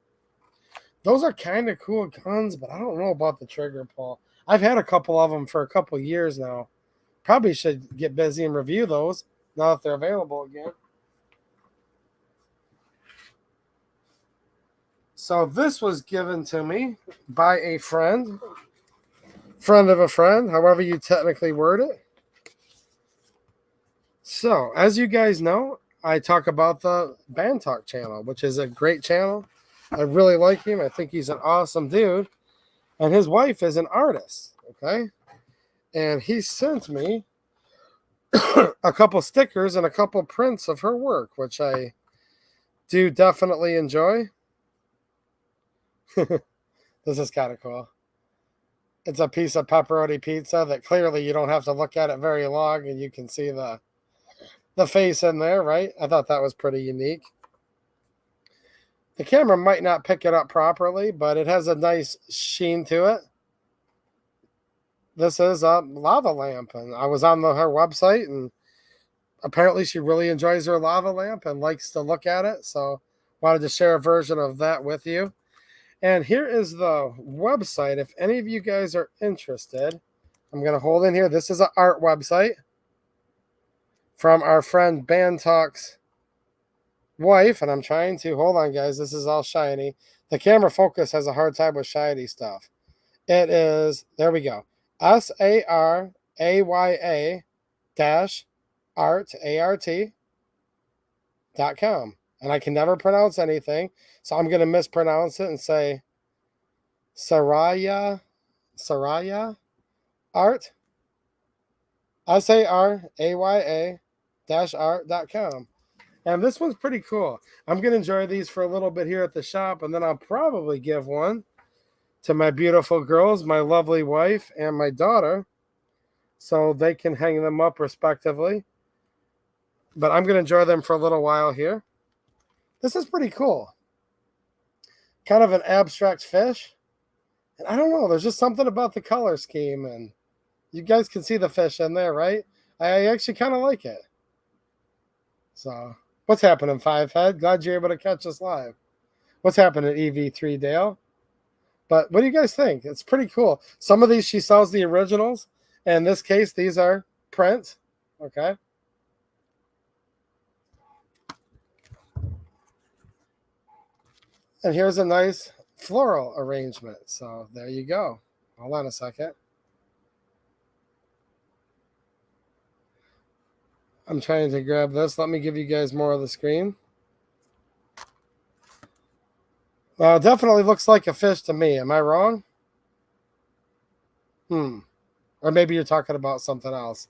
Those are kind of cool guns, but I don't know about the trigger pull. I've had a couple of them for a couple years now. Probably should get busy and review those now that they're available again. So this was given to me by a friend of a friend, however you technically word it. So, as you guys know, I talk about the Band Talk channel, which is a great channel. I really like him. I think he's an awesome dude. And his wife is an artist, okay? And he sent me a couple stickers and a couple prints of her work, which I do definitely enjoy. This is kind of cool. It's a piece of pepperoni pizza that clearly you don't have to look at it very long and you can see the face in there, right? I thought that was pretty unique. The camera might not pick it up properly, but it has a nice sheen to it. This is a lava lamp, and I was on her website, and apparently she really enjoys her lava lamp and likes to look at it, so wanted to share a version of that with you. And here is the website. If any of you guys are interested, I'm going to hold in here. This is an art website from our friend Band Talk's wife, and I'm trying to, hold on guys, this is all shiny. The camera focus has a hard time with shiny stuff. It is, there we go, SARAYA art.com. And I can never pronounce anything, so I'm going to mispronounce it and say Saraya art, SARAYA-art.com. And this one's pretty cool. I'm going to enjoy these for a little bit here at the shop, and then I'll probably give one to my beautiful girls, my lovely wife, and my daughter, so they can hang them up respectively. But I'm going to enjoy them for a little while here. This is pretty cool. Kind of an abstract fish. And I don't know, there's just something about the color scheme, and you guys can see the fish in there, right? I actually kind of like it. So, what's happening, Fivehead? Glad you're able to catch us live. What's happening, EV3 Dale? But what do you guys think? It's pretty cool. Some of these, she sells the originals. And in this case, these are prints. Okay. And here's a nice floral arrangement. So there you go. Hold on a second. I'm trying to grab this. Let me give you guys more of the screen. Well, it definitely looks like a fish to me. Am I wrong? Or maybe you're talking about something else.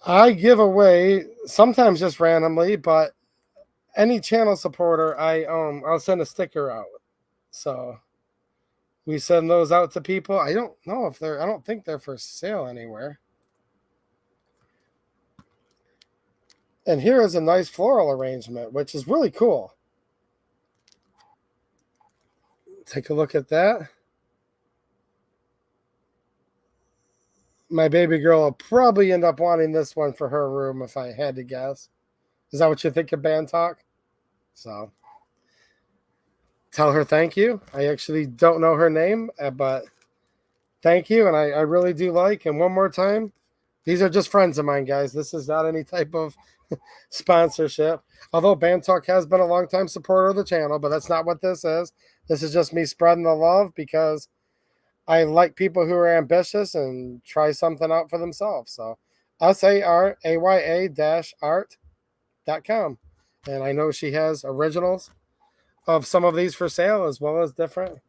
I give away sometimes just randomly, but any channel supporter, I'll send a sticker out. So we send those out to people. I don't know if I don't think they're for sale anywhere. And here is a nice floral arrangement, which is really cool. Take a look at that. My baby girl will probably end up wanting this one for her room if I had to guess. Is that what you think of Band Talk? So tell her thank you. I actually don't know her name, but thank you. And I really do like. And one more time, these are just friends of mine, guys. This is not any type of sponsorship. Although Band Talk has been a long-time supporter of the channel, but that's not what this is. This is just me spreading the love because I like people who are ambitious and try something out for themselves. So saraya-art.com. And I know she has originals of some of these for sale as well as different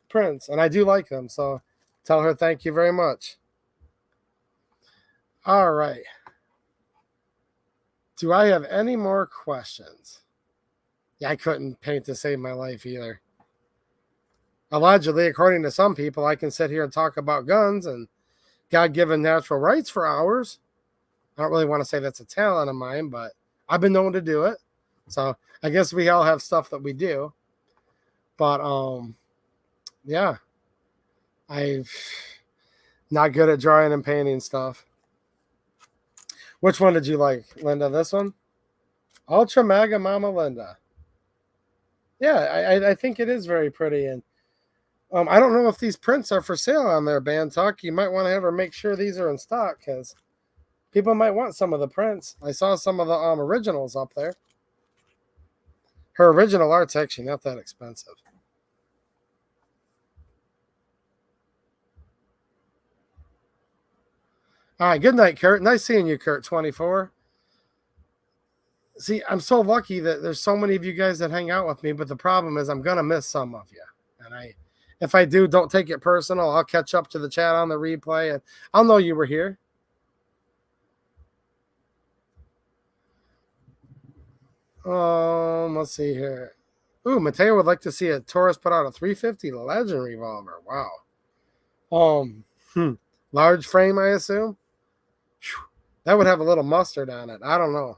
prints. And I do like them. So tell her thank you very much. All right. Do I have any more questions? Yeah, I couldn't paint to save my life either. Allegedly, according to some people, I can sit here and talk about guns and God-given natural rights for hours. I don't really want to say that's a talent of mine, but I've been known to do it. So I guess we all have stuff that we do. But yeah. I'm not good at drawing and painting stuff. Which one did you like, Linda? This one? Ultra Mega Mama Linda. Yeah, I think it is very pretty. And I don't know if these prints are for sale on their Band Talk. You might want to have her make sure these are in stock because people might want some of the prints. I saw some of the originals up there. Her original art's actually not that expensive. All right, good night, Kurt. Nice seeing you, Kurt, 24. See, I'm so lucky that there's so many of you guys that hang out with me, but the problem is I'm going to miss some of you. And if I do, don't take it personal. I'll catch up to the chat on the replay, and I'll know you were here. Let's see here. Ooh, Mateo would like to see a Taurus put out a 350 Legend revolver. Wow. Large frame, I assume. That would have a little mustard on it. I don't know.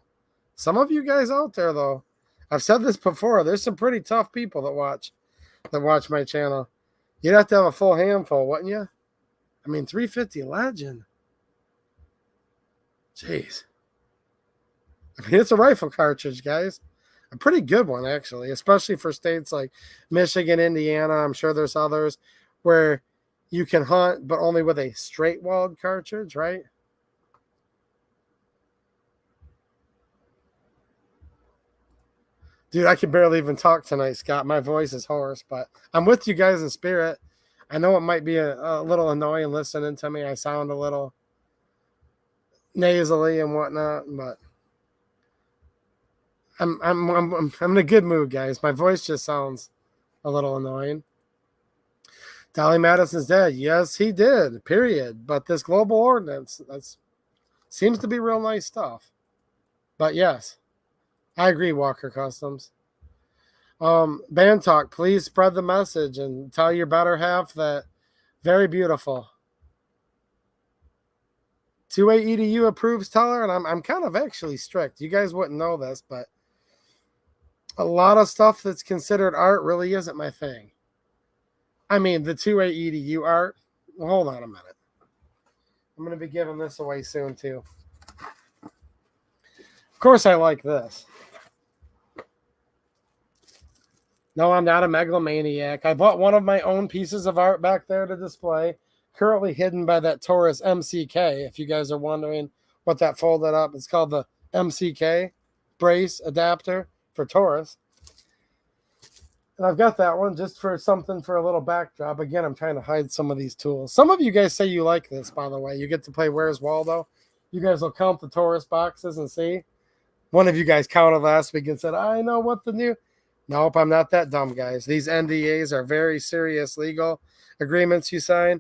Some of you guys out there, though, I've said this before. There's some pretty tough people that watch my channel. You'd have to have a full handful, wouldn't you? I mean, 350 Legend. Jeez. I mean, it's a rifle cartridge, guys. A pretty good one, actually, especially for states like Michigan, Indiana. I'm sure there's others where you can hunt, but only with a straight-walled cartridge, right? Dude, I can barely even talk tonight, Scott. My voice is hoarse, but I'm with you guys in spirit. I know it might be a little annoying listening to me. I sound a little nasally and whatnot, but I'm in a good mood, guys. My voice just sounds a little annoying. Dolly Madison's dead. Yes, he did. Period. But this global ordinance, that seems to be real nice stuff. But yes, I agree, Walker Customs. Band Talk, please spread the message and tell your better half that very beautiful. 2A EDU approves, tell her, and I'm kind of actually strict. You guys wouldn't know this, but a lot of stuff that's considered art really isn't my thing. I mean, the 2A EDU art. Well, hold on a minute. I'm going to be giving this away soon, too. Of course, I like this. No, I'm not a megalomaniac. I bought one of my own pieces of art back there to display, currently hidden by that Taurus MCK. If you guys are wondering what that folded up, it's called the MCK. brace adapter for Taurus. And I've got that one just for something for a little backdrop. Again, I'm trying to hide some of these tools. Some of you guys say you like this, by the way. You get to play Where's Waldo. You guys will count the Taurus boxes and see. One of you guys counted last week and said, I know what the new... Nope, I'm not that dumb, guys. These NDAs are very serious legal agreements you sign.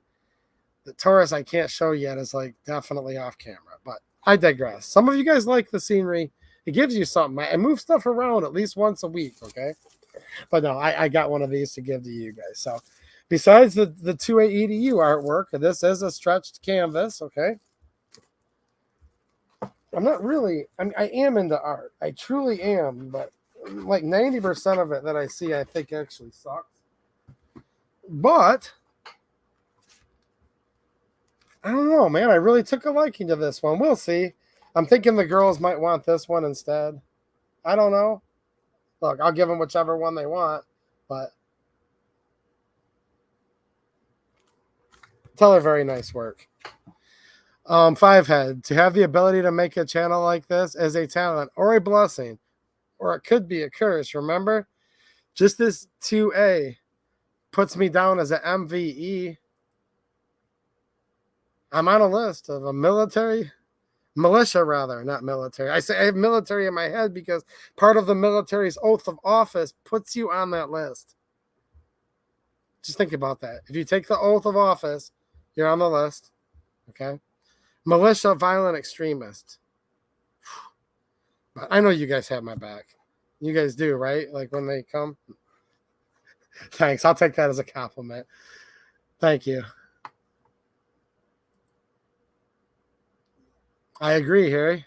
The Taurus I can't show yet is like definitely off camera, but I digress. Some of you guys like the scenery. It gives you something. I move stuff around at least once a week, okay? But no, I got one of these to give to you guys. So besides the 2A EDU artwork, this is a stretched canvas, okay? I'm not really, I am into art. I truly am, but like 90% of it that I see, I think actually sucks. But I don't know, man. I really took a liking to this one. We'll see. I'm thinking the girls might want this one instead. I don't know. Look, I'll give them whichever one they want, but tell her very nice work. Five Head, to have the ability to make a channel like this is a talent or a blessing, or it could be a curse. Remember, just this 2A puts me down as an MVE. I'm on a list of a militia rather, not military. I say I have military in my head because part of the military's oath of office puts you on that list. Just think about that. If you take the oath of office, you're on the list. Okay? Militia, violent extremist. But I know you guys have my back. You guys do, right? Like when they come. Thanks. I'll take that as a compliment. Thank you. I agree, Harry.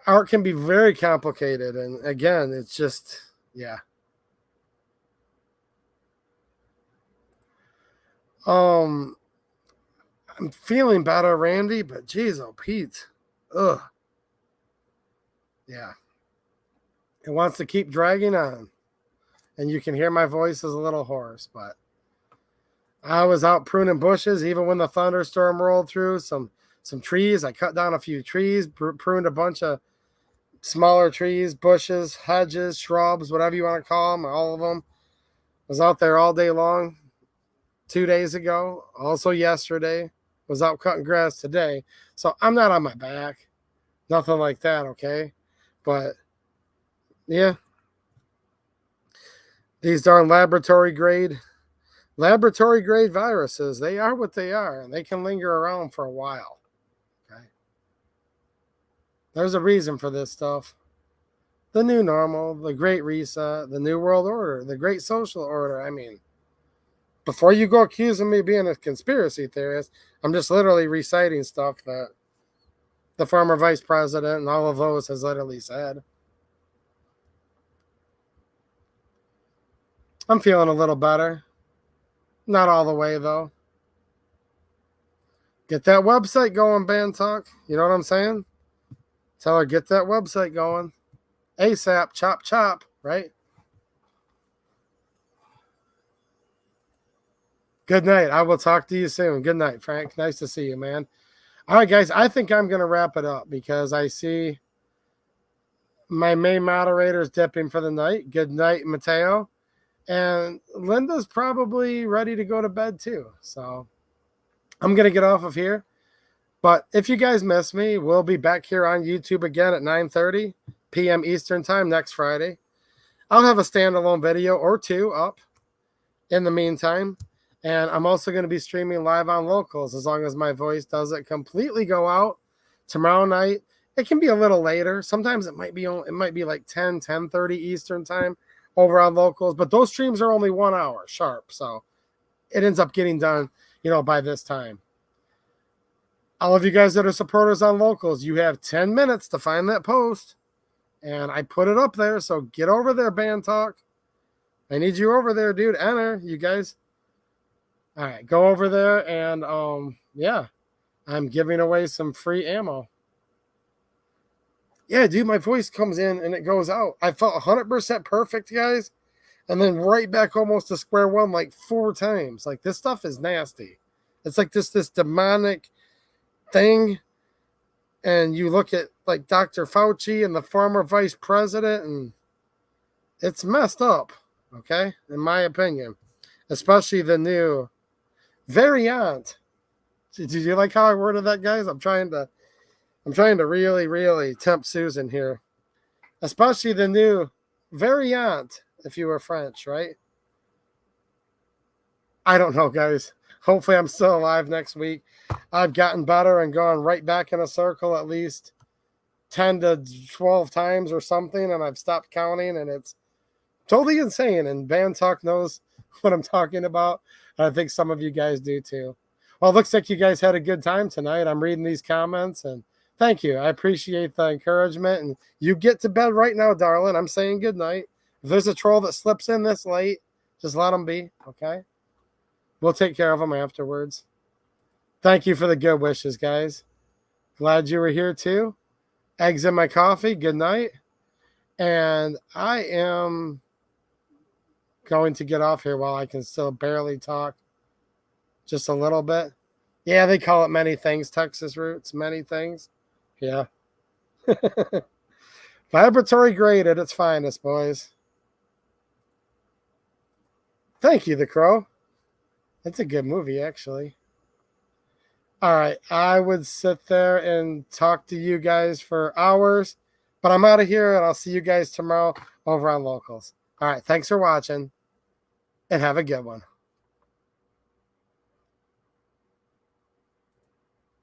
Art can be very complicated. And again, it's just, yeah. I'm feeling better, Randy, but geez, oh, Pete. Ugh. Yeah. It wants to keep dragging on. And you can hear my voice is a little hoarse, but I was out pruning bushes even when the thunderstorm rolled through. Some trees. I cut down a few trees, pruned a bunch of smaller trees, bushes, hedges, shrubs, whatever you want to call them, all of them. Was out there all day long 2 days ago. Also yesterday. Was out cutting grass today. So I'm not on my back. Nothing like that, okay? But, yeah. These darn laboratory grade viruses, they are what they are, and they can linger around for a while. Okay. There's a reason for this stuff. The new normal, the great reset, the new world order, the great social order. I mean, before you go accusing me of being a conspiracy theorist, I'm just literally reciting stuff that the former vice president and all of those has literally said. I'm feeling a little better. Not all the way, though. Get that website going, Band Talk. You know what I'm saying? Tell her, get that website going. ASAP, chop, chop, right? Good night. I will talk to you soon. Good night, Frank. Nice to see you, man. All right, guys. I think I'm going to wrap it up because I see my main moderator's dipping for the night. Good night, Mateo. And Linda's probably ready to go to bed too. So I'm going to get off of here. But if you guys miss me, we'll be back here on YouTube again at 9:30 p.m. Eastern time next Friday. I'll have a standalone video or two up in the meantime. And I'm also going to be streaming live on Locals as long as my voice doesn't completely go out tomorrow night. It can be a little later. Sometimes it might be like 10:30 Eastern time over on Locals, but those streams are only 1 hour sharp, so it ends up getting done, by this time. All of you guys that are supporters on Locals, you have 10 minutes to find that post, and I put it up there, so get over there, Band Talk. I need you over there, dude. Enter, you guys. All right, go over there, and yeah, I'm giving away some free ammo. Yeah, dude, my voice comes in and it goes out. I felt 100% perfect, guys. And then right back almost to square one like 4 times. Like, this stuff is nasty. It's like this demonic thing And you look at like Dr. Fauci and the former vice president, and it's messed up, okay, in my opinion, especially the new variant. Did you like how I worded that, guys? I'm trying to really, really tempt Susan here, especially the new variant. If you were French, right? I don't know, guys. Hopefully, I'm still alive next week. I've gotten better and gone right back in a circle at least 10 to 12 times or something, and I've stopped counting, and it's totally insane. And Van Talk knows what I'm talking about. I think some of you guys do too. Well, it looks like you guys had a good time tonight. I'm reading these comments, and thank you. I appreciate the encouragement. And you get to bed right now, darling. I'm saying good night. If there's a troll that slips in this late, just let them be, okay? We'll take care of them afterwards. Thank you for the good wishes, guys. Glad you were here too. Eggs in my coffee. Good night. And I am going to get off here while I can still barely talk just a little bit. Yeah, they call it many things, Texas Roots. Many things. Yeah. Laboratory grade at its finest, boys. Thank you, The Crow. It's a good movie, actually. All right, I would sit there and talk to you guys for hours, but I'm out of here, and I'll see you guys tomorrow over on Locals. All right, thanks for watching, and have a good one.